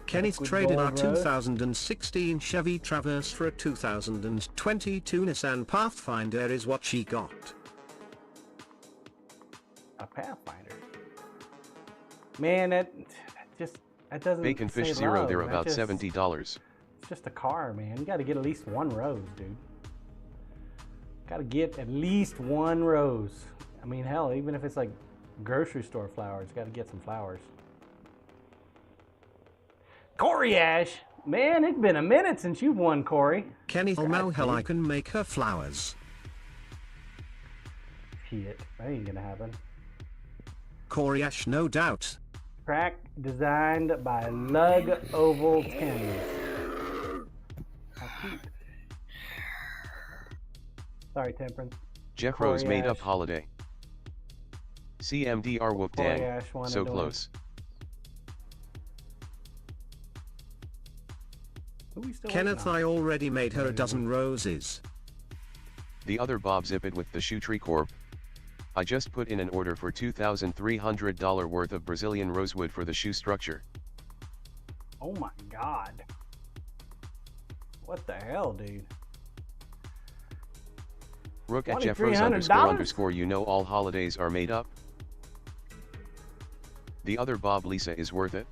Kenneth traded our 2016 Chevy Traverse for a 2022 Nissan Pathfinder is what she got. A Pathfinder. Man, that doesn't. Bacon Fish Zero. They're about $70. It's just a car, man. You got to get at least one rose, dude. Got to get at least one rose. I mean, hell, even if it's like grocery store flowers, got to get some flowers. Corey Ash, man, it's been a minute since you've won, Corey. Kenny, oh no, hell, I can make her flowers. Shit, that ain't gonna happen. Corey Ash, no doubt. Track designed by Lug Oval Tennis. How cute. Sorry, Temperance. Jeff Rose made up holiday. CMDR whoop dang. So close. Kenneth, I already made her a dozen roses. The other Bob Zippit with the Shoe Tree Corp. I just put in an order for $2,300 worth of Brazilian rosewood for the shoe structure. Oh my god. What the hell, dude? Rook at Jeff Rose __ you know all holidays are made up. The other Bob Lisa is worth it.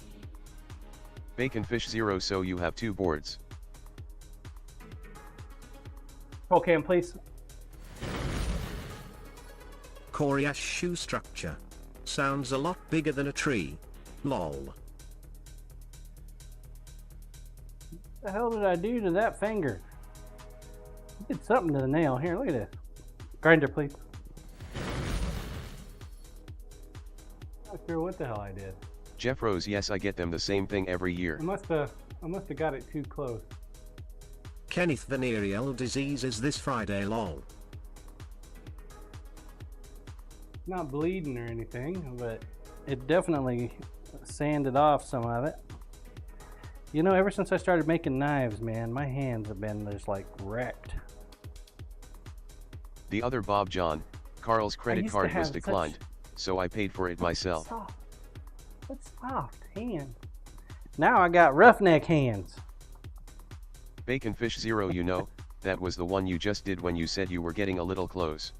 Bacon Fish Zero. So you have 2 boards. Okay, please. Corey Ash shoe structure. Sounds a lot bigger than a tree. Lol. the hell did I do to that finger? I did something to the nail. Here, look at this. Grinder, please. Not sure what the hell I did. Jeff Rose, yes, I get them the same thing every year. I must have got it too close. Kenneth, venereal disease is this Friday long. Not bleeding or anything, but it definitely sanded off some of it. You know, ever since I started making knives, man, my hands have been just like wrecked. The other Bob John, Carl's credit used to card was have declined, so I paid for it myself. What soft hand. Now I got roughneck hands. Bacon Fish Zero, you know, that was the one you just did when you said you were getting a little close.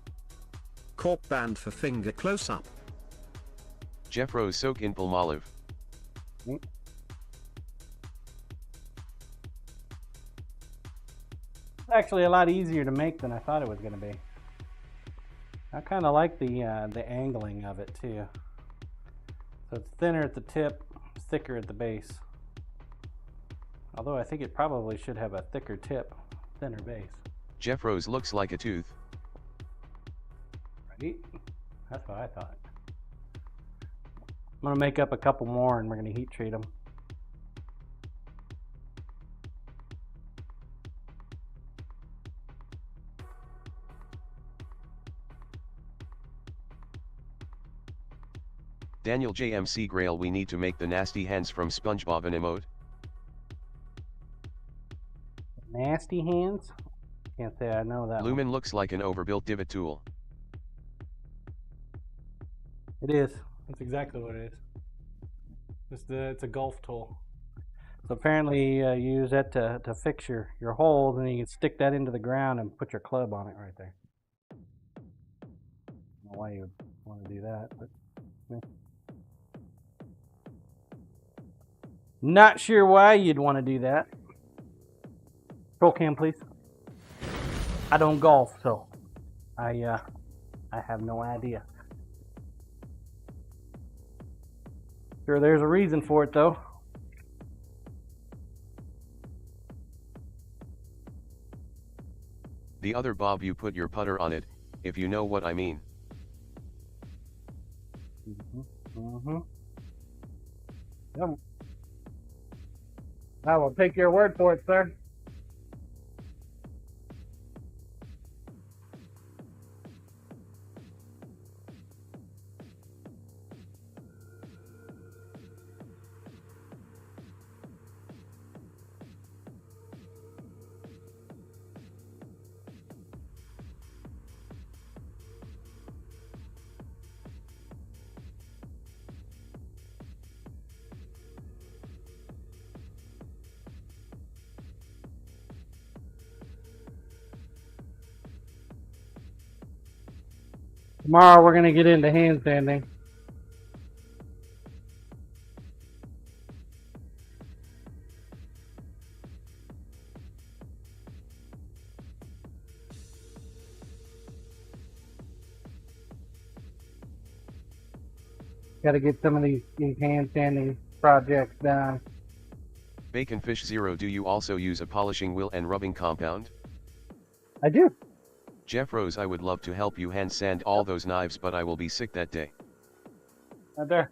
Cork band for finger close up. Jeff Rose, soak in Palmolive. It's actually a lot easier to make than I thought it was going to be. I kind of like the angling of it too. So it's thinner at the tip, thicker at the base. Although I think it probably should have a thicker tip, thinner base. Jeff Rose looks like a tooth. Right? That's what I thought. I'm going to make up a couple more and we're going to heat treat them. Daniel JMC Grail, we need to make the nasty hands from SpongeBob an emote. Nasty hands? Can't say I know that Lumen looks like an overbuilt divot tool. It is. That's exactly what it is. It's a golf tool. So apparently you use that to fix your holes, and then you can stick that into the ground and put your club on it right there. I don't know why you would want to do that, but not sure why you'd want to do that. Roll cam, please. I don't golf, so I have no idea. Sure, there's a reason for it though. The other Bob, you put your putter on it, if you know what I mean. Yep. I will take your word for it, sir. Tomorrow we're going to get into handstanding. Got to get some of these handstanding projects done. Bacon Fish Zero, do you also use a polishing wheel and rubbing compound? I do. Jeff Rose, I would love to help you hand sand all those knives, but I will be sick that day. Right there.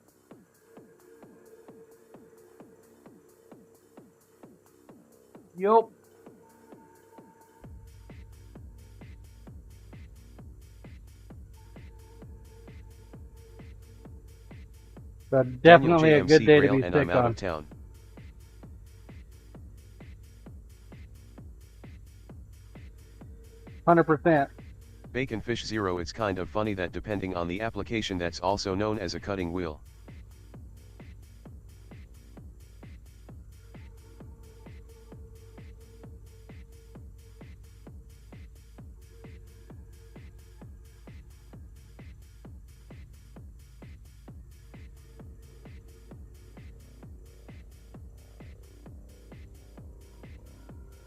Yup. But definitely Daniel a good JMC day to Grail, be and sick I'm out on. of town. 100%. Bacon Fish Zero, it's kind of funny that depending on the application, that's also known as a cutting wheel.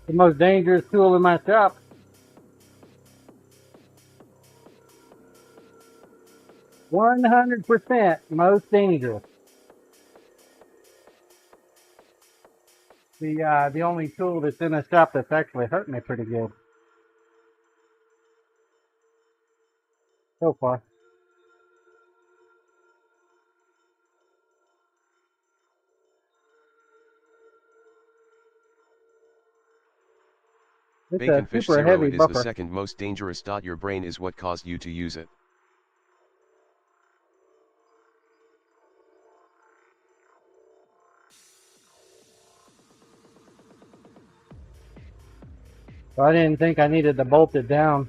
The most dangerous tool in my shop. %, most dangerous. The only tool that's in the shop that's actually hurting me pretty good so far. It's a Baconfish super Zero, heavy it is the buffer. second most dangerous. Your brain is what caused you to use it. So I didn't think I needed to bolt it down.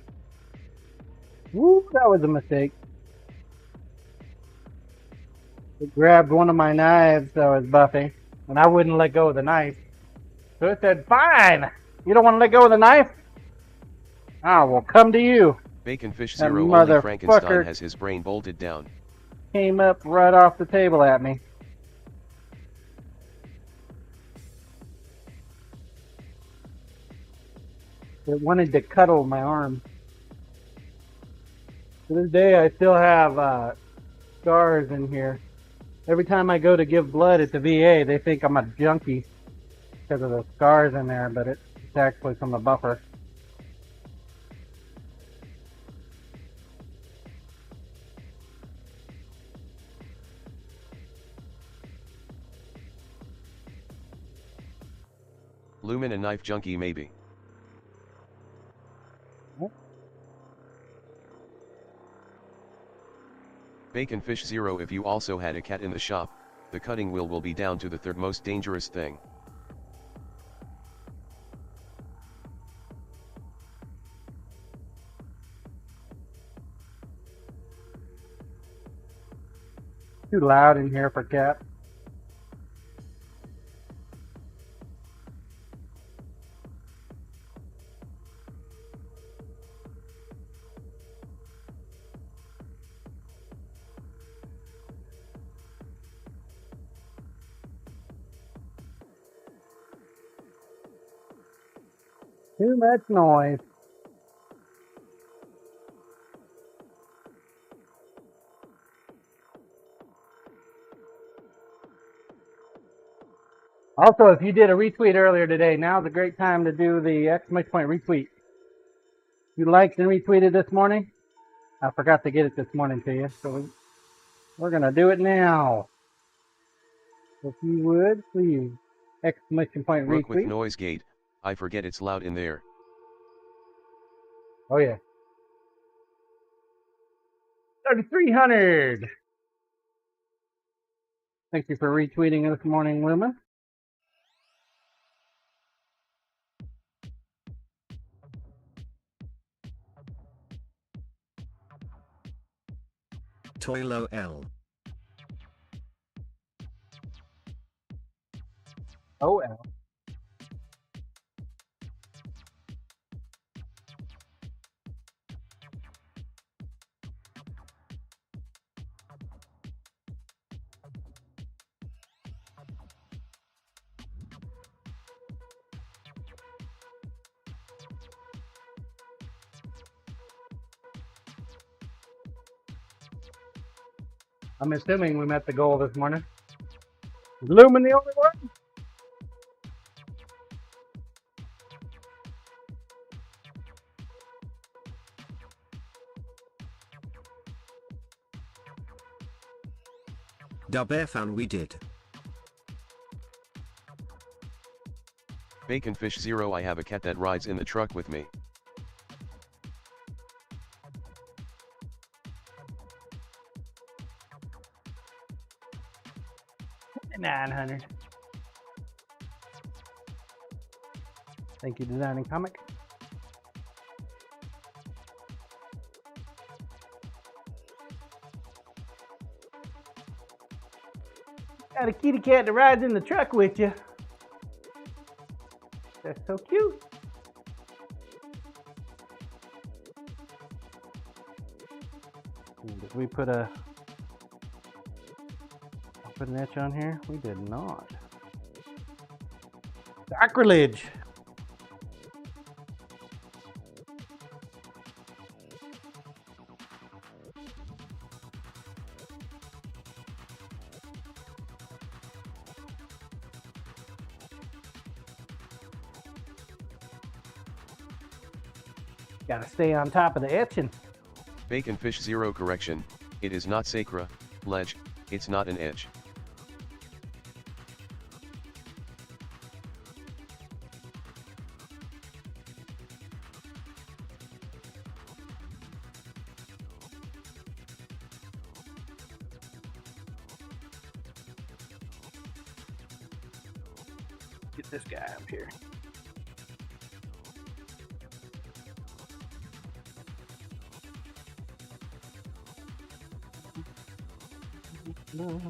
Woo, that was a mistake. It grabbed one of my knives that I was buffing, and I wouldn't let go of the knife. So it said, "Fine, you don't want to let go of the knife? I will come to you." Baconfish That Zero, only Frankenstein motherfucker has his brain bolted down. came up right off the table at me. It wanted to cuddle my arm. To this day, I still have scars in here. Every time I go to give blood at the VA, they think I'm a junkie because of the scars in there, but it's actually from the buffer. Lumen a knife junkie maybe. Baconfish Zero, if you also had a cat in the shop, the cutting wheel will be down to the third most dangerous thing. Too loud in here for cats. Too much noise. Also, if you did a retweet earlier today, now's a great time to do the exclamation point retweet. You liked and retweeted this morning? I forgot to get it this morning to you, so we're going to do it now. If you would, please, exclamation point Rook with retweet. noise gate, I forget it's loud in there. Oh, yeah. 3,300. Thank you for retweeting this morning, Lumen. Toilo L. OL. I'm assuming we met the goal this morning. Is Lumen the only one? Dub F, we did. Baconfish Zero, I have a cat that rides in the truck with me. $900. Thank you, Designing Comic. Got a kitty cat that rides in the truck with you. That's so cute. Did we put an etch on here? We did not. Sacrilege. Gotta stay on top of the etching. Baconfish Zero correction, it is not sacra, ledge, it's not an edge. Get this guy up here. No.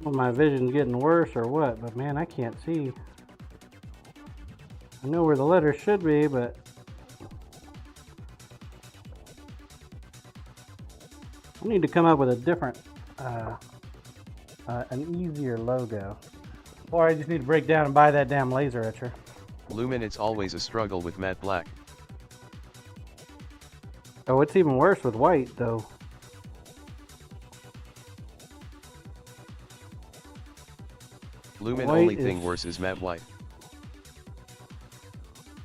Well, my vision's getting worse or what, but man, I can't see. I know where the letters should be, but I need to come up with a different, an easier logo. Or I just need to break down and buy that damn laser etcher. Lumen, it's always a struggle with matte black. Oh, it's even worse with white, though. Lumen, White only thing is- worse is matte white.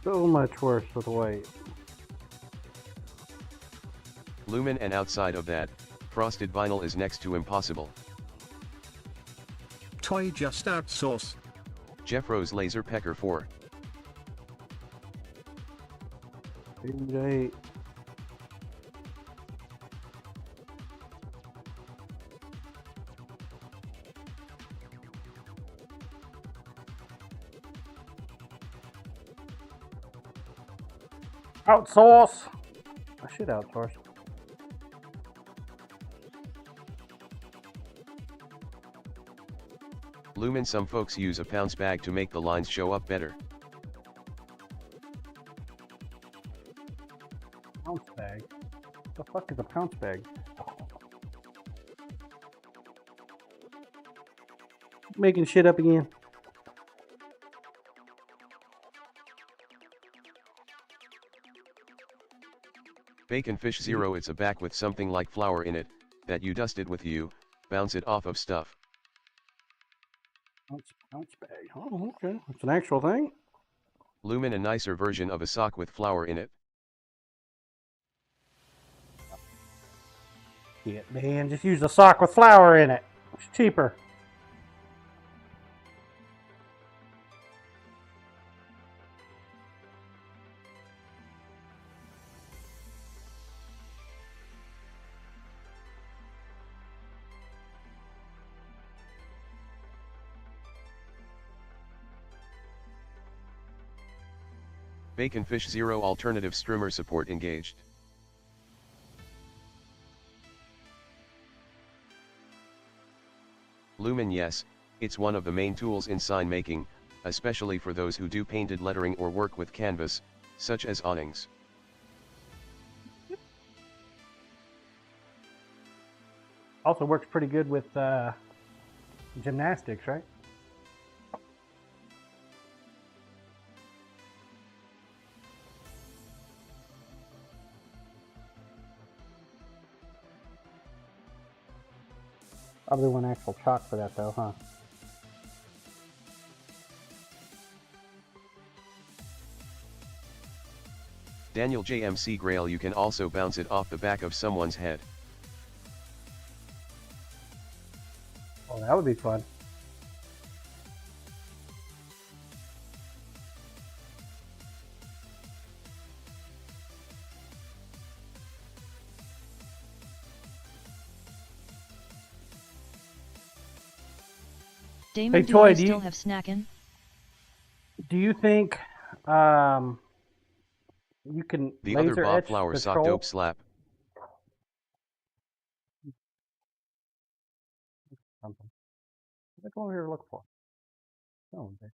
So much worse with white. Lumen, and outside of that, frosted vinyl is next to impossible. Toy just outsource. Jeffro's Laser Pecker 4. 8. Outsource. I should outsource. Lumen, some folks use a pounce bag to make the lines show up better. Pounce bag? What the fuck is a pounce bag? Making shit up again. Baconfish Zero, it's a back with something like flour in it, that you dust it with you, bounce it off of stuff. Pounce bag. Oh, okay. It's an actual thing. Lumen, a nicer version of a sock with flour in it. Yeah, man, just use a sock with flour in it. It's cheaper. Baconfish Zero, alternative streamer support engaged. Lumen, yes, it's one of the main tools in sign making, especially for those who do painted lettering or work with canvas, such as awnings. Also works pretty good with gymnastics, right? Probably want actual chalk for that though, huh? Daniel JMC Grail, you can also bounce it off the back of someone's head. Oh, that would be fun. Damon, Hey, do Toy, I do you- still have snacking? Do you think You can The other laser Bob etch Flower the sock troll. dope slap. Something. Let's go over here and look for. Oh, bitch.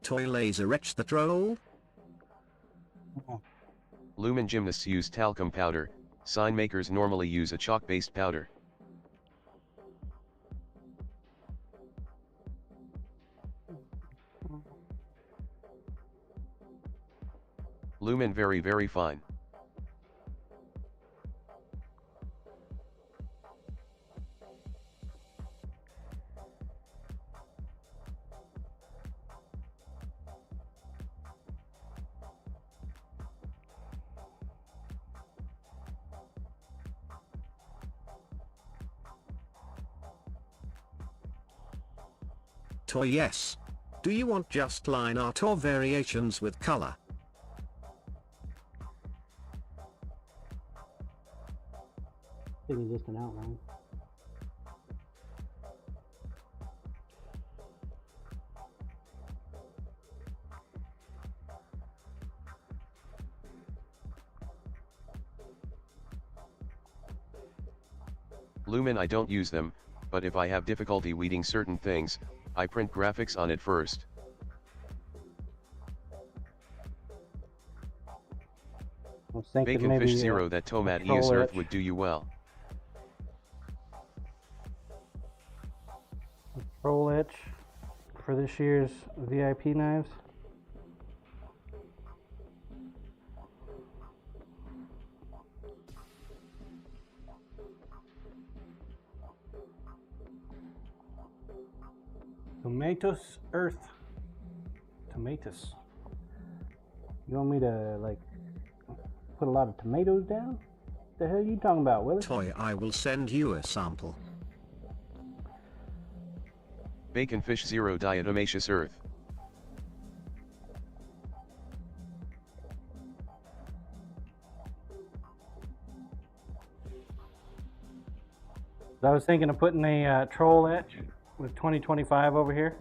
Toy laser etch the troll? Lumen gymnasts use talcum powder, sign makers normally use a chalk-based powder. Lumen very fine. Toy yes. Do you want just line art or variations with color? I think it's just an outline. Lumen I don't use them, but if I have difficulty weeding certain things, I print graphics on it first. I was thinking Bacon maybe Fish Zero that Tomat troll Ears Earth etch. would do you well. Troll etch for this year's VIP knives. Tomatoes Earth. Tomatoes. You want me to like put a lot of tomatoes down? What the hell are you talking about, Willie? Toy I will send you a sample. Bacon Fish Zero Diatomaceous Earth. I was thinking of putting a troll etch with 2025 over here.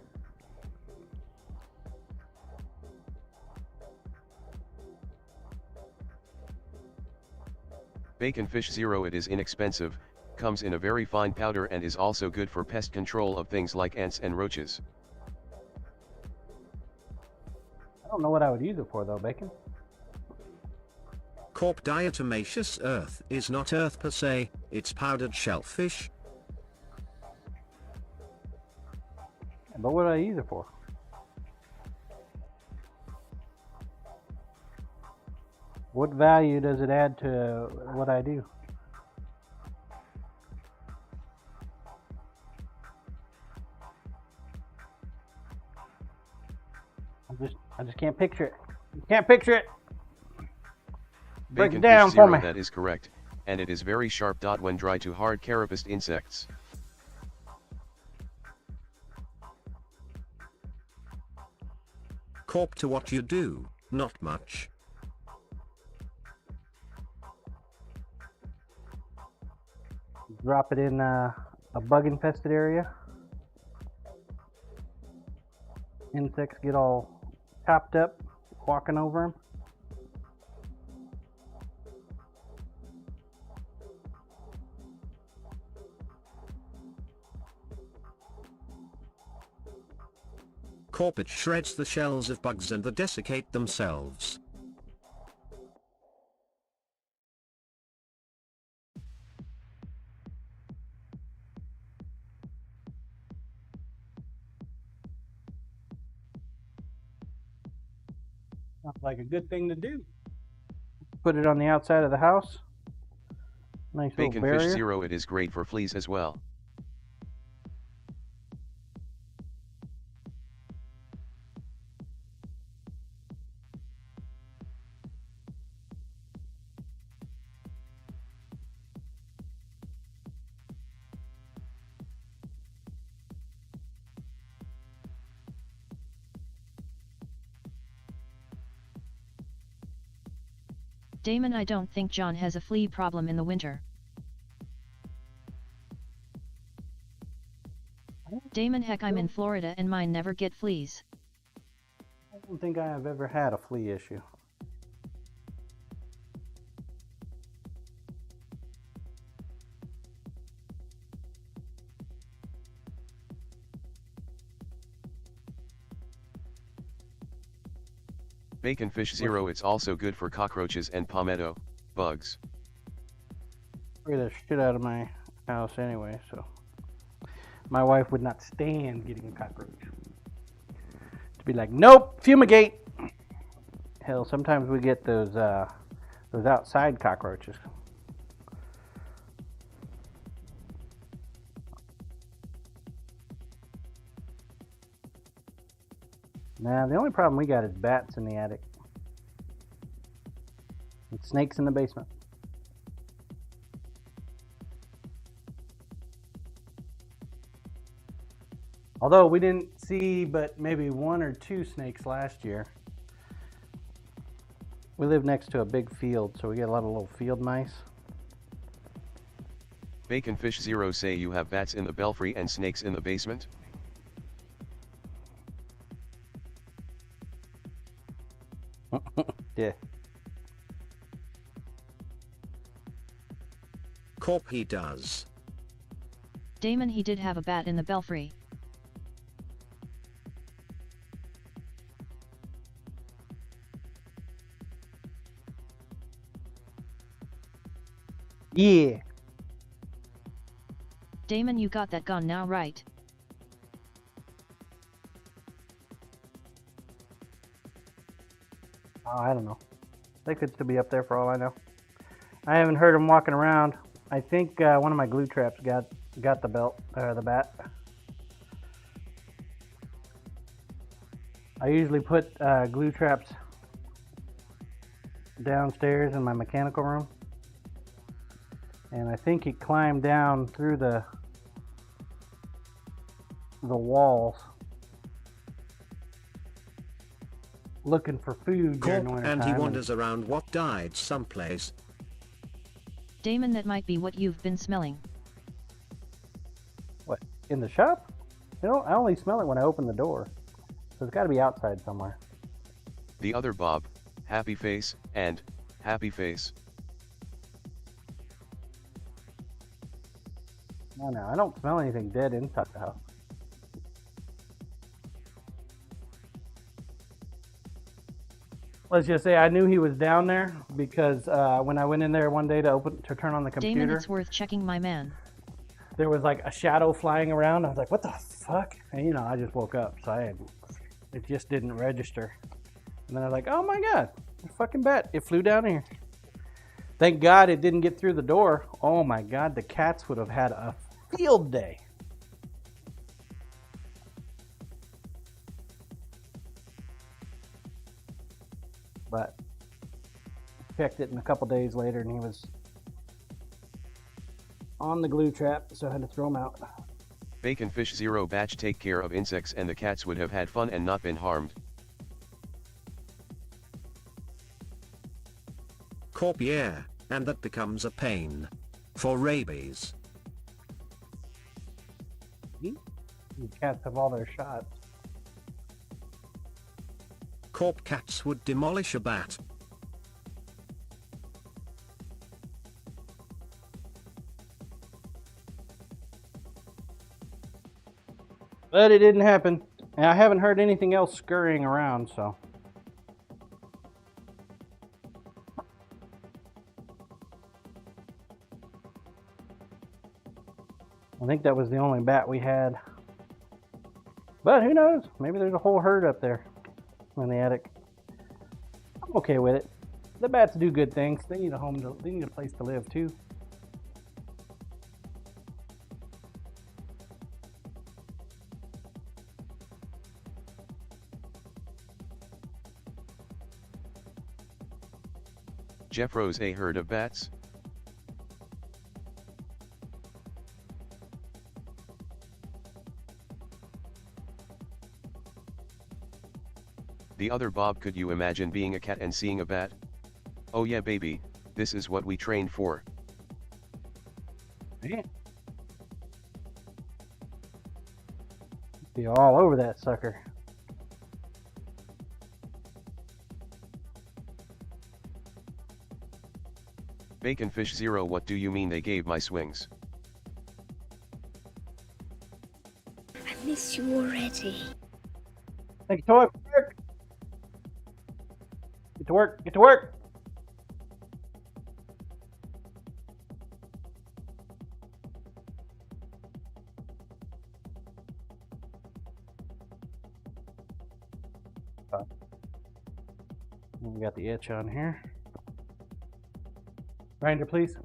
Bacon Fish Zero it is inexpensive, comes in a very fine powder and is also good for pest control of things like ants and roaches. I don't know what I would use it for though, Bacon. Corp diatomaceous earth is not earth per se, it's powdered shellfish. But what do I use it for? What value does it add to what I do? I just can't picture it. Can't picture it. Break Bacon it down Fish for Zero me. that is correct, and it is very sharp. When dry to hard carapace insects. Corp to what you do, not much. Drop it in a bug infested area. Insects get all chopped up walking over them. Corp it shreds the shells of bugs and they desiccate themselves. Sounds like a good thing to do. Put it on the outside of the house. Nice little Bacon barrier. Fish Zero it is great for fleas as well. Damon, I don't think John has a flea problem in the winter. Damon, heck, I'm in Florida and mine never get fleas. I don't think I have ever had a flea issue. Bacon Fish Zero. It's also good for cockroaches and palmetto bugs. Spray the shit out of my house anyway, so my wife would not stand getting a cockroach. To be like, nope, fumigate. Hell, sometimes we get those outside cockroaches. Nah, the only problem we got is bats in the attic. And snakes in the basement. Although we didn't see but maybe 1 or 2 snakes last year. We live next to a big field, so we get a lot of little field mice. Bacon Fish Zero. Say you have bats in the belfry and snakes in the basement? Yeah. Corp, he does. Damon, he did have a bat in the belfry. Yeah. Damon, you got that gun now, right? Oh, I don't know. They could still be up there for all I know. I haven't heard them walking around. I think one of my glue traps got the the bat. I usually put glue traps downstairs in my mechanical room, and I think he climbed down through the walls looking for food during Corp, winter and he time, wanders around what died someplace. Damon, that might be what you've been smelling. What, in the shop? You know, I only smell it when I open the door, so it's got to be outside somewhere. The other Bob, Happy Face, and Happy Face. No, I don't smell anything dead inside the house. Let's just say I knew he was down there because when I went in there one day to turn on the computer, Damon, it's worth checking, my man. there was like a shadow flying around. I was like, "What the fuck?" And I just woke up, so it just didn't register. And then I was like, "Oh my god, a fucking bat! It flew down here." Thank God it didn't get through the door. Oh my god, the cats would have had a field day. But checked it in a couple days later and he was on the glue trap, so I had to throw him out. Bacon Fish Zero. Batch take care of insects and the cats would have had fun and not been harmed. Corp, yeah, and that becomes a pain. For rabies. These cats have all their shots. Corp, cats would demolish a bat. But it didn't happen. And I haven't heard anything else scurrying around, so. I think that was the only bat we had. But who knows? Maybe there's a whole herd up there in the attic. I'm okay with it. The bats do good things. They need a home they need a place to live too. Jeff Rose. A herd of bats? The other Bob. Could you imagine being a cat and seeing a bat? Oh yeah baby, this is what we trained for. Man. Be all over that sucker. Bacon Fish Zero, what do you mean they gave my swings? I miss you already. Take it to work. Get to work. Get to work. We got the itch on here. Grinder, please.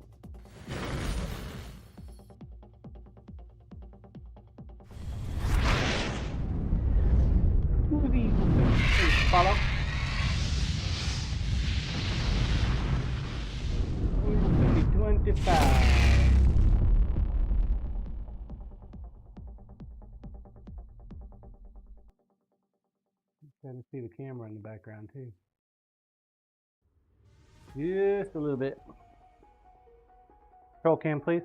Please follow. 25. Trying to see the camera in the background too. Just a little bit. Roll cam, please.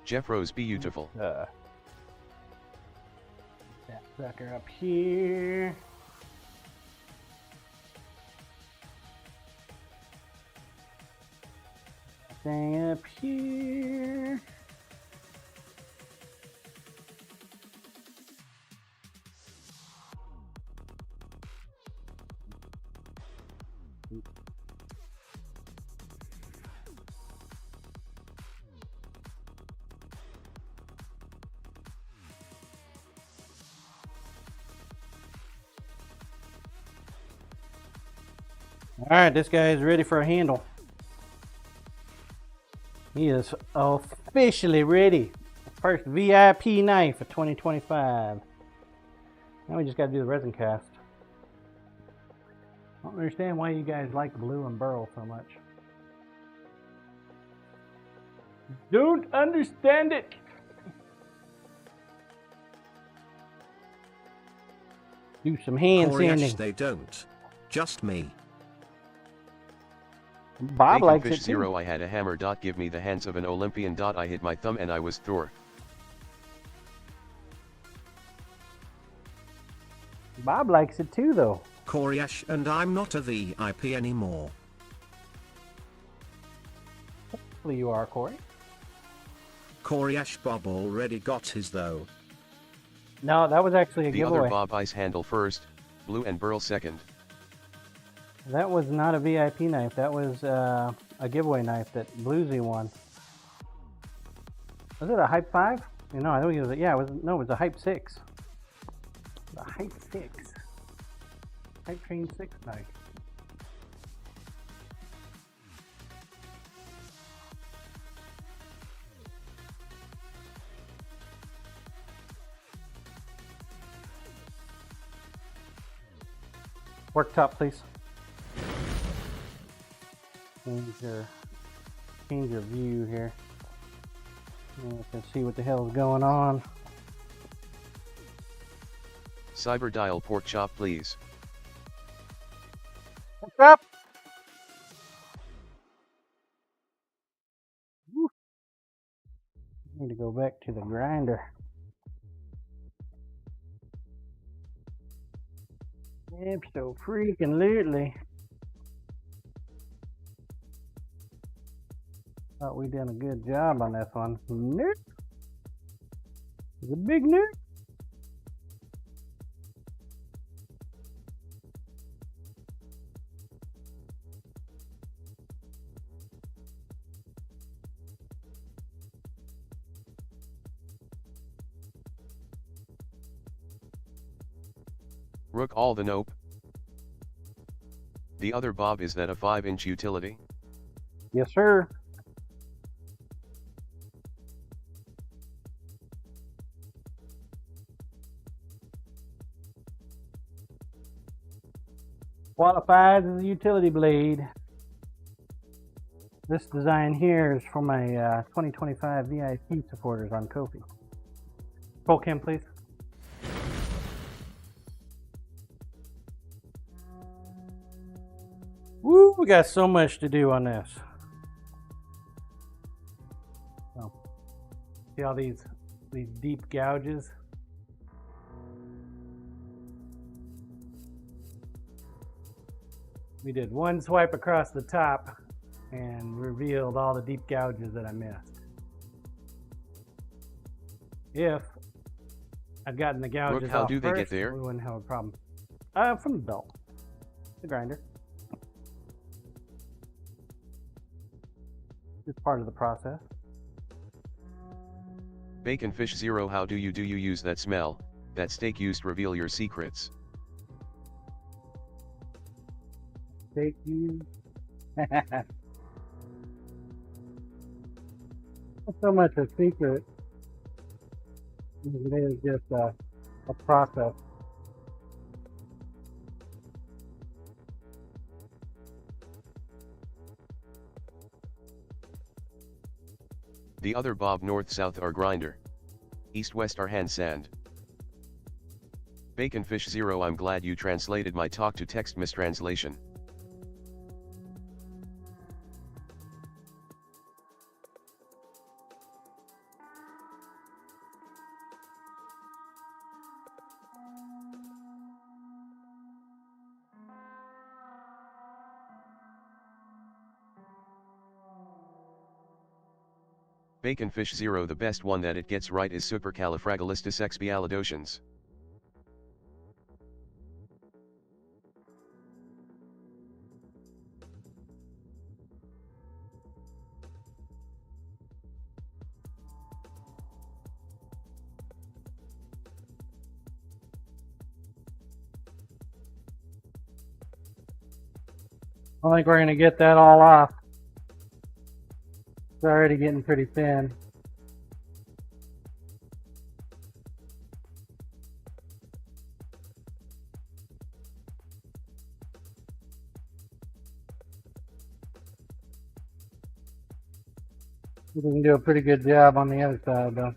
Jeff Rose, beautiful. That sucker up here. Thing up here. All right, this guy is ready for a handle. He is officially ready. First VIP knife of 2025. Now we just got to do the resin cast. I don't understand why you guys like blue and burl so much. Don't understand it. Do some hand Coriash, sanding. they don't. Just me. Bob Bacon likes Fish it Zero, too. I had a hammer. Give me the hands of an Olympian. I hit my thumb and I was Thor. Bob likes it too, though. Coriash, and I'm not a VIP anymore. Hopefully you are, Corey. Coriash Bob already got his though. No, that was actually a The giveaway. other Bob Ice handle first, blue and burl second. That was not a VIP knife. That was a giveaway knife that Bluesy won. Was it a Hype 5? No, I think it was. Yeah, it was a Hype 6. A Hype 6. Hype Train 6 knife. Work top, please. Change your view here. You can see what the hell is going on. Cyber dial pork chop, please. What's up? Woo. Need to go back to the grinder. So freaking lately. Thought we done a good job on this one. Nope. It's a big nope. Rook all the nope. The other Bob, is that a 5-inch utility? Yes, sir. Qualifies as a utility blade. This design here is for my 2025 VIP supporters on Ko-fi. Roll cam, please. Woo, we got so much to do on this. Oh. See all these deep gouges? We did one swipe across the top and revealed all the deep gouges that I missed. If I'd gotten the gouges Rook, how off do they get first, there? we wouldn't have a problem. From the belt, the grinder. It's part of the process. Bacon Fish Zero, how do you use that smell? That steak used reveal your secrets. Take you. Not so much a secret. It is just a process. The other Bob north-south are grinder. East-west are hand sand. Bacon Fish Zero, I'm glad you translated my talk to text mistranslation. Bacon Fish Zero, the best one that it gets right is supercalifragilisticexpialidocious. I think we're going to get that all off. It's already getting pretty thin. We can do a pretty good job on the other side though.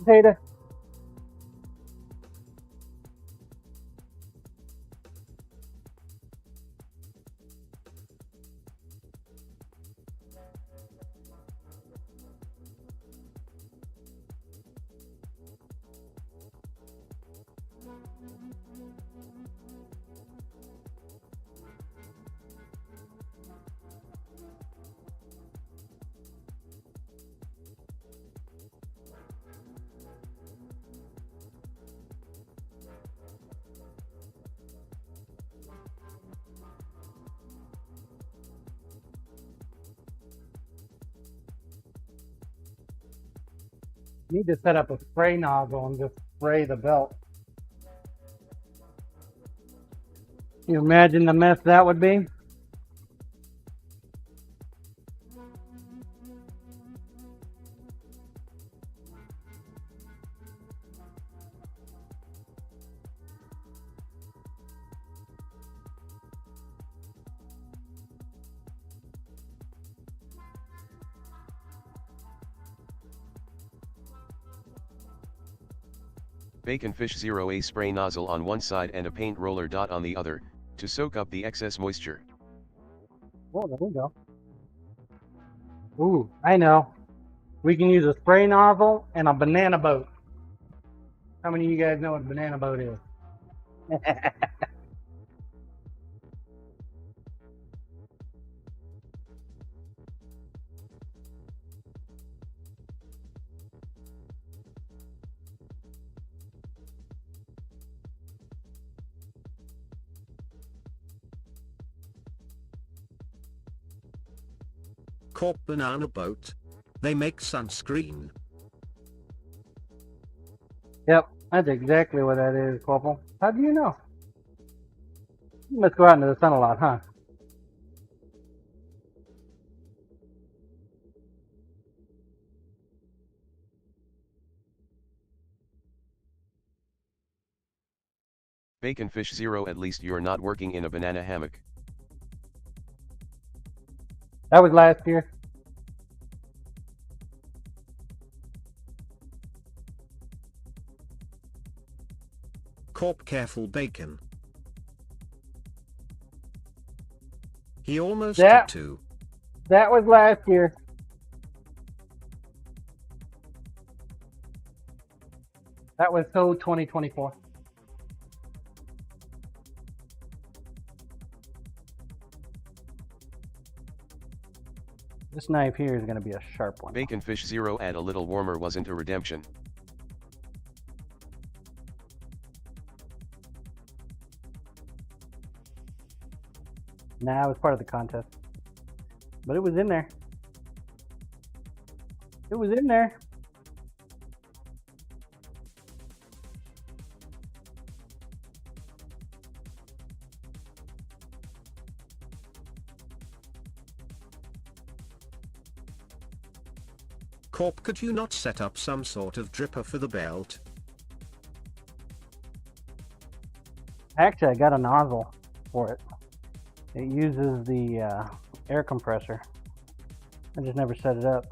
Potato. Need to set up a spray nozzle and just spray the belt. Can you imagine the mess that would be? Bacon Fish Zero, a spray nozzle on one side and a paint roller dot on the other, to soak up the excess moisture. Oh, there we go. Ooh, I know. We can use a spray nozzle and a banana boat. How many of you guys know what a banana boat is? Corp banana boat. They make sunscreen. Yep, that's exactly what that is, Corporal. How do you know? You must go out into the sun a lot, huh? Bacon Fish Zero, at least you're not working in a banana hammock. That was last year. Corp, careful bacon. He almost That- took two. That was last year. That was so 2024. This knife here is going to be a sharp one. Bacon Fish Zero, add a little warmer wasn't a redemption. Nah, it was part of the contest. But it was in there. It was in there. Corp, could you not set up some sort of dripper for the belt? Actually, I got a nozzle for it. It uses the air compressor. I just never set it up.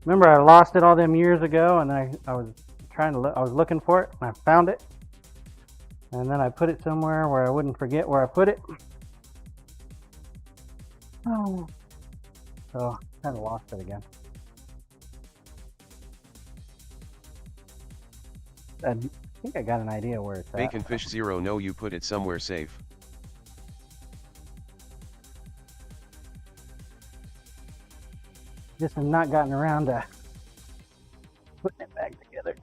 Remember, I lost it all them years ago, and I was trying to I was looking for it, and I found it. And then I put it somewhere where I wouldn't forget where I put it. Oh. So, kind of lost it again. I think I got an idea where it's at. Bacon Fish Zero, no, you put it somewhere safe. Just have not gotten around to putting it back together.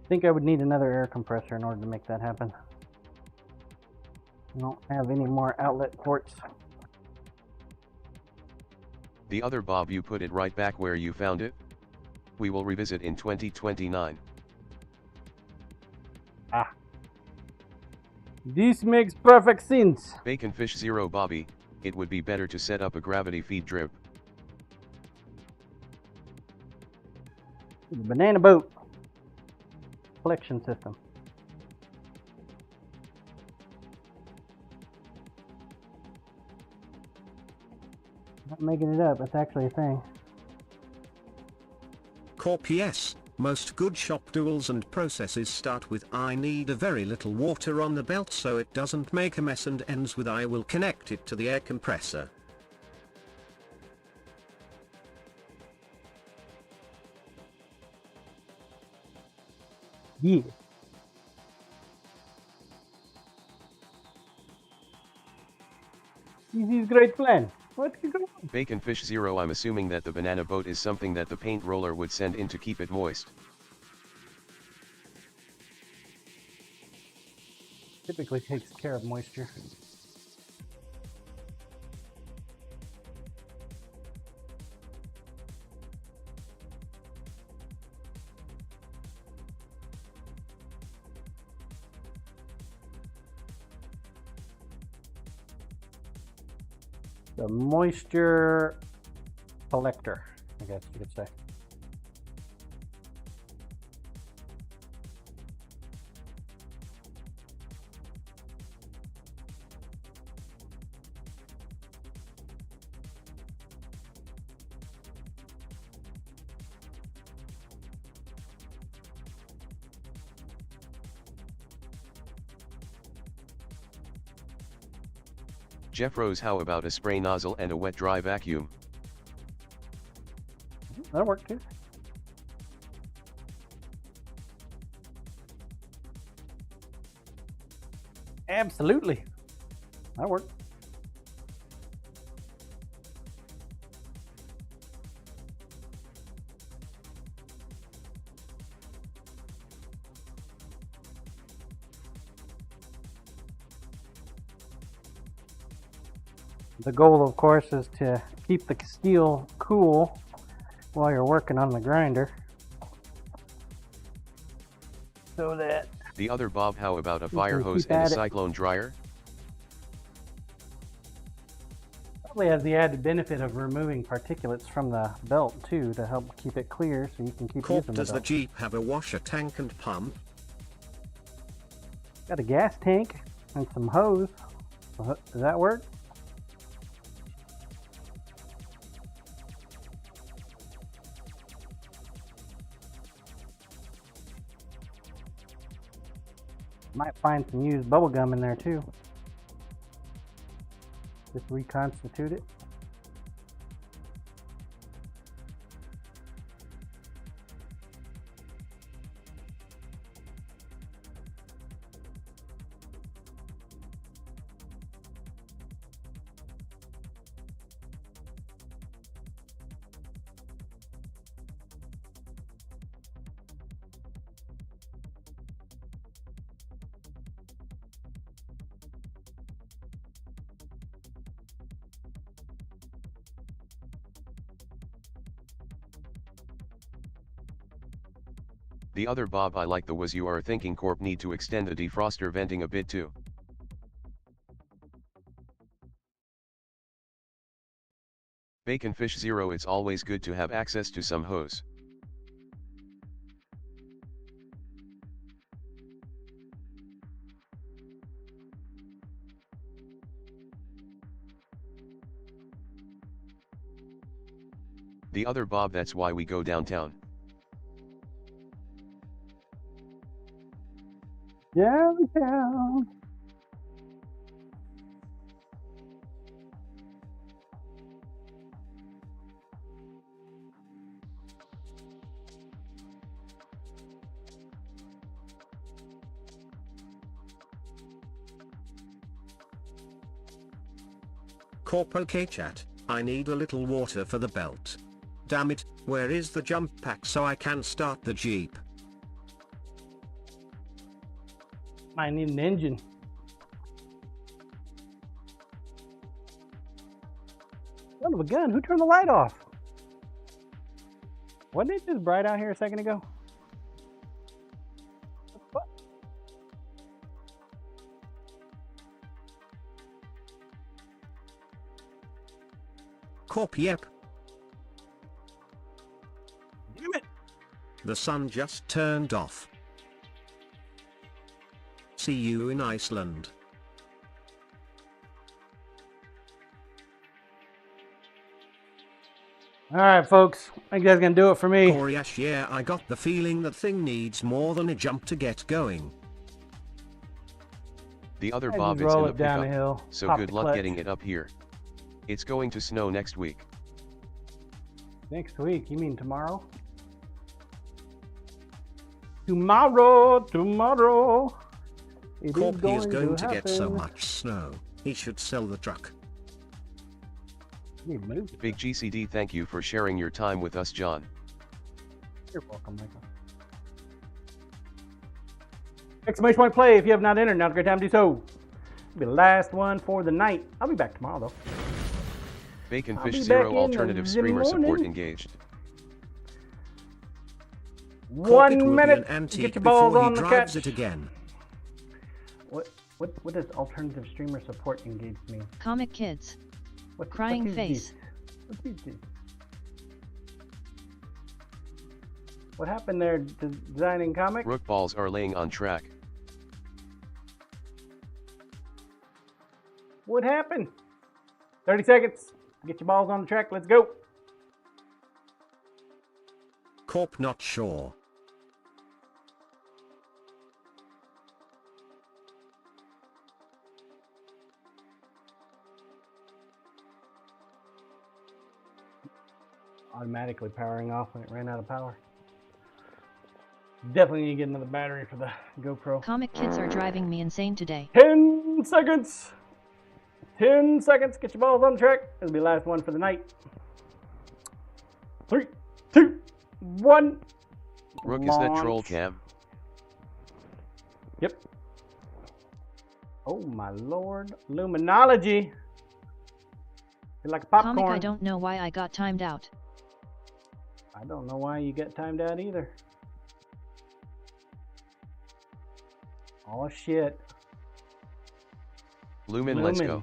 I think I would need another air compressor in order to make that happen. I don't have any more outlet ports. The other Bob, you put it right back where you found it. We will revisit in 2029. Ah. This makes perfect sense. Bacon Fish Zero, Bobby, it would be better to set up a gravity feed drip. The banana boat collection system. Not making it up, it's actually a thing. Corp, yes. Most good shop tools and processes start with I need a very little water on the belt so it doesn't make a mess and ends with I will connect it to the air compressor. Yeah. This is great plan. What's going on? Bacon Fish Zero, I'm assuming that the banana boat is something that the paint roller would send in to keep it moist. Typically takes care of moisture. The moisture collector, I guess you could say. Jeff Rose, how about a spray nozzle and a wet dry vacuum? That'll work too. Absolutely. That'll work. The goal, of course, is to keep the steel cool while you're working on the grinder so that The other Bob, how about a can fire hose keep and a at it. cyclone dryer? Probably has the added benefit of removing particulates from the belt too to help keep it clear so you can keep Corp, using does the the belt. Jeep have a washer tank and pump? Got a gas tank and some hose. Does that work? Might find some used bubble gum in there too. Just reconstitute it. The other Bob, I like the was you are thinking Corp need to extend the defroster venting a bit too. Bacon Fish Zero, it's always good to have access to some hose. The other Bob, that's why we go downtown. Downtown. Corp, okay chat, I need a little water for the belt. Damn it, where is the jump pack so I can start the Jeep? Might need an engine. Son of a gun, who turned the light off? Wasn't it just bright out here a second ago? What? Corp, yep. Damn it! The sun just turned off. See you in Iceland. Alright folks, I think that's gonna do it for me. Coriash, yeah, I got the feeling that thing needs more than a jump to get going. The other I Bob, just it's in roll the it down the pickup, hill. so pop good the luck clutch. getting it up here. It's going to snow next week. Next week, you mean tomorrow? Tomorrow. It Corp, he is going to happen. get so much snow, he should sell the truck. You move. Big GCD, thank you for sharing your time with us, John. You're welcome, Michael. Exclamation point play if you have not entered. Now's a great time to do so. It'll be the last one for the night. I'll be back tomorrow though. Bacon I'll Fish be Zero, back in alternative the streamer support morning. engaged. Corp, it 1 will minute. be an antique Get your balls before on he the drives catch. it again. What does alternative streamer support engaged mean? Comic Kids. What, Crying what is face. this? What's this? What happened there? Designing comic? Rook balls are laying on track. What happened? 30 seconds. Get your balls on the track. Let's go. Corp, not sure. Automatically powering off when it ran out of power. Definitely need to get another battery for the GoPro. Comic Kids are driving me insane today. 10 seconds. 10 seconds. Get your balls on the track. It'll be the last one for the night. 3, 2, 1. Rook, is that troll Launch. cam? Yep. Oh my lord. Luminology. Feel like a popcorn. Comic, I don't know why I got timed out. I don't know why you get timed out either. Oh shit. Lumen, let's go.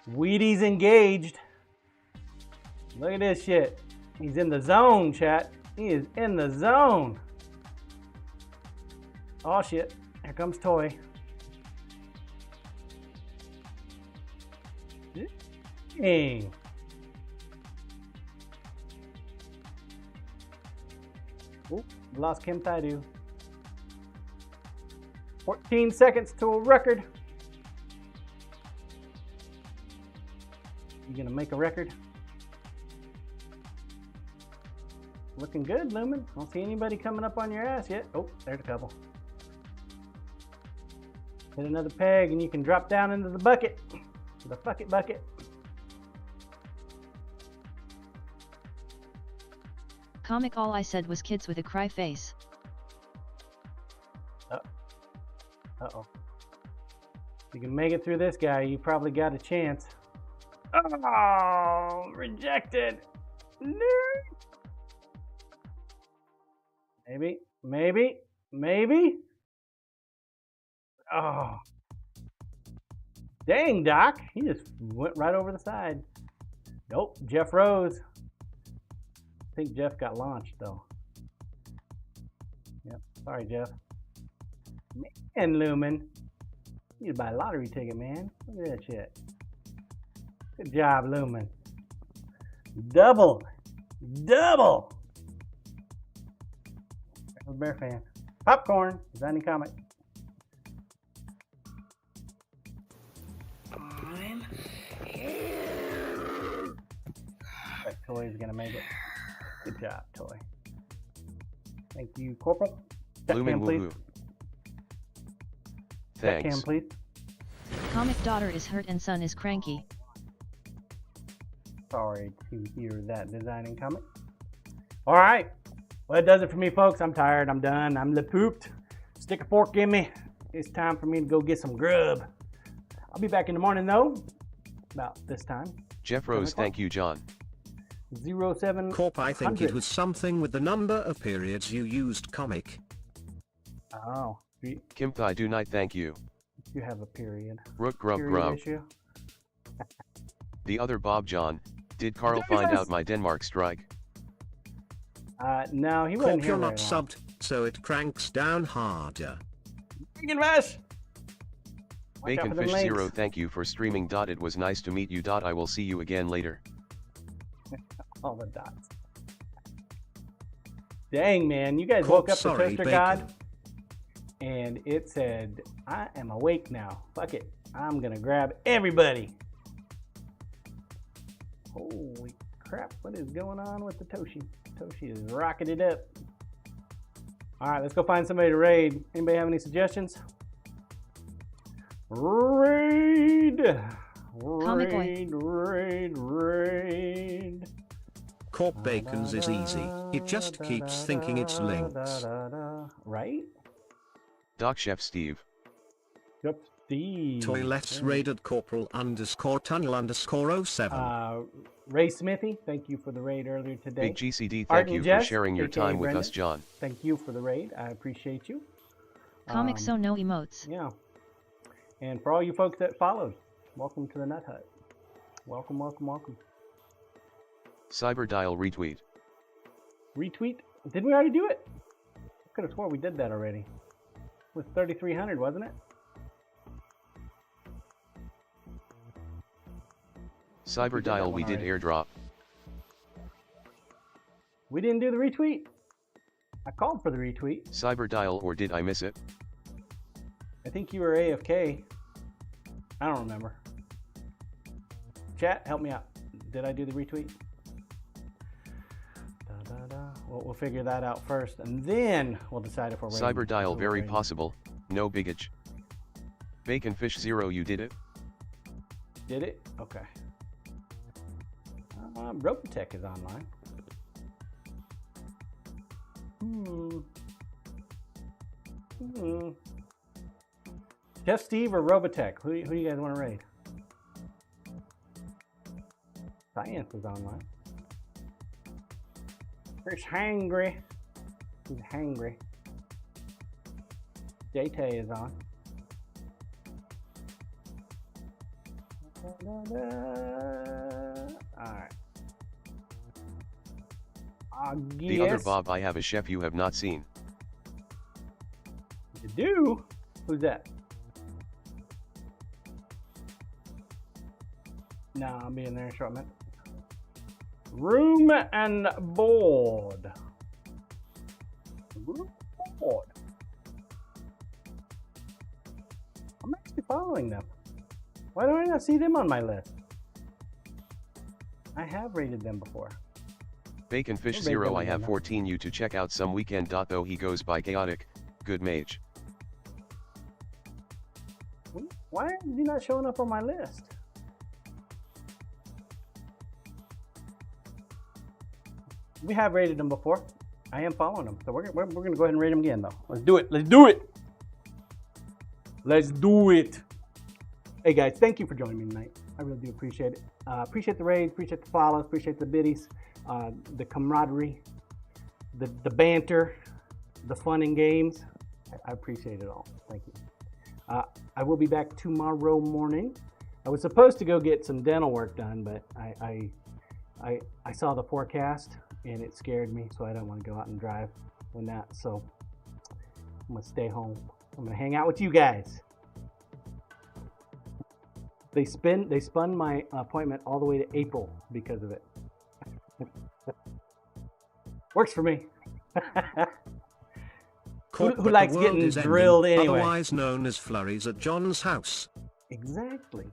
Wheaty's engaged. Look at this shit. He's in the zone, chat. He is in the zone. Oh shit. Here comes Toy. Dang. Oh, lost Kim Taidu. 14 seconds to a record. You gonna make a record? Looking good, Lumen. Don't see anybody coming up on your ass yet. Oh, there's a couple. Hit another peg and you can drop down into the bucket. The bucket. Comic, all I said was kids with a cry face. Uh-oh. If you can make it through this guy, you probably got a chance. Oh, rejected. No. Maybe. Oh. Dang, Doc. He just went right over the side. Nope, Jeff Rose. I think Jeff got launched, though. Yep, sorry, Jeff. Man, Lumen. You need to buy a lottery ticket, man. Look at that shit. Good job, Lumen. Double. Bear fan. Popcorn. Is that any comic? That Toy's gonna make it. Good job, Toy. Thank you, Corporal. Lumen, please. woohoo. Thanks. Cam, please. Comic, daughter is hurt and son is cranky. Sorry to hear that, designing comic. All right. Well, that does it for me, folks. I'm tired. I'm done. I'm pooped. Stick a fork in me. It's time for me to go get some grub. I'll be back in the morning, though. About this time. Jeff Rose, thank you, John. 07. Corp, I think it was something with the number of periods you used, comic. Oh. Kim Thai do night, thank you. You have a period. Rook grub Period grub. issue. The other Bob John, did Carl find out my Denmark strike? No, he wasn't Corp, here you're not very long. subbed, so it cranks down harder. Bacon Mash! Watch out Bacon for them Fish legs. Zero, thank you for streaming. It was nice to meet you. I will see you again later. All the dots. Dang, man. You guys Corp, woke up the sorry, Toaster Bacon. God, and it said, I am awake now. Fuck it. I'm going to grab everybody. Holy crap. What is going on with the Toshi? Toshi is rocking it up. All right, let's go find somebody to raid. Anybody have any suggestions? Raid! Comic boy. Raid. Corp Bacon's is easy. It just keeps thinking it's links. Right? Doc Chef Steve. Yep, Steve. Toilets raided Corporal _ Tunnel _ 07. Ray Smithy, thank you for the raid earlier today. Big GCD, Art thank and you for Jess, sharing your aka time with Brendan. us, John. Thank you for the raid. I appreciate you. Comic, so no emotes. Yeah. And for all you folks that followed, welcome to the Nut Hut. Welcome. Cyberdial retweet. Retweet? Did we already do it? I could have swore we did that already. It was 3,300, wasn't it? Cyberdial, we did airdrop. We didn't do the retweet. I called for the retweet. Cyberdial, or did I miss it? I think you were AFK. I don't remember. Chat, help me out. Did I do the retweet? Well, we'll figure that out first, and then we'll decide if we're ready. Cyberdial, very possible. No bigage. Bacon Fish Zero, you did it? Did it? Okay. Robotech is online. Jeff Steve or Robotech? Who do you guys want to raid? SiiNs is online. He's hangry. He's hangry. JT is on. Alright. The other Bob, I have a chef you have not seen. You do? Who's that? No, I'll be in there in a short minute. Room and board. Room and board. I'm actually following them. Why do I not see them on my list? I have rated them before. Baconfish 0, I have 14 you to check out some weekend. Though he goes by chaotic, good mage. Why is he not showing up on my list? We have rated them before. I am following them, so we're gonna go ahead and rate them again, though. Let's do it. Let's do it. Let's do it. Hey guys, thank you for joining me tonight. I really do appreciate it. Appreciate the raids, appreciate the follows, appreciate the biddies, the camaraderie, the banter, the fun and games. I appreciate it all. Thank you. I will be back tomorrow morning. I was supposed to go get some dental work done, but I saw the forecast and it scared me, so I don't want to go out and drive in that. So I'm gonna stay home. I'm gonna hang out with you guys. They spun my appointment all the way to April because of it. Works for me. Who likes getting drilled anyway? Otherwise known as flurries at John's house. Exactly.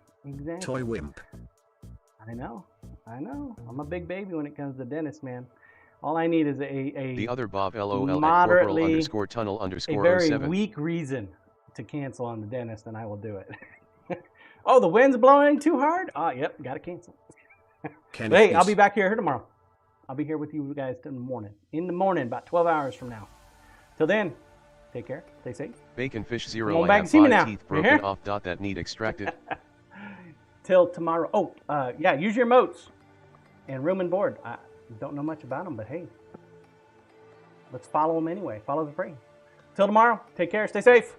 Toy wimp. I know. I'm a big baby when it comes to dentist, man. All I need is a The other Bob LOL at moderately corporal _tunnel a very 07. weak reason to cancel on the dentist, and I will do it. Oh, the wind's blowing too hard? Oh, yep, gotta cancel. Hey, I'll be back here tomorrow. I'll be here with you guys in the morning. In the morning, about 12 hours from now. Till then, take care. Stay safe. Baconfish Come 0, on I back have and see me 5 now. teeth You broken hear? off. That need extracted. Till tomorrow. Oh, yeah, use your emotes. And room and board. I don't know much about them, but hey, let's follow them anyway. Follow the free. Till tomorrow, take care. Stay safe.